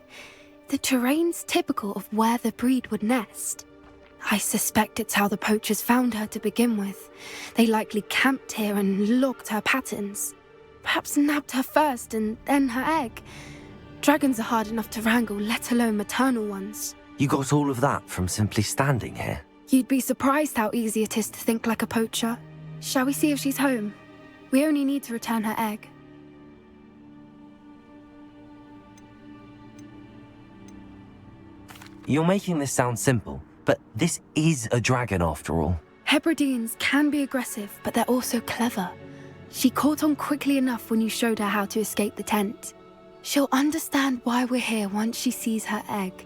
The terrain's typical of where the breed would nest. I suspect it's how the poachers found her to begin with. They likely camped here and logged her patterns. Perhaps nabbed her first and then her egg. Dragons are hard enough to wrangle, let alone maternal ones. You got all of that from simply standing here? You'd be surprised how easy it is to think like a poacher. Shall we see if she's home? We only need to return her egg. You're making this sound simple, but this is a dragon after all. Hebrideans can be aggressive, but they're also clever. She caught on quickly enough when you showed her how to escape the tent. She'll understand why we're here once she sees her egg.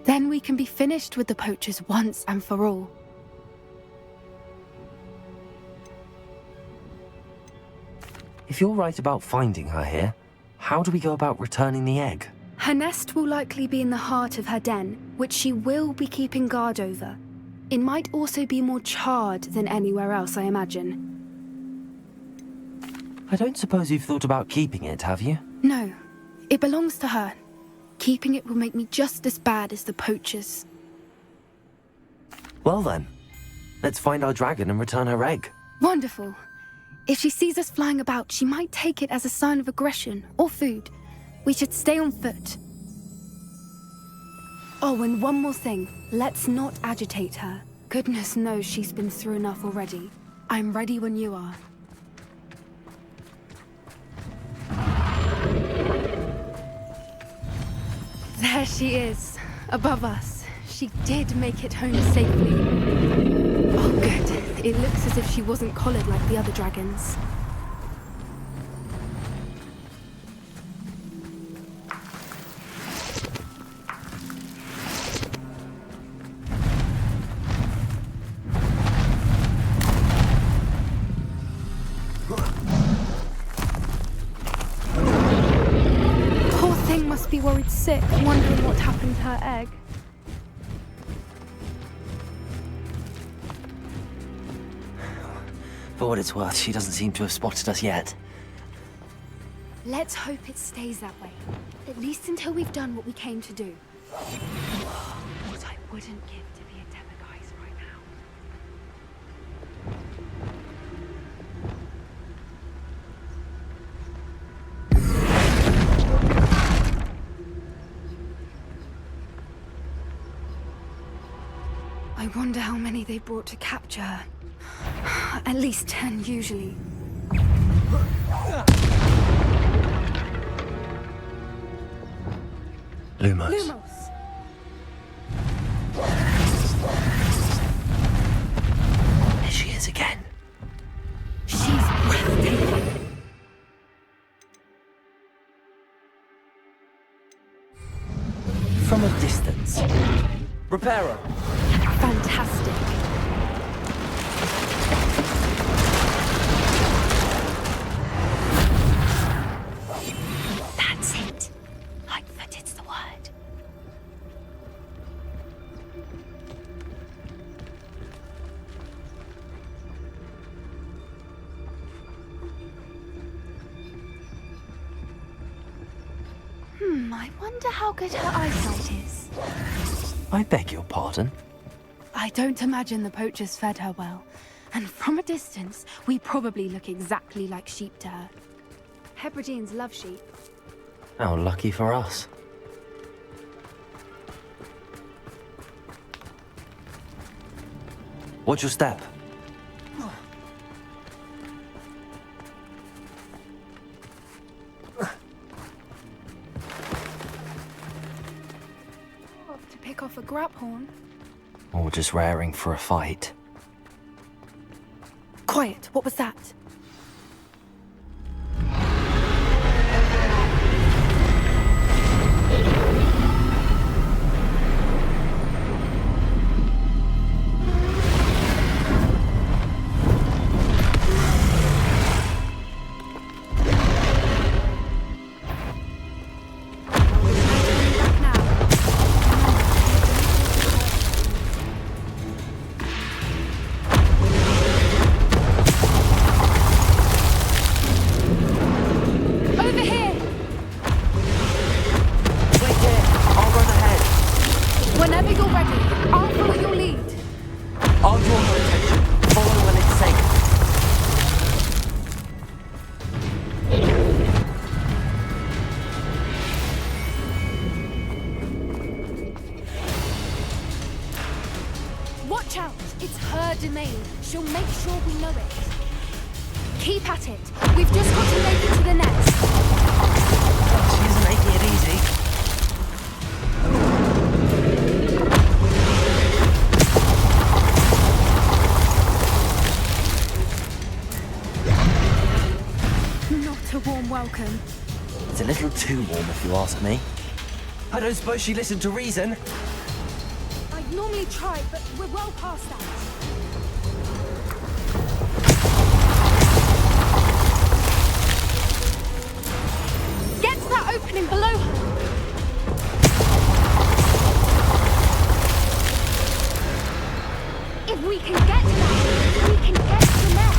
Then we can be finished with the poachers once and for all. If you're right about finding her here, how do we go about returning the egg? Her nest will likely be in the heart of her den, which she will be keeping guard over. It might also be more charred than anywhere else, I imagine. I don't suppose you've thought about keeping it, have you? No, it belongs to her. Keeping it will make me just as bad as the poachers. Well then, let's find our dragon and return her egg. Wonderful. If she sees us flying about, she might take it as a sign of aggression or food. We should stay on foot. Oh, and one more thing. Let's not agitate her. Goodness knows she's been through enough already. I'm ready when you are. There she is, above us. She did make it home safely. Oh, good. It looks as if she wasn't collared like the other dragons. Must be worried sick, wondering what happened to her egg. For what it's worth, she doesn't seem to have spotted us yet. Let's hope it stays that way. At least until we've done what we came to do. What I wouldn't give to be a Demiguise right now. I wonder how many they brought to capture her. At least 10, usually. Lumos. Lumos! There she is again. She's breathtaking. From a distance. Reparo. Fantastic. That's it. Lightfooted's the word. I wonder how good her eyesight is. I beg your pardon? I don't imagine the poachers fed her well. And from a distance, we probably look exactly like sheep to her. Hebrideans love sheep. How lucky for us. Watch your step. back off a grab horn. Or just raring for a fight. Quiet, what was that? Watch out! It's her domain. She'll make sure we know it. Keep at it. We've just got to make it to the nest. She isn't making it easy. Not a warm welcome. It's a little too warm if you ask me. I don't suppose she listened to reason. I'd normally try, but we're well past that. Get to that opening below her. If we can get to that, we can get to the nest.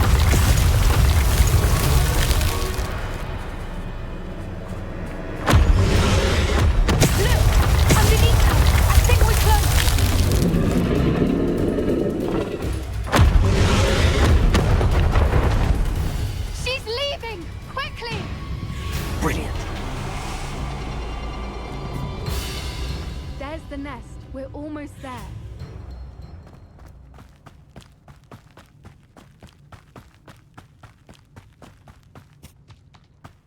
Look! Underneath her! I think we're close! She's leaving! Quickly! Brilliant. There's the nest. We're almost there.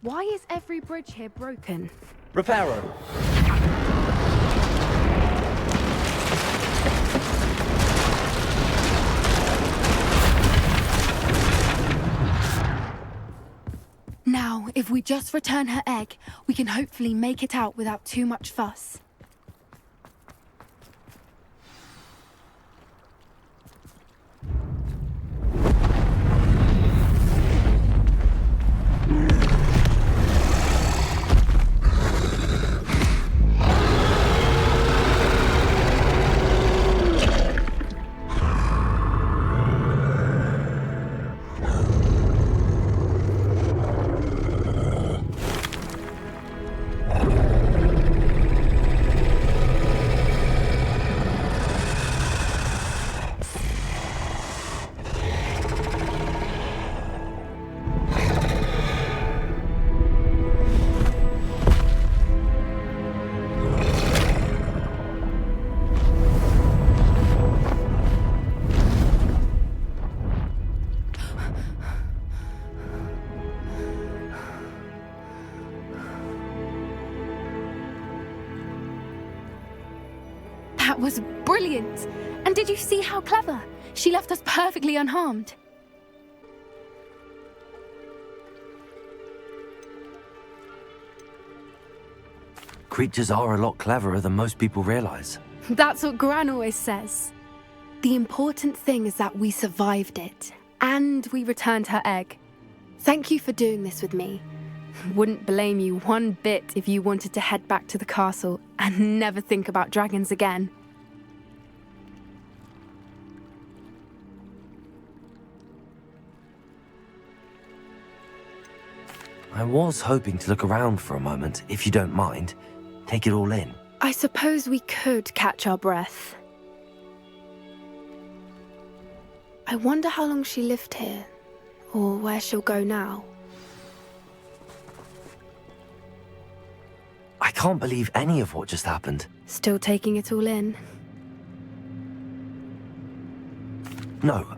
Why is every bridge here broken? Reparo. Now, if we just return her egg, we can hopefully make it out without too much fuss. That was brilliant! And did you see how clever? She left us perfectly unharmed. Creatures are a lot cleverer than most people realize. That's what Gran always says. The important thing is that we survived it, and we returned her egg. Thank you for doing this with me. Wouldn't blame you one bit if you wanted to head back to the castle and never think about dragons again. I was hoping to look around for a moment, if you don't mind. Take it all in. I suppose we could catch our breath. I wonder how long she lived here, or where she'll go now. I can't believe any of what just happened. Still taking it all in? No,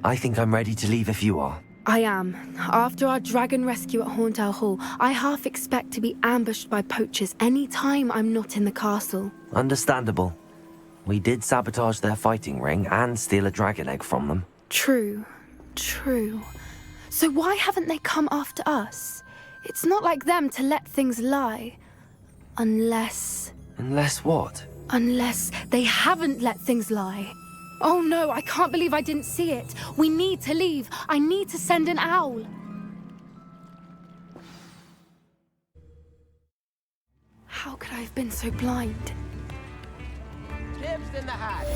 I think I'm ready to leave if you are. I am. After our dragon rescue at Hauntow Hall, I half expect to be ambushed by poachers any time I'm not in the castle. Understandable. We did sabotage their fighting ring and steal a dragon egg from them. True. So why haven't they come after us? It's not like them to let things lie. Unless what? Unless they haven't let things lie. Oh no, I can't believe I didn't see it. We need to leave. I need to send an owl. How could I have been so blind? Chips in the hat.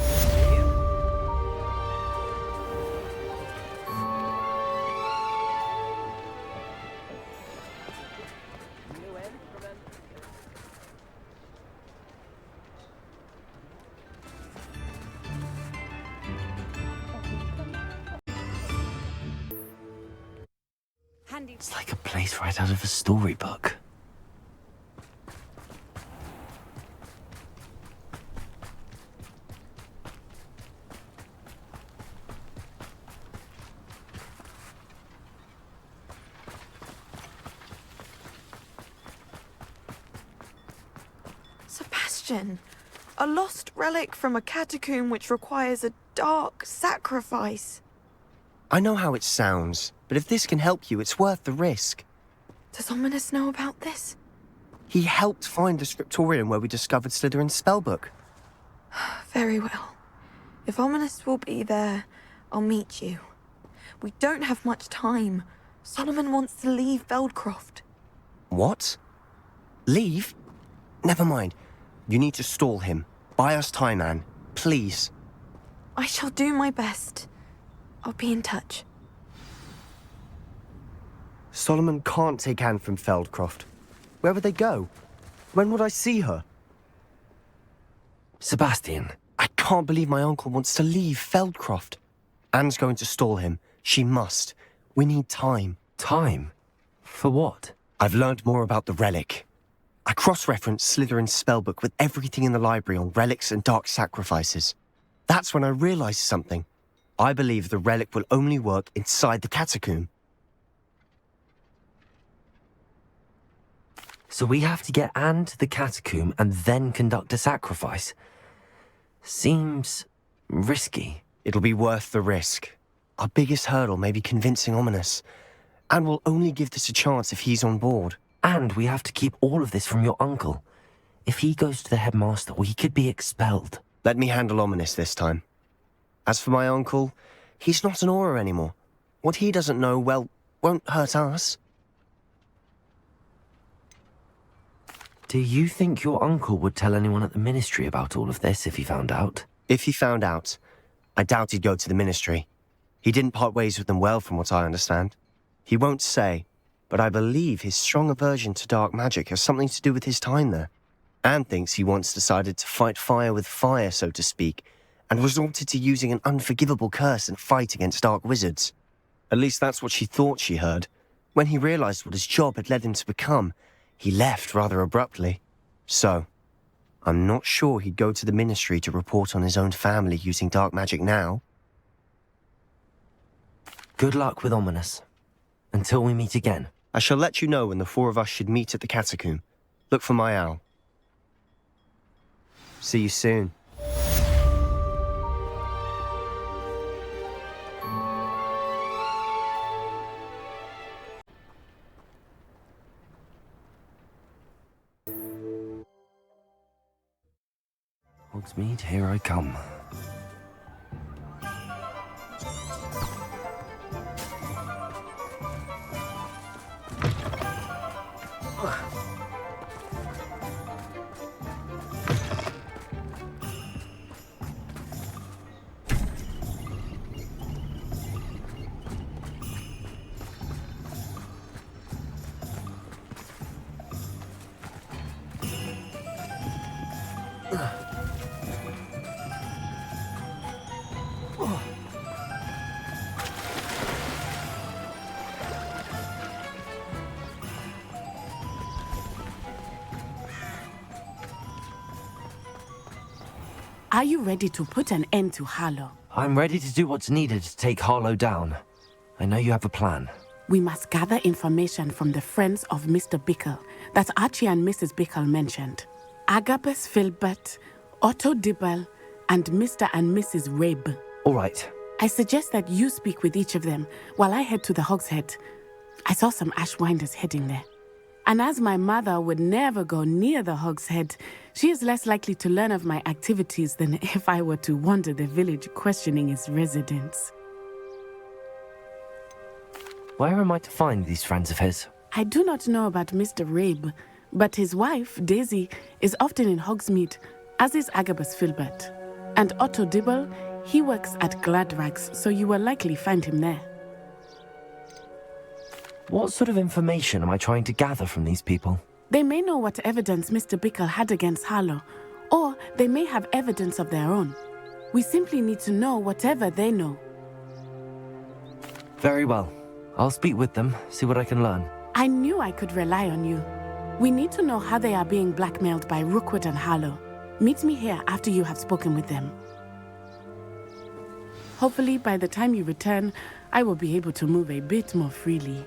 It's like a place right out of a storybook. Sebastian, a lost relic from a catacomb which requires a dark sacrifice. I know how it sounds, but if this can help you, it's worth the risk. Does Ominous know about this? He helped find the scriptorium where we discovered Slytherin's spellbook. Very well. If Ominous will be there, I'll meet you. We don't have much time. Solomon wants to leave Feldcroft. What? Leave? Never mind. You need to stall him. Buy us time, Anne. Please. I shall do my best. I'll be in touch. Solomon can't take Anne from Feldcroft. Where would they go? When would I see her? Sebastian. I can't believe my uncle wants to leave Feldcroft. Anne's going to stall him. She must. We need time. Time? For what? I've learned more about the relic. I cross-referenced Slytherin's spellbook with everything in the library on relics and dark sacrifices. That's when I realized something. I believe the relic will only work inside the catacomb. So we have to get Anne to the catacomb and then conduct a sacrifice. Seems risky. It'll be worth the risk. Our biggest hurdle may be convincing Ominous. And we'll only give this a chance if he's on board. And we have to keep all of this from your uncle. If he goes to the headmaster, we could be expelled. Let me handle Ominous this time. As for my uncle, he's not an Auror anymore. What he doesn't know, well, won't hurt us. Do you think your uncle would tell anyone at the ministry about all of this if he found out? If he found out, I doubt he'd go to the ministry. He didn't part ways with them well, from what I understand. He won't say, but I believe his strong aversion to dark magic has something to do with his time there. Anne thinks he once decided to fight fire with fire, so to speak, and resorted to using an unforgivable curse and fight against dark wizards. At least that's what she thought she heard. When he realized what his job had led him to become, he left rather abruptly. So, I'm not sure he'd go to the ministry to report on his own family using dark magic now. Good luck with Ominous. Until we meet again. I shall let you know when the four of us should meet at the catacomb. Look for my owl. See you soon. Hogsmeade, here I come. Are you ready to put an end to Harlow? I'm ready to do what's needed to take Harlow down. I know you have a plan. We must gather information from the friends of Mr. Bickle that Archie and Mrs. Bickle mentioned. Agabus Filbert, Otto Dibble, and Mr. and Mrs. Rabe. All right. I suggest that you speak with each of them while I head to the Hogshead. I saw some Ashwinders heading there. And as my mother would never go near the Hogshead, she is less likely to learn of my activities than if I were to wander the village questioning its residents. Where am I to find these friends of his? I do not know about Mr. Rabe, but his wife, Daisy, is often in Hogsmeade, as is Agabus Filbert. And Otto Dibble, he works at Gladrags, so you will likely find him there. What sort of information am I trying to gather from these people? They may know what evidence Mr. Bickle had against Harlow, or they may have evidence of their own. We simply need to know whatever they know. Very well. I'll speak with them, see what I can learn. I knew I could rely on you. We need to know how they are being blackmailed by Rookwood and Harlow. Meet me here after you have spoken with them. Hopefully, by the time you return, I will be able to move a bit more freely.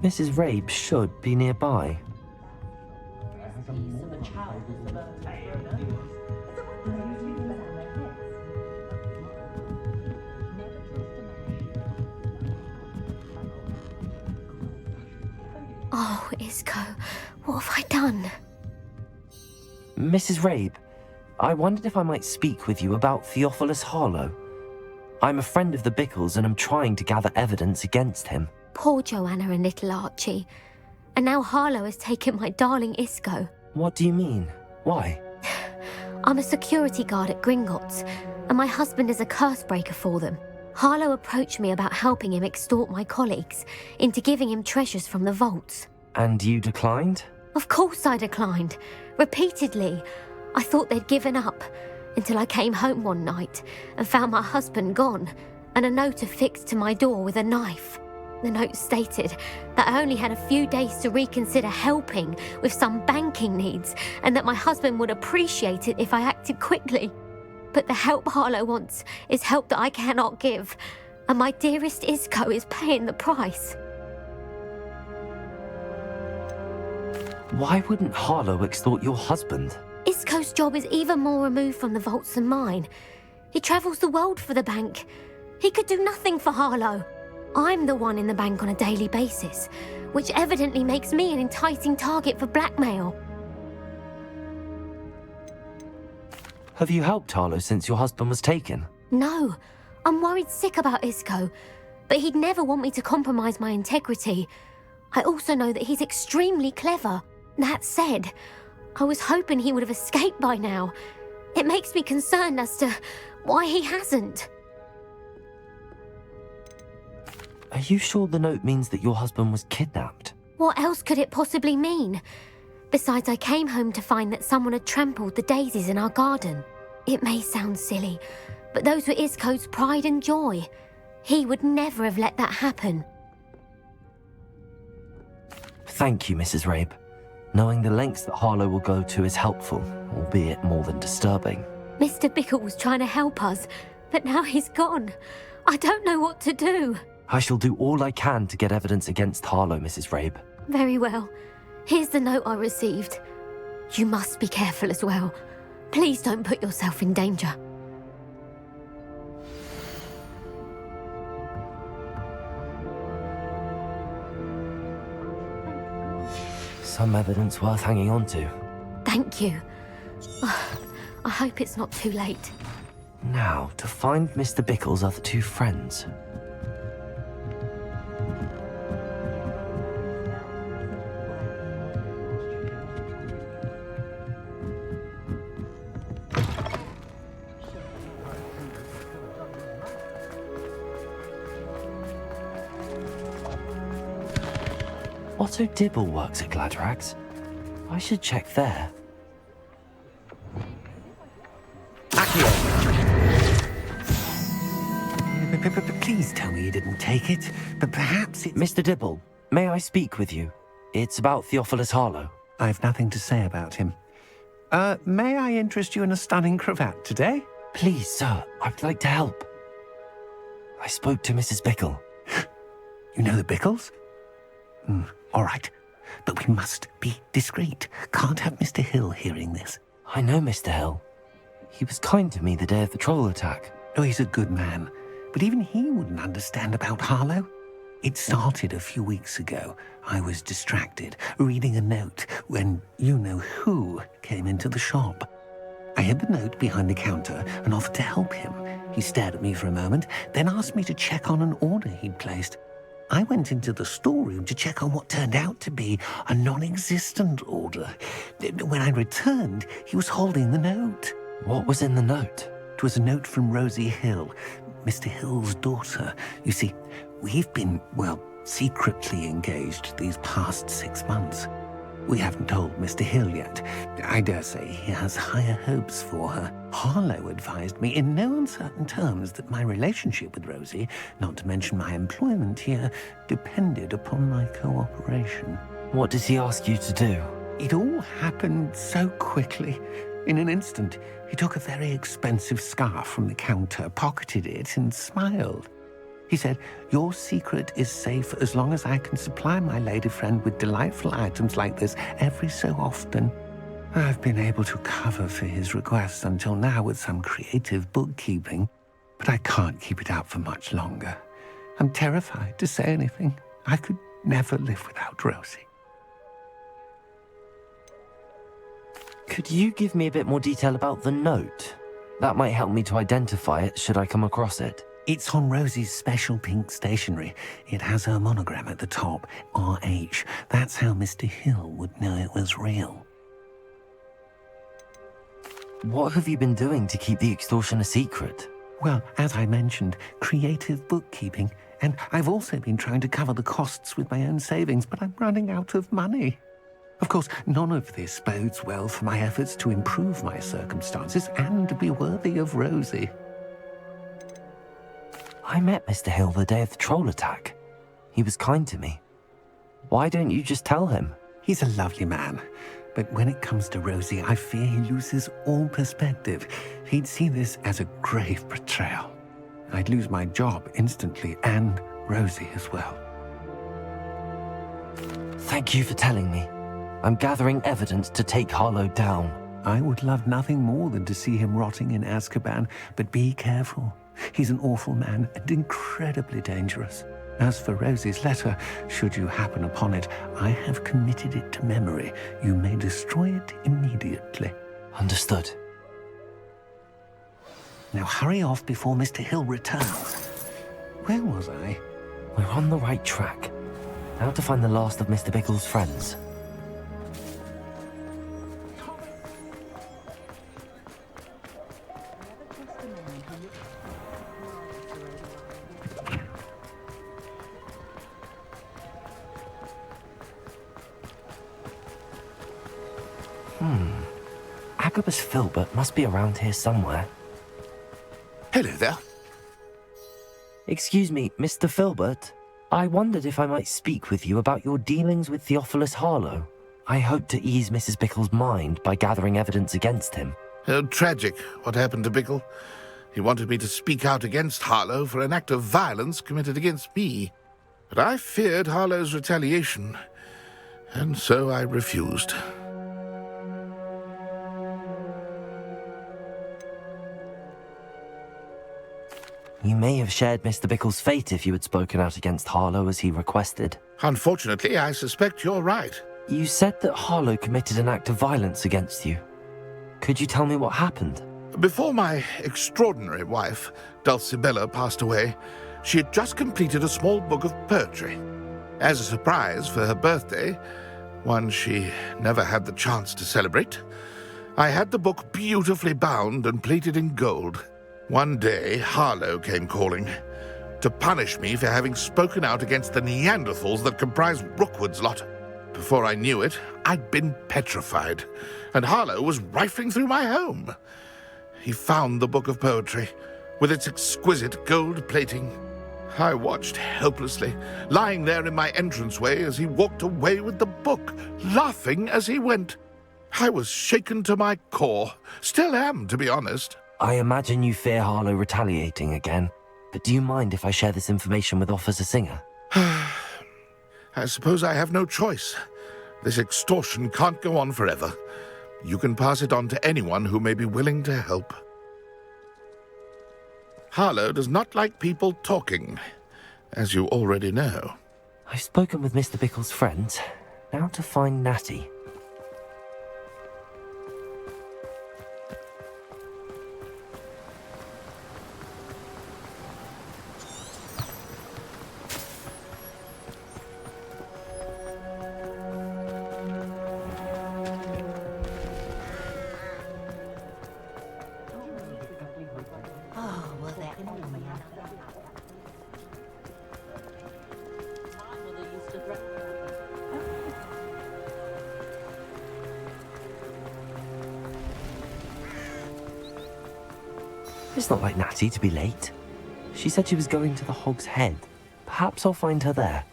Mrs. Rabe should be nearby. Oh, Isco, what have I done? Mrs. Rabe, I wondered if I might speak with you about Theophilus Harlow. I'm a friend of the Bickles and I'm trying to gather evidence against him. Poor Joanna and little Archie. And now Harlow has taken my darling Isco. What do you mean? Why? I'm a security guard at Gringotts, and my husband is a curse breaker for them. Harlow approached me about helping him extort my colleagues into giving him treasures from the vaults. And you declined? Of course I declined. Repeatedly. I thought they'd given up, until I came home one night and found my husband gone, and a note affixed to my door with a knife. The note stated that I only had a few days to reconsider helping with some banking needs, and that my husband would appreciate it if I acted quickly. But the help Harlow wants is help that I cannot give, and my dearest Isco is paying the price. Why wouldn't Harlow extort your husband? Isco's job is even more removed from the vaults than mine. He travels the world for the bank. He could do nothing for Harlow. I'm the one in the bank on a daily basis, which evidently makes me an enticing target for blackmail. Have you helped Harlow since your husband was taken? No, I'm worried sick about Isco, but he'd never want me to compromise my integrity. I also know that he's extremely clever. That said, I was hoping he would have escaped by now. It makes me concerned as to why he hasn't. Are you sure the note means that your husband was kidnapped? What else could it possibly mean? Besides, I came home to find that someone had trampled the daisies in our garden. It may sound silly, but those were Isco's pride and joy. He would never have let that happen. Thank you, Mrs. Rabe. Knowing the lengths that Harlow will go to is helpful, albeit more than disturbing. Mr. Bickle was trying to help us, but now he's gone. I don't know what to do. I shall do all I can to get evidence against Harlow, Mrs. Rabe. Very well. Here's the note I received. You must be careful as well. Please don't put yourself in danger. Some evidence worth hanging on to. Thank you. I hope it's not too late. Now, to find Mr. Bickle's other two friends. Otto Dibble works at Gladrags. I should check there. Accio! Please tell me you didn't take it. But perhaps it's... Mr. Dibble, may I speak with you? It's about Theophilus Harlow. I've nothing to say about him. May I interest you in a stunning cravat today? Please, sir, I'd like to help. I spoke to Mrs. Bickle. You know the Bickles? All right. But we must be discreet. Can't have Mr. Hill hearing this. I know Mr. Hill. He was kind to me the day of the troll attack. Oh, he's a good man. But even he wouldn't understand about Harlow. It started a few weeks ago. I was distracted, reading a note, when you-know-who came into the shop. I hid the note behind the counter and offered to help him. He stared at me for a moment, then asked me to check on an order he'd placed. I went into the storeroom to check on what turned out to be a non-existent order. When I returned, he was holding the note. What was in the note? It was a note from Rosie Hill, Mr. Hill's daughter. You see, we've been, secretly engaged these past 6 months. We haven't told Mr. Hill yet. I dare say he has higher hopes for her. Harlow advised me in no uncertain terms that my relationship with Rosie, not to mention my employment here, depended upon my cooperation. What did he ask you to do? It all happened so quickly. In an instant, he took a very expensive scarf from the counter, pocketed it, and smiled. He said, "Your secret is safe as long as I can supply my lady friend with delightful items like this every so often." I've been able to cover for his requests until now with some creative bookkeeping, but I can't keep it up for much longer. I'm terrified to say anything. I could never live without Rosie. Could you give me a bit more detail about the note? That might help me to identify it should I come across it. It's on Rosie's special pink stationery. It has her monogram at the top, RH. That's how Mr. Hill would know it was real. What have you been doing to keep the extortion a secret? Well, as I mentioned, creative bookkeeping. And I've also been trying to cover the costs with my own savings, but I'm running out of money. Of course, none of this bodes well for my efforts to improve my circumstances and be worthy of Rosie. I met Mr. Hill the day of the troll attack. He was kind to me. Why don't you just tell him? He's a lovely man. But when it comes to Rosie, I fear he loses all perspective. He'd see this as a grave betrayal. I'd lose my job instantly, and Rosie as well. Thank you for telling me. I'm gathering evidence to take Harlow down. I would love nothing more than to see him rotting in Azkaban, but be careful. He's an awful man and incredibly dangerous. As for Rosie's letter, should you happen upon it, I have committed it to memory. You may destroy it immediately. Understood. Now hurry off before Mr. Hill returns. Where was I? We're on the right track. Now to find the last of Mr. Bickle's friends. Agabus Filbert must be around here somewhere. Hello there. Excuse me, Mr. Filbert. I wondered if I might speak with you about your dealings with Theophilus Harlow. I hope to ease Mrs. Bickle's mind by gathering evidence against him. Tragic, what happened to Bickle. He wanted me to speak out against Harlow for an act of violence committed against me. But I feared Harlow's retaliation, and so I refused. You may have shared Mr. Bickle's fate if you had spoken out against Harlow as he requested. Unfortunately, I suspect you're right. You said that Harlow committed an act of violence against you. Could you tell me what happened? Before my extraordinary wife, Dulcibella, passed away, she had just completed a small book of poetry. As a surprise for her birthday, one she never had the chance to celebrate, I had the book beautifully bound and plated in gold. One day, Harlow came calling to punish me for having spoken out against the Neanderthals that comprise Rookwood's lot. Before I knew it, I'd been petrified, and Harlow was rifling through my home. He found the book of poetry, with its exquisite gold plating. I watched helplessly, lying there in my entranceway as he walked away with the book, laughing as he went. I was shaken to my core. Still am, to be honest. I imagine you fear Harlow retaliating again, but do you mind if I share this information with Officer Singer? I suppose I have no choice. This extortion can't go on forever. You can pass it on to anyone who may be willing to help. Harlow does not like people talking, as you already know. I've spoken with Mr. Bickle's friends. Now to find Natty. It's not like Natty to be late. She said she was going to the Hog's Head. Perhaps I'll find her there.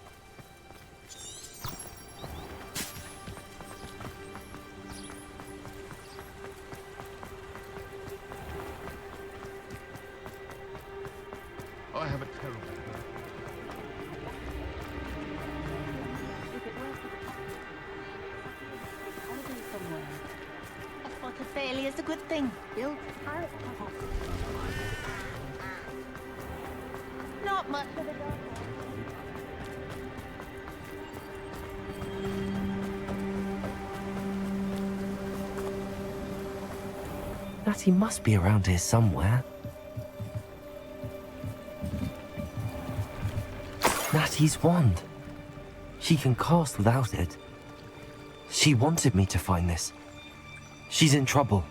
I have a terrible... I thought a failure's a good thing. Bill, not much of a dog. Natty must be around here somewhere. Natty's wand. She can cast without it. She wanted me to find this. She's in trouble.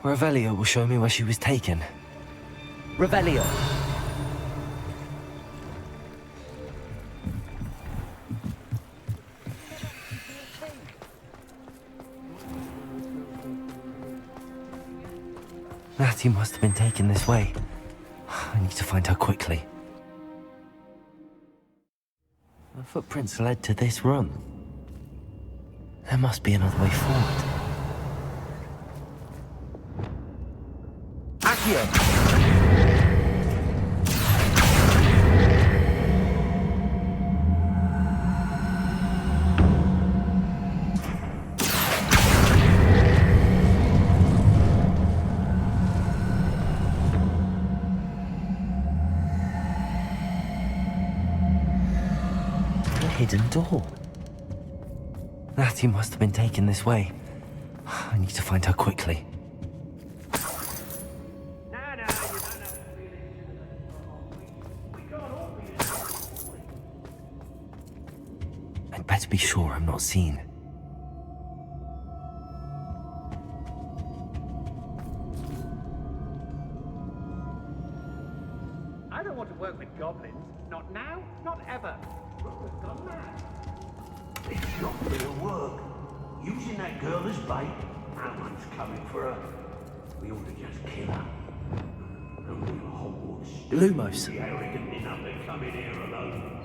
Revelio will show me where she was taken. Revelio! Natty must have been taken this way. I need to find her quickly. The footprints led to this room. There must be another way forward. Accio! Hidden door. Natty must have been taken this way. I need to find her quickly. I'd better be sure I'm not seen. I don't want to work with goblins. Not now, not ever. We've gone mad. It's not gonna work. Using that girl as bait, no one's coming for her. We ought to just kill her. Only Hogwarts. Lumos. The arrogant enough to come in here alone.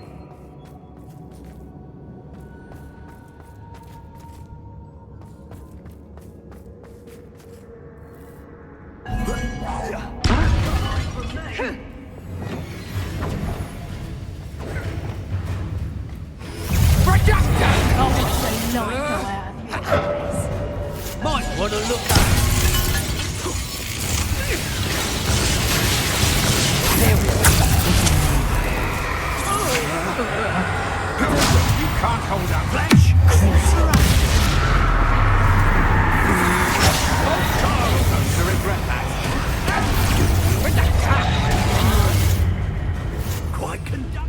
Might want to look up. You can't hold up, Flash. To regret that. With that Quite conduct.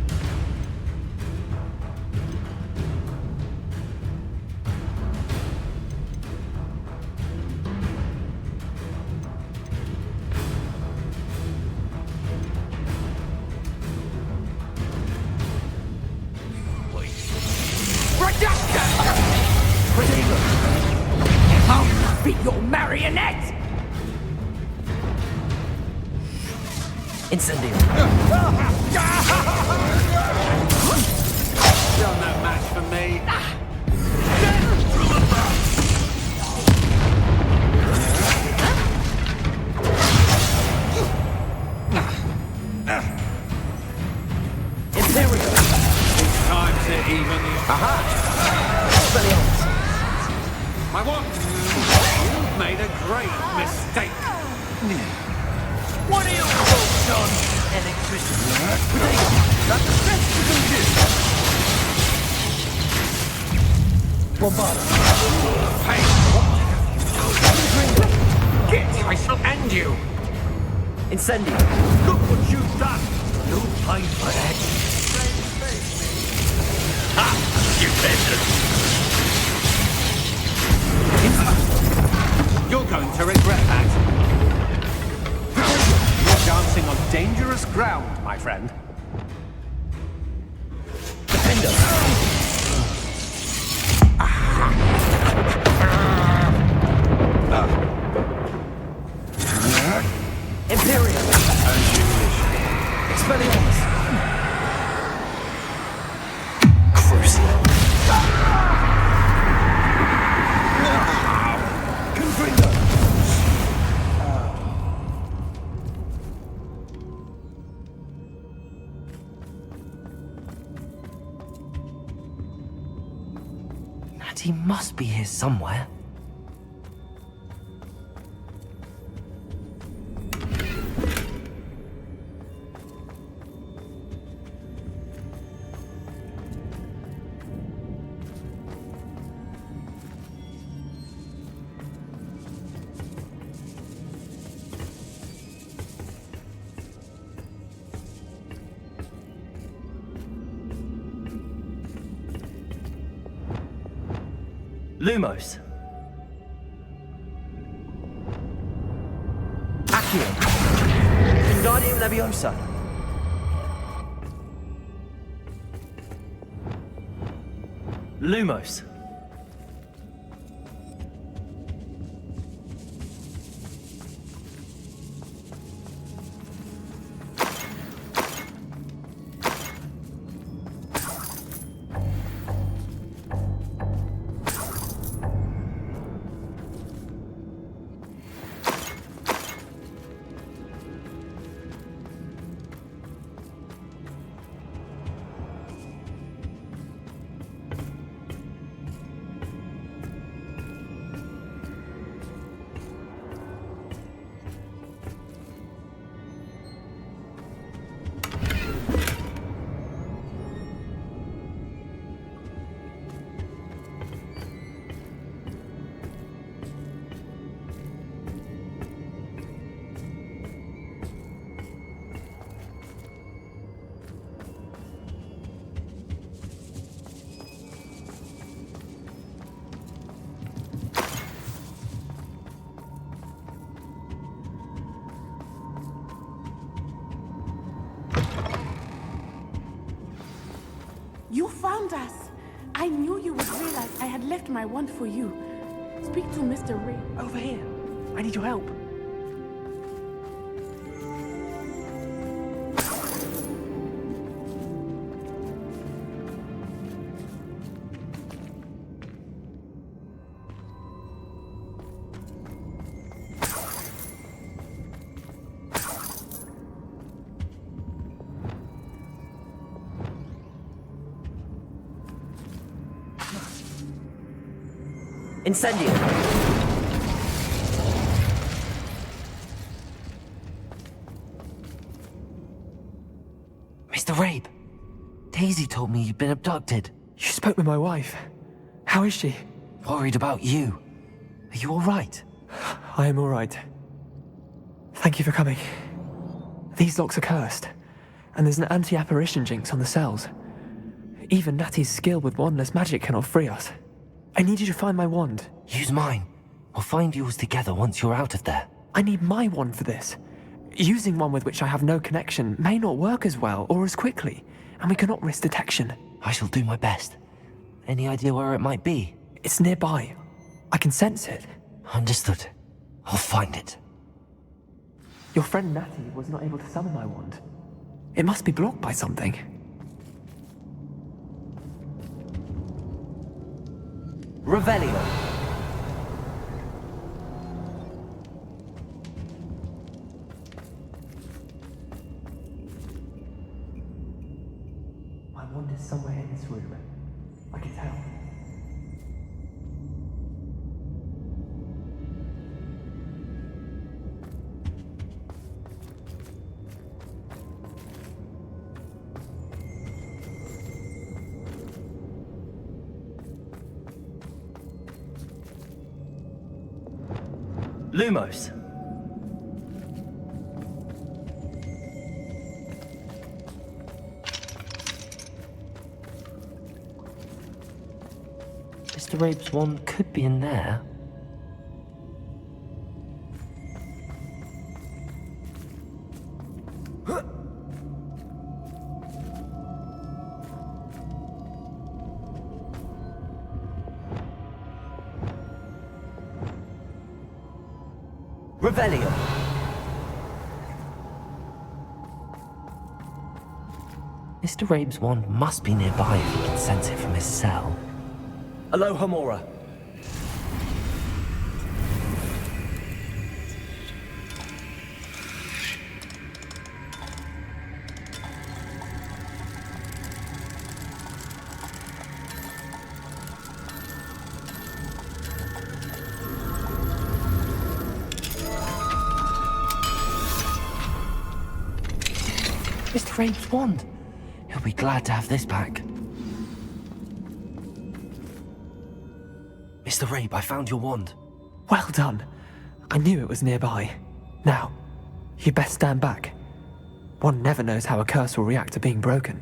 I'll be your marionette! Incendio. You're no match for me. Imperial. It's time to even the... Aha! My what? You've made a great mistake. What are your thoughts on electricity? That's the best you can do. Bombard. Hey, get! I shall end you. Incendio. Look what you've done. No time for that. Ha! You peasant. You're going to regret that. You're dancing on dangerous ground, my friend. Defender. Imperial. As you wish. Expelliarmus. Crucial. Confringo. Natty must be here somewhere. Lumos. Accio. Wingardium Leviosa. Lumos. You found us! I knew you would realize I had left my wand for you. Speak to Mr. Ray. Over here. I need your help. Incendio. Mr. Rabe, Daisy told me you'd been abducted. You spoke with my wife. How is she? Worried about you. Are you all right? I am all right. Thank you for coming. These locks are cursed, and there's an anti-apparition jinx on the cells. Even Natty's skill with wandless magic cannot free us. I need you to find my wand. Use mine. We'll find yours together once you're out of there. I need my wand for this. Using one with which I have no connection may not work as well or as quickly, and we cannot risk detection. I shall do my best. Any idea where it might be? It's nearby. I can sense it. Understood. I'll find it. Your friend Natty was not able to summon my wand. It must be blocked by something. Revelio. My wand is somewhere in this room. I can tell. Lumos. Mr. Rabe's wand could be in there. Revelio. Mr. Rabe's wand must be nearby if he can sense it from his cell. Alohomora. Mr. Rabe's wand. He'll be glad to have this back. Mr. Rabe, I found your wand. Well done. I knew it was nearby. Now, you best stand back. One never knows how a curse will react to being broken.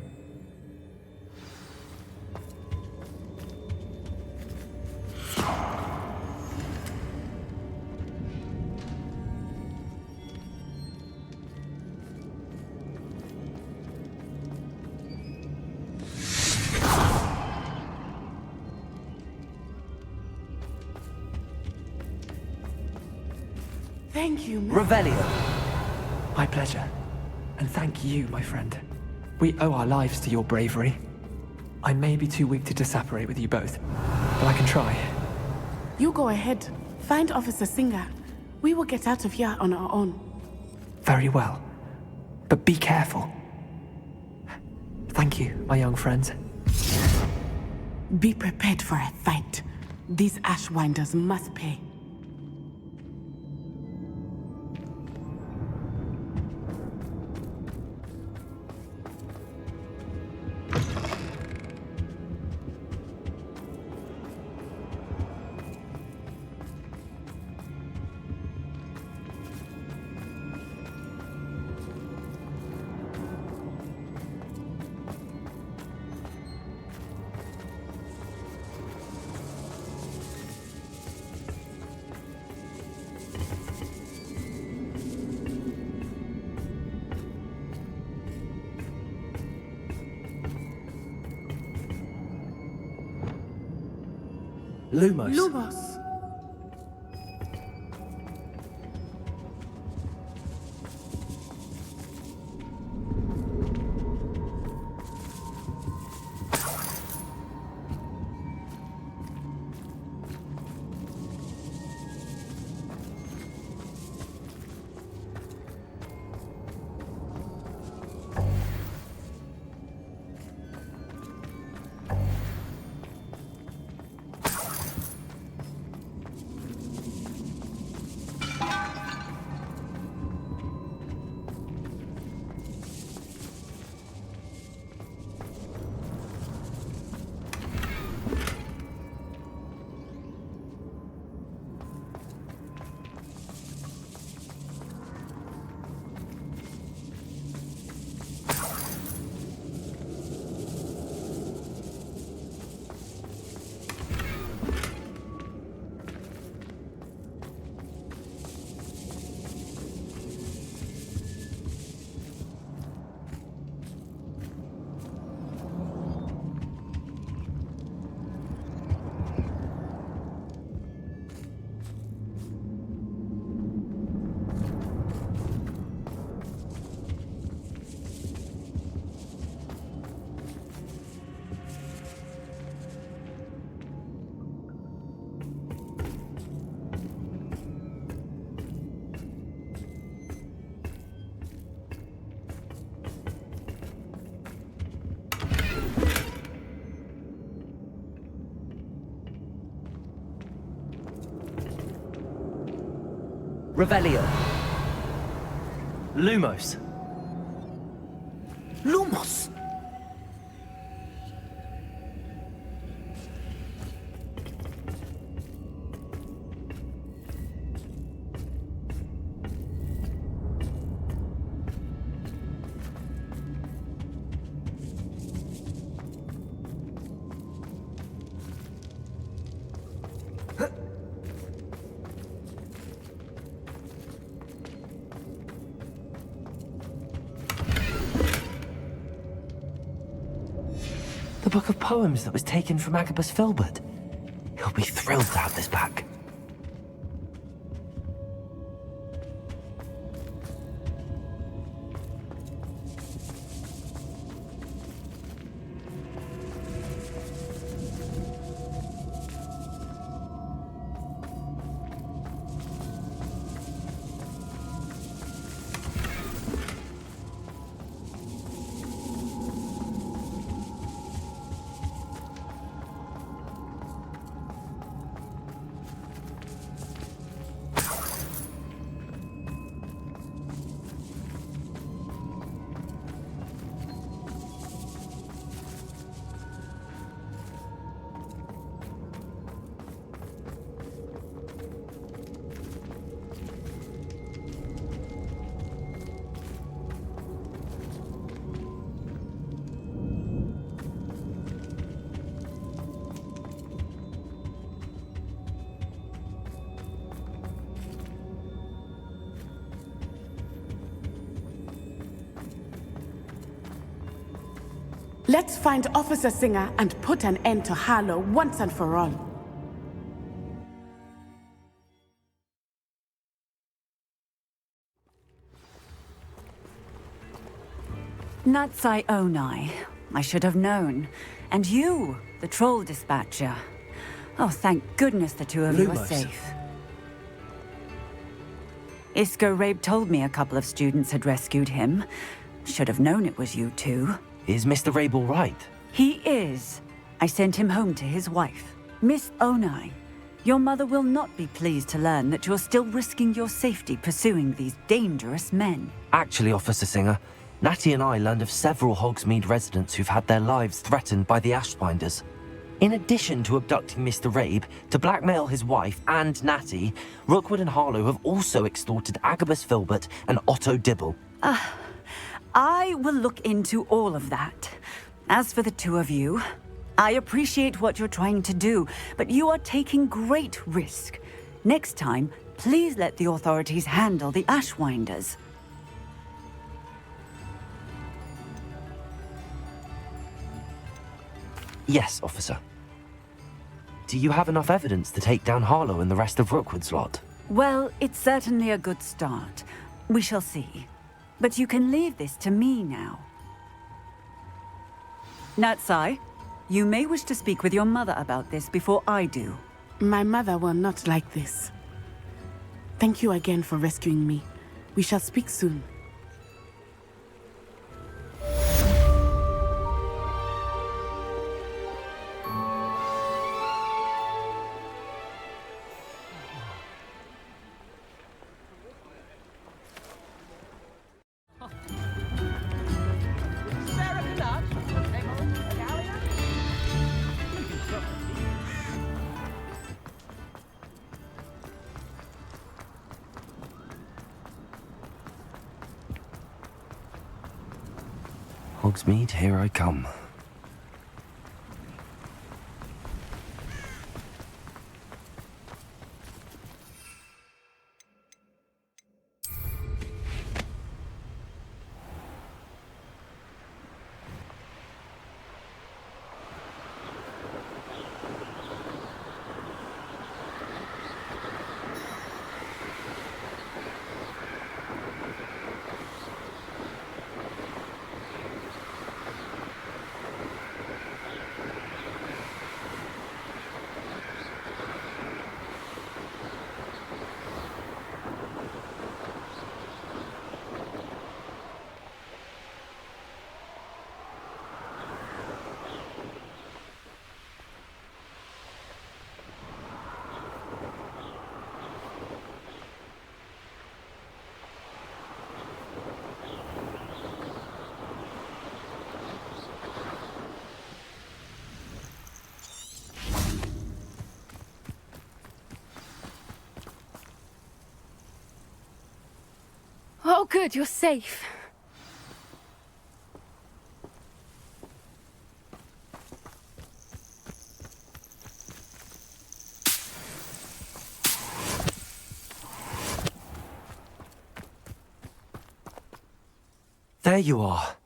Thank you, Revelio. My pleasure. And thank you, my friend. We owe our lives to your bravery. I may be too weak to disapparate with you both, but I can try. You go ahead. Find Officer Singer. We will get out of here on our own. Very well. But be careful. Thank you, my young friends. Be prepared for a fight. These Ashwinders must pay. Lumos. Lumos. Revelio. Lumos. Lumos! The book of poems that was taken from Agabus Filbert. He'll be thrilled to have this back. Let's find Officer Singer and put an end to Harlow once and for all. Natsai Onai. I should have known. And you, the troll dispatcher. Oh, thank goodness the two of you are safe. Isco Rabe told me a couple of students had rescued him. Should have known it was you two. Is Mr. Rabe all right? He is. I sent him home to his wife. Miss Onai, your mother will not be pleased to learn that you're still risking your safety pursuing these dangerous men. Actually, Officer Singer, Natty and I learned of several Hogsmeade residents who've had their lives threatened by the Ashbinders. In addition to abducting Mr. Rabe to blackmail his wife and Natty, Rookwood and Harlow have also extorted Agabus Filbert and Otto Dibble. I will look into all of that. As for the two of you, I appreciate what you're trying to do, but you are taking great risk. Next time, please let the authorities handle the Ashwinders. Yes, officer. Do you have enough evidence to take down Harlow and the rest of Rookwood's lot? Well, it's certainly a good start. We shall see. But you can leave this to me now. Natsai, you may wish to speak with your mother about this before I do. My mother will not like this. Thank you again for rescuing me. We shall speak soon. Hogsmeade, here I come. Oh, good, you're safe. There you are.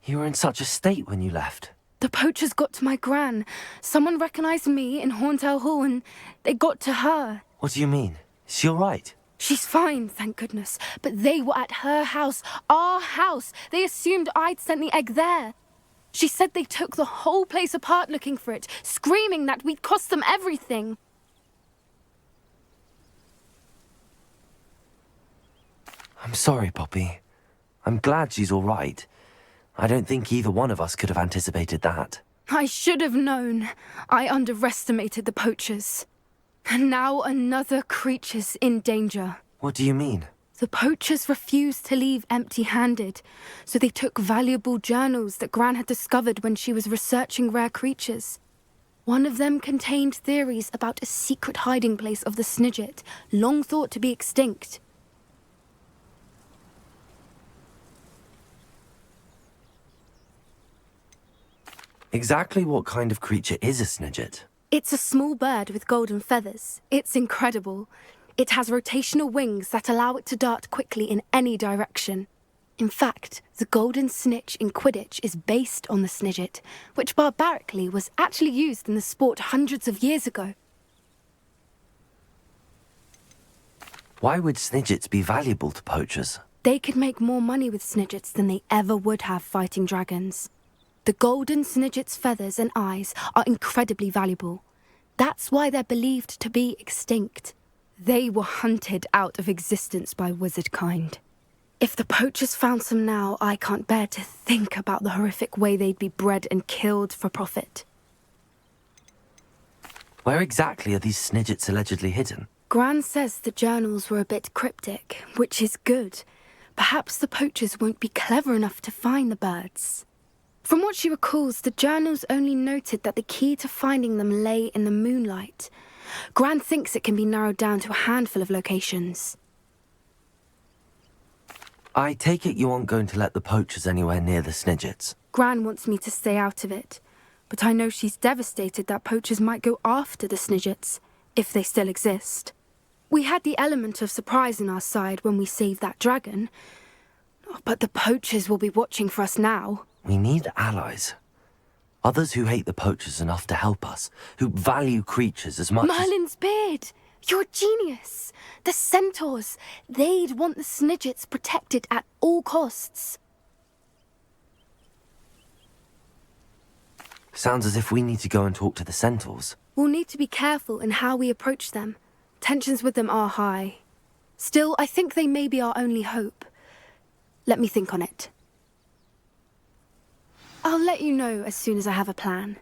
You were in such a state when you left. The poachers got to my gran. Someone recognized me in Horntail Hall and they got to her. What do you mean? Is she all right? She's fine, thank goodness. But they were at her house, our house. They assumed I'd sent the egg there. She said they took the whole place apart looking for it, screaming that we'd cost them everything. I'm sorry, Poppy. I'm glad she's all right. I don't think either one of us could have anticipated that. I should have known. I underestimated the poachers. And now another creature's in danger. What do you mean? The poachers refused to leave empty-handed, so they took valuable journals that Gran had discovered when she was researching rare creatures. One of them contained theories about a secret hiding place of the Snidget, long thought to be extinct. Exactly what kind of creature is a Snidget? It's a small bird with golden feathers. It's incredible. It has rotational wings that allow it to dart quickly in any direction. In fact, the golden snitch in Quidditch is based on the Snidget, which barbarically was actually used in the sport hundreds of years ago. Why would Snidgets be valuable to poachers? They could make more money with Snidgets than they ever would have fighting dragons. The golden Snidget's feathers and eyes are incredibly valuable. That's why they're believed to be extinct. They were hunted out of existence by wizard kind. If the poachers found some now, I can't bear to think about the horrific way they'd be bred and killed for profit. Where exactly are these Snidgets allegedly hidden? Gran says the journals were a bit cryptic, which is good. Perhaps the poachers won't be clever enough to find the birds. From what she recalls, the journals only noted that the key to finding them lay in the moonlight. Gran thinks it can be narrowed down to a handful of locations. I take it you aren't going to let the poachers anywhere near the Snidgets. Gran wants me to stay out of it, but I know she's devastated that poachers might go after the Snidgets, if they still exist. We had the element of surprise on our side when we saved that dragon, but the poachers will be watching for us now. We need allies. Others who hate the poachers enough to help us, who value creatures as much Merlin's beard! You're a genius! The centaurs! They'd want the Snidgets protected at all costs. Sounds as if we need to go and talk to the centaurs. We'll need to be careful in how we approach them. Tensions with them are high. Still, I think they may be our only hope. Let me think on it. I'll let you know as soon as I have a plan.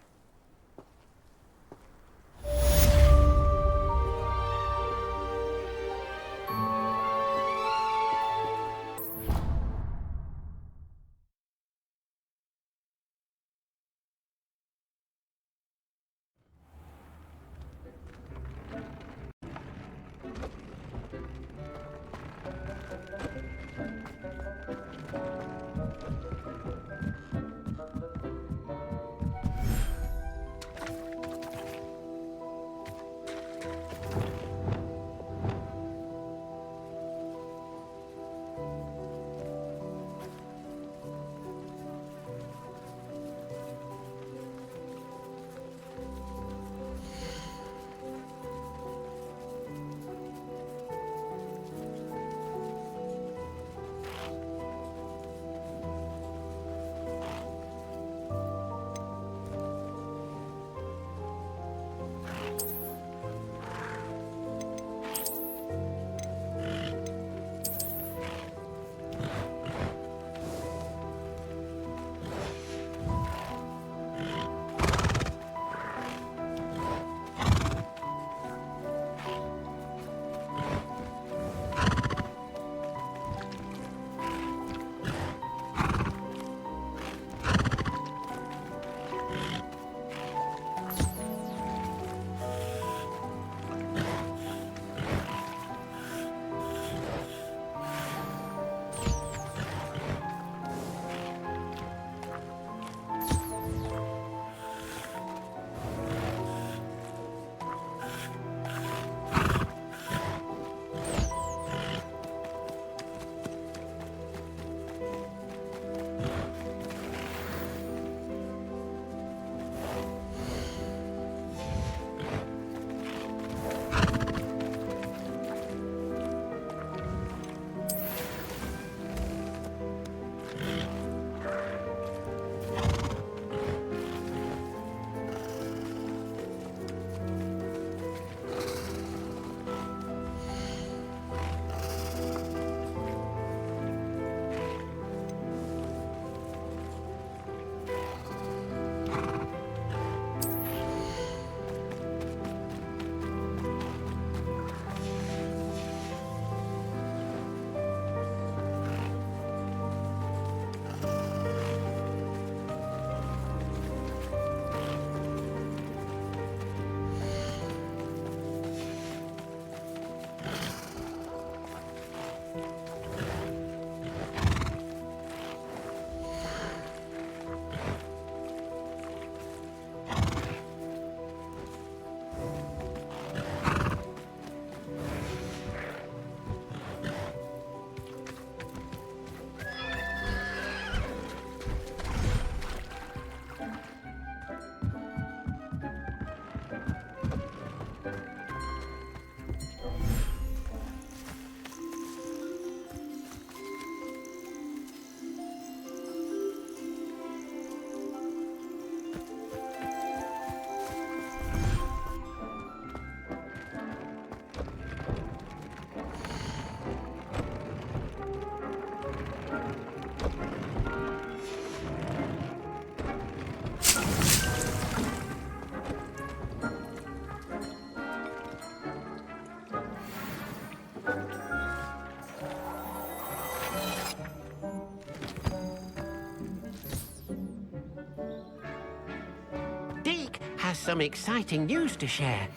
has some exciting news to share.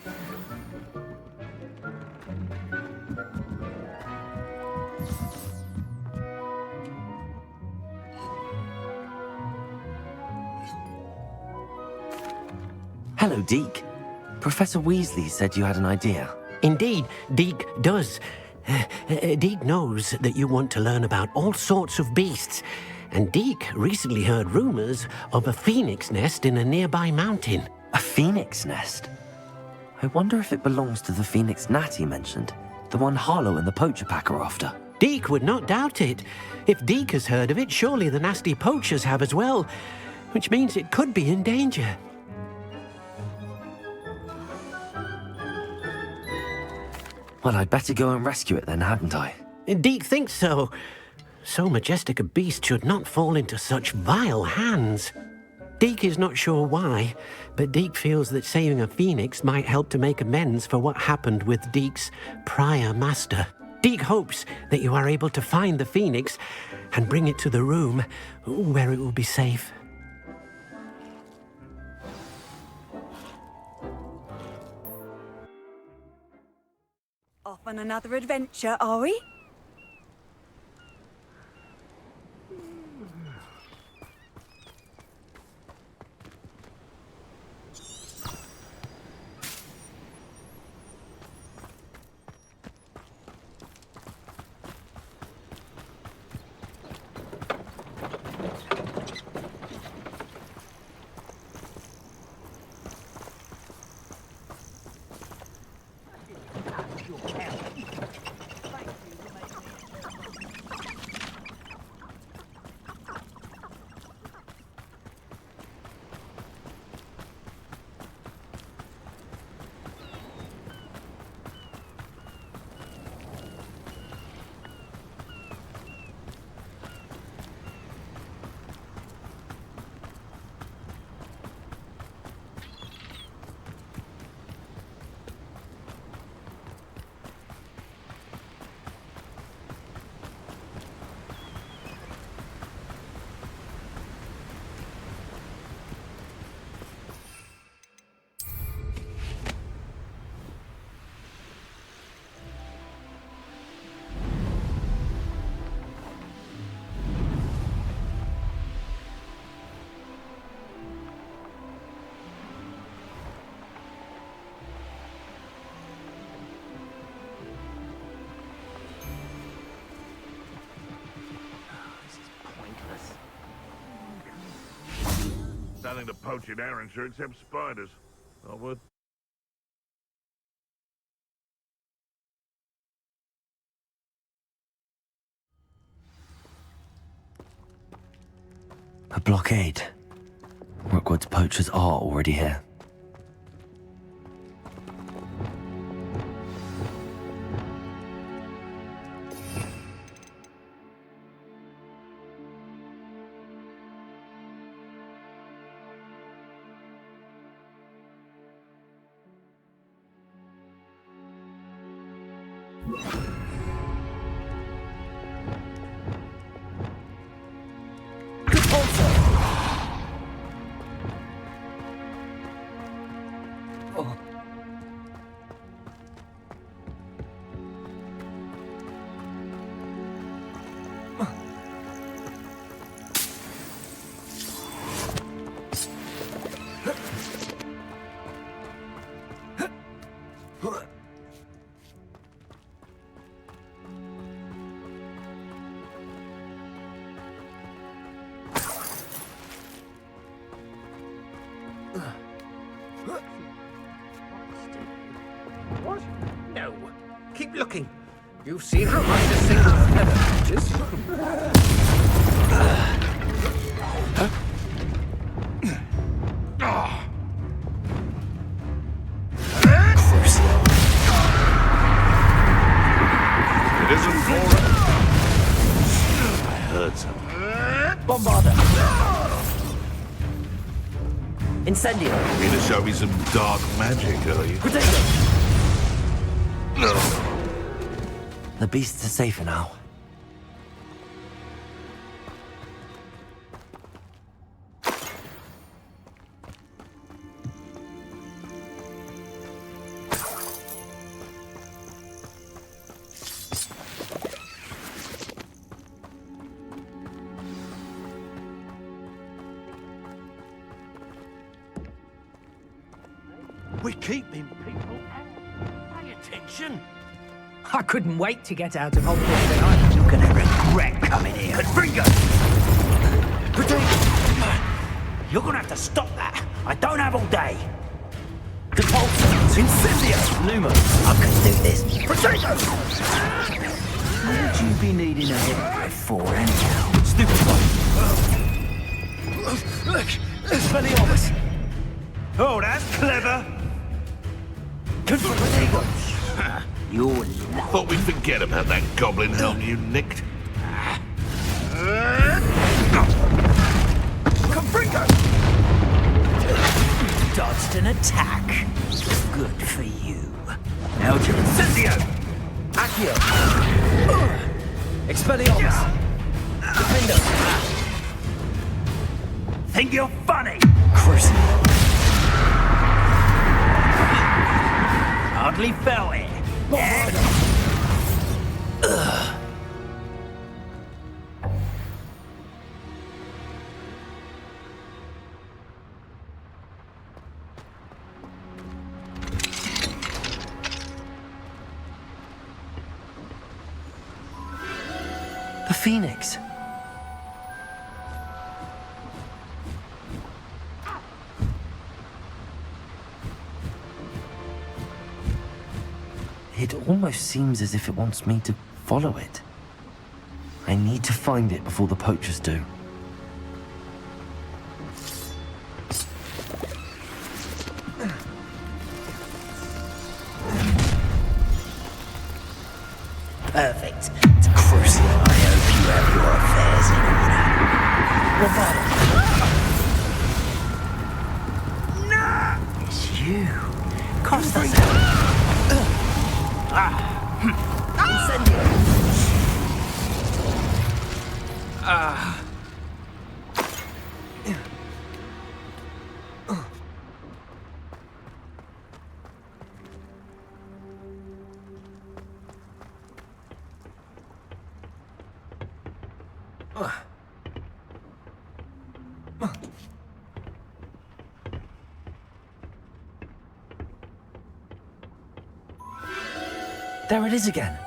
Hello, Deke. Professor Weasley said you had an idea. Indeed, Deke does. Deke knows that you want to learn about all sorts of beasts, and Deke recently heard rumors of a phoenix nest in a nearby mountain. A phoenix nest? I wonder if it belongs to the phoenix gnat he mentioned, the one Harlow and the poacher pack are after. Deke would not doubt it. If Deke has heard of it, surely the nasty poachers have as well, which means it could be in danger. Well, I'd better go and rescue it then, hadn't I? Deke thinks so. So majestic a beast should not fall into such vile hands. Deke is not sure why, but Deke feels that saving a phoenix might help to make amends for what happened with Deke's prior master. Deke hopes that you are able to find the phoenix and bring it to the room where it will be safe. Off on another adventure, are we? Nothing to poach in Arrynshire except spiders. Not worth... A blockade. Rookwood's poachers are already here. What? No. Keep looking. You've seen how much a single feather fetches. It isn't for... I heard something. Bombarder! Incendio! Here to show me some dark magic, are you? Potato! The beasts are safer now. We're keeping people out. Pay attention. I couldn't wait to get out of Hogwarts tonight. You're gonna regret coming here. Gringotts! You're gonna have to stop that. I don't have all day. Repulsor! Incendio! Luma! I can do this. Potato! Would you be needing a hit for anyhow? Stupid one. Look! Expelliarmus! Oh, that's clever! Confrontago! You're thought we'd forget about that goblin helm you nicked. Confringo! Dodged an attack. Good for you. How'd you Incendio! Accio! Expelliarmus! Defendo! Think you're funny? Crucible! Hardly felt it. The Phoenix. It almost seems as if it wants me to follow it. I need to find it before the poachers do. Perfect. It's crucial. I hope you have your affairs in order. No! It's you. Costa. Incendio. There it is again.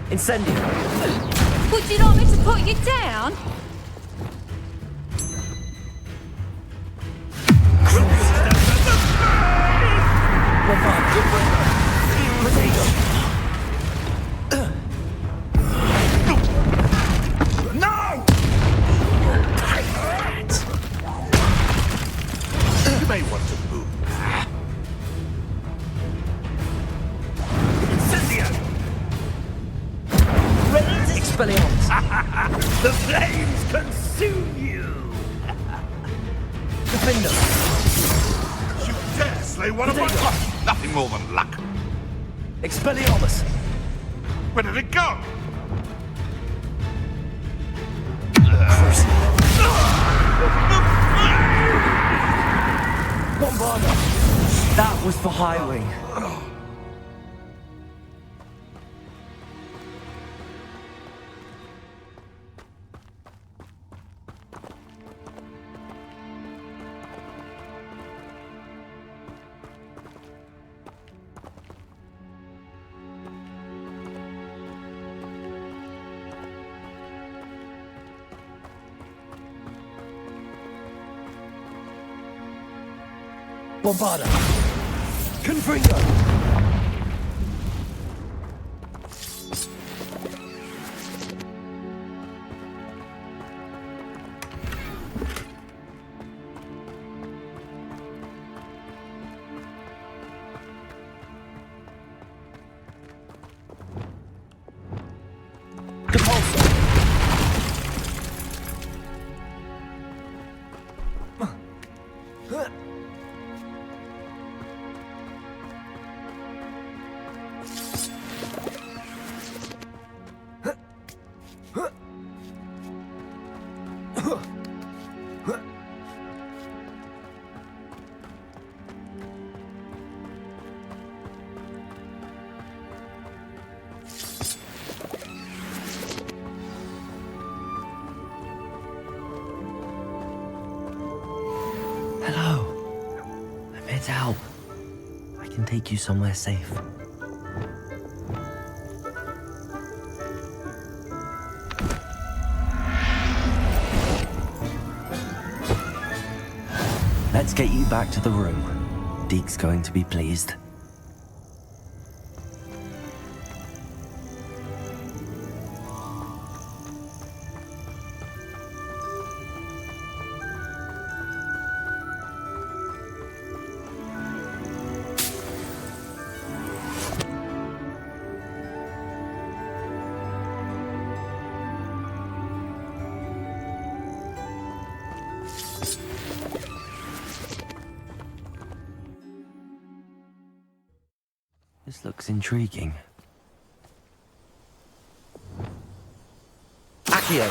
Incendio! Would you like me to put you down? No! You may want to move. Incendio! Expelliarmus! The flames consume you! Defender! You dare slay one of my... Nothing more than luck. Expelliarmus! Where did it go? Bombarda! That was for Highwing. Bombarda! Confringo! Get out. I can take you somewhere safe. Let's get you back to the room. Deke's going to be pleased. This looks intriguing. Accio!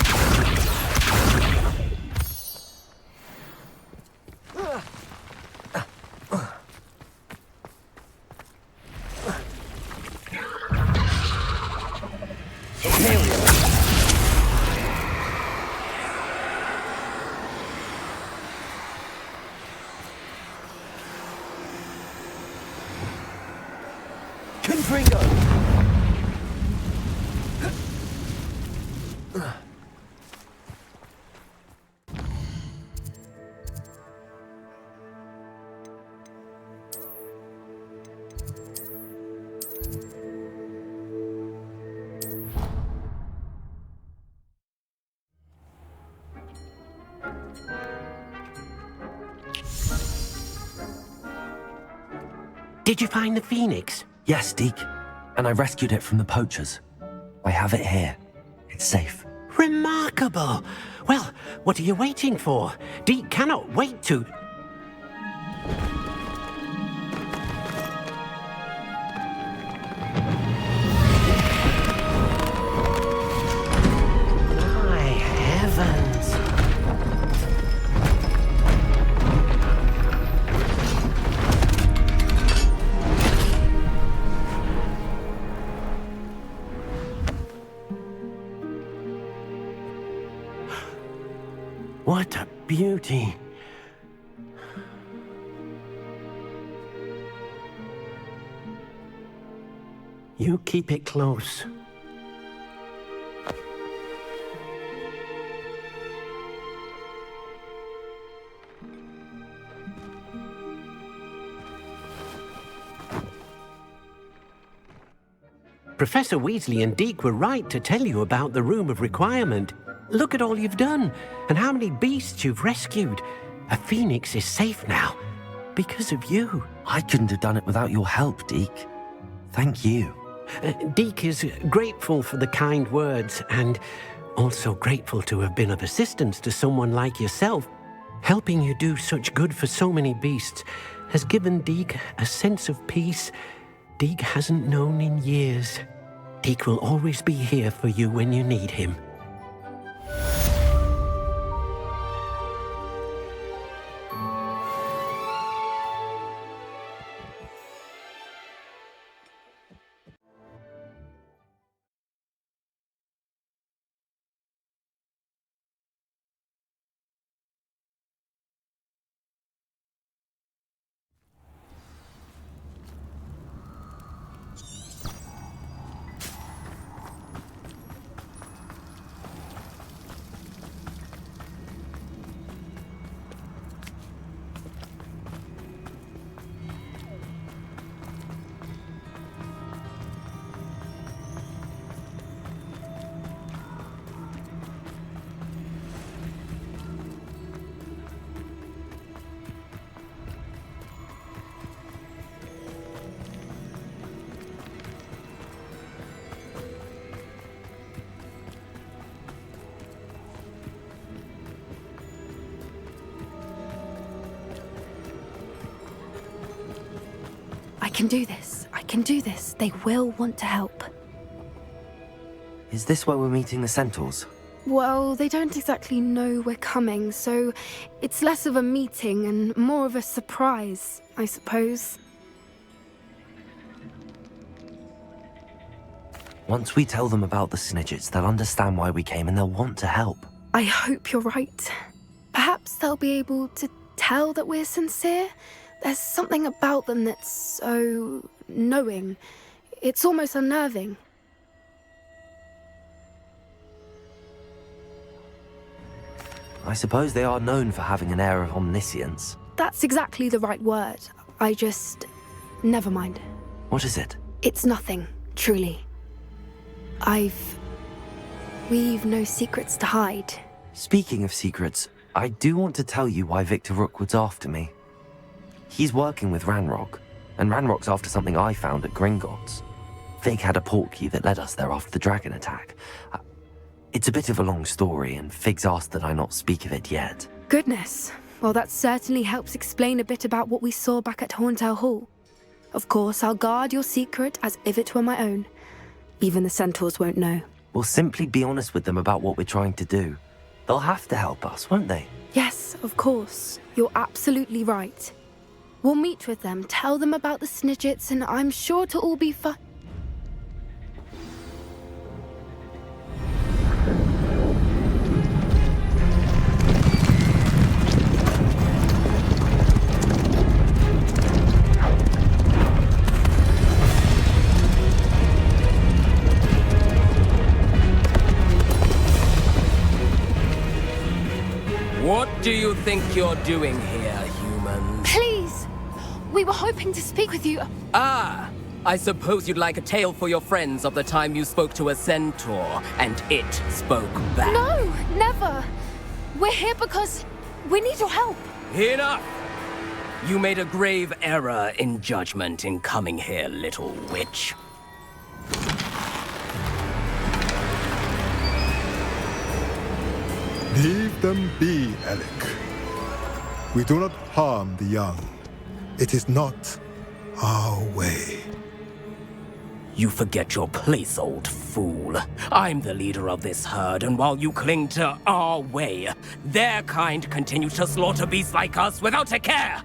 Did you find the phoenix? Yes, Deke. And I rescued it from the poachers. I have it here. It's safe. Remarkable! Well, what are you waiting for? Deke cannot wait to... My heavens! What a beauty! You keep it close. Professor Weasley and Deke were right to tell you about the Room of Requirement. Look at all you've done, and how many beasts you've rescued. A phoenix is safe now, because of you. I couldn't have done it without your help, Deke. Thank you. Deke is grateful for the kind words, and also grateful to have been of assistance to someone like yourself. Helping you do such good for so many beasts has given Deke a sense of peace Deke hasn't known in years. Deke will always be here for you when you need him. I can do this. I can do this. They will want to help. Is this where we're meeting the centaurs? Well, they don't exactly know we're coming, so it's less of a meeting and more of a surprise, I suppose. Once we tell them about the Snidgets, they'll understand why we came and they'll want to help. I hope you're right. Perhaps they'll be able to tell that we're sincere. There's something about them that's so knowing. It's almost unnerving. I suppose they are known for having an air of omniscience. That's exactly the right word. Never mind. What is it? It's nothing, truly. We've no secrets to hide. Speaking of secrets, I do want to tell you why Victor Rookwood's after me. He's working with Ranrok, and Ranrock's after something I found at Gringotts. Fig had a portkey that led us there after the dragon attack. It's a bit of a long story, and Fig's asked that I not speak of it yet. Goodness. Well, that certainly helps explain a bit about what we saw back at Horntail Hall. Of course, I'll guard your secret as if it were my own. Even the centaurs won't know. We'll simply be honest with them about what we're trying to do. They'll have to help us, won't they? Yes, of course. You're absolutely right. We'll meet with them, tell them about the Snidgets, and I'm sure to all be fine. What do you think you're doing here, humans? Please! We were hoping to speak with you. Ah! I suppose you'd like a tale for your friends of the time you spoke to a centaur, and it spoke back. No, never! We're here because we need your help. Enough! You made a grave error in judgment in coming here, little witch. Leave them be, Alec. We do not harm the young. It is not our way. You forget your place, old fool. I'm the leader of this herd, and while you cling to our way, their kind continue to slaughter beasts like us without a care!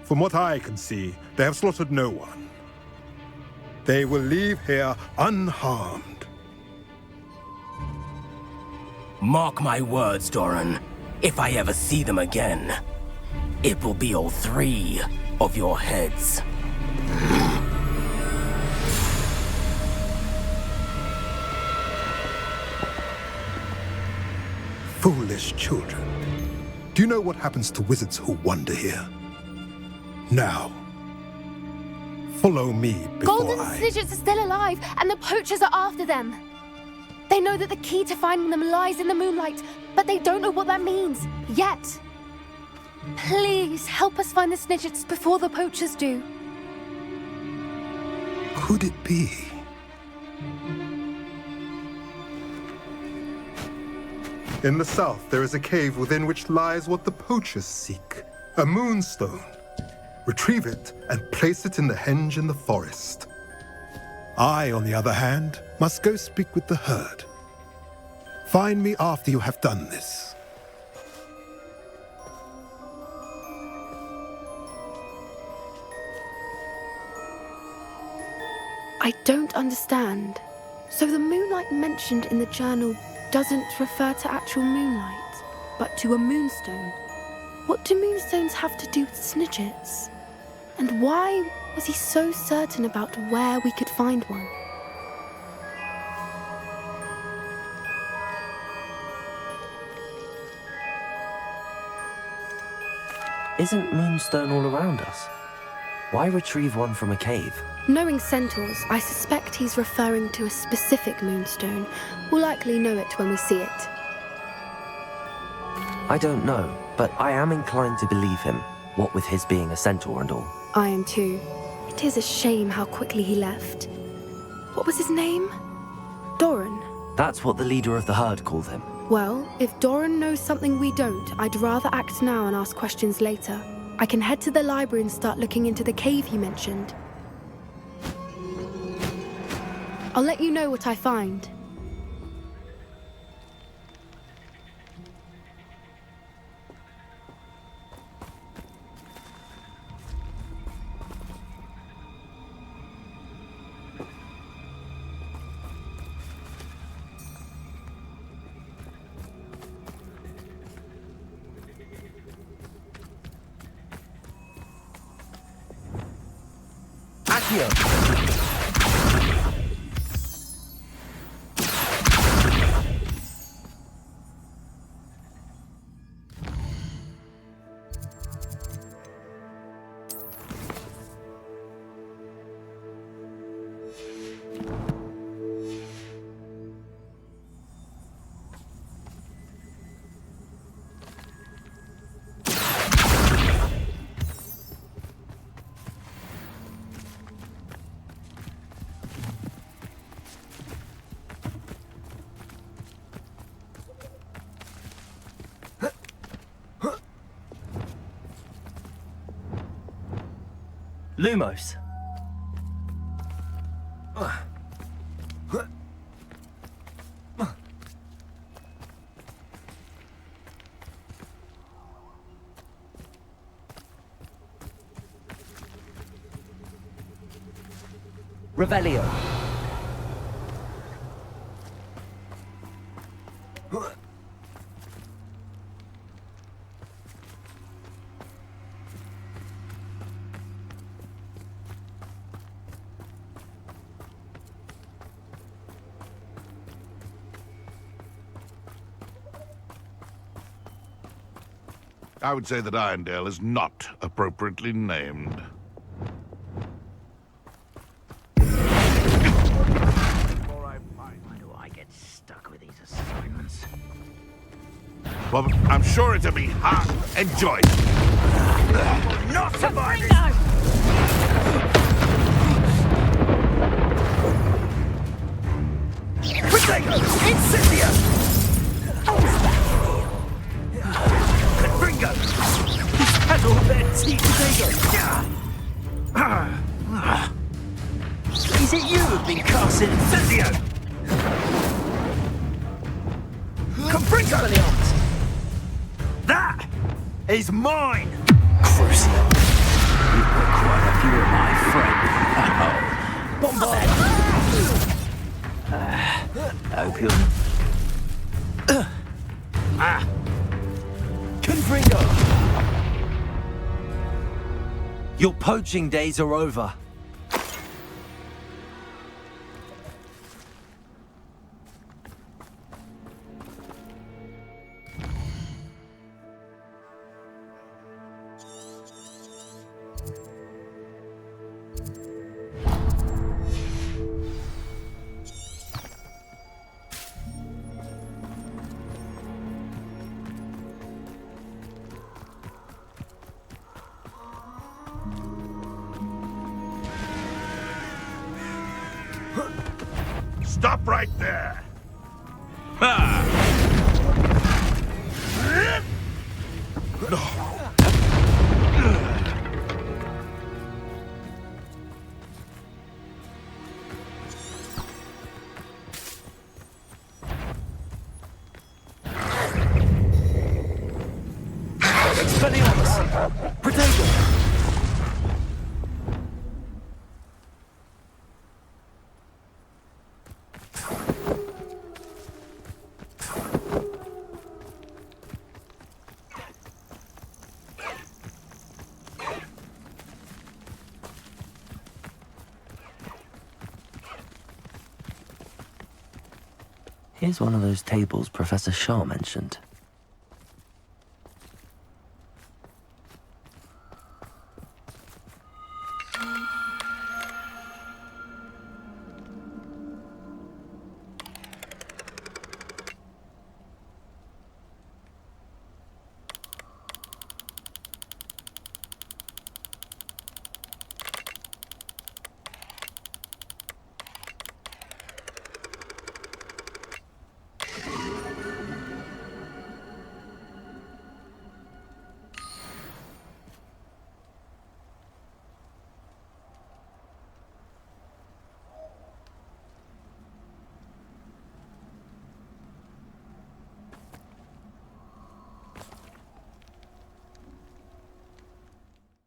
From what I can see, they have slaughtered no one. They will leave here unharmed. Mark my words, Doran. If I ever see them again, it will be all 3 of your heads. Foolish children. Do you know what happens to wizards who wander here? Now, Follow me before Golden Snidgets are still alive, and the poachers are after them. They know that the key to finding them lies in the moonlight, but they don't know what that means, yet. Please, help us find the Snidgets before the poachers do. Could it be? In the south, there is a cave within which lies what the poachers seek. A moonstone. Retrieve it and place it in the henge in the forest. I, on the other hand, must go speak with the herd. Find me after you have done this. I don't understand. So the moonlight mentioned in the journal doesn't refer to actual moonlight, but to a moonstone. What do moonstones have to do with Snidgets? And why was he so certain about where we could find one? Isn't moonstone all around us? Why retrieve one from a cave? Knowing centaurs, I suspect he's referring to a specific moonstone. We'll likely know it when we see it. I don't know, but I am inclined to believe him, what with his being a centaur and all. I am too. It is a shame how quickly he left. What was his name? Doran. That's what the leader of the herd called him. Well, if Doran knows something we don't, I'd rather act now and ask questions later. I can head to the library and start looking into the cave he mentioned. I'll let you know what I find. Lumos. Revelio. I would say that Irondale is not appropriately named. Why do I get stuck with these assignments? Well, I'm sure it'll be hard. Enjoy. Not survive this! Protego! Incendio! Gringo! He's had all their teeth, Is it you who've been casting Incendio? Compringo! That is mine! Crucio. You put quite a few of my friends. Bombard. Opium. Confringo! Your poaching days are over. right there. Here's one of those tables Professor Shaw mentioned.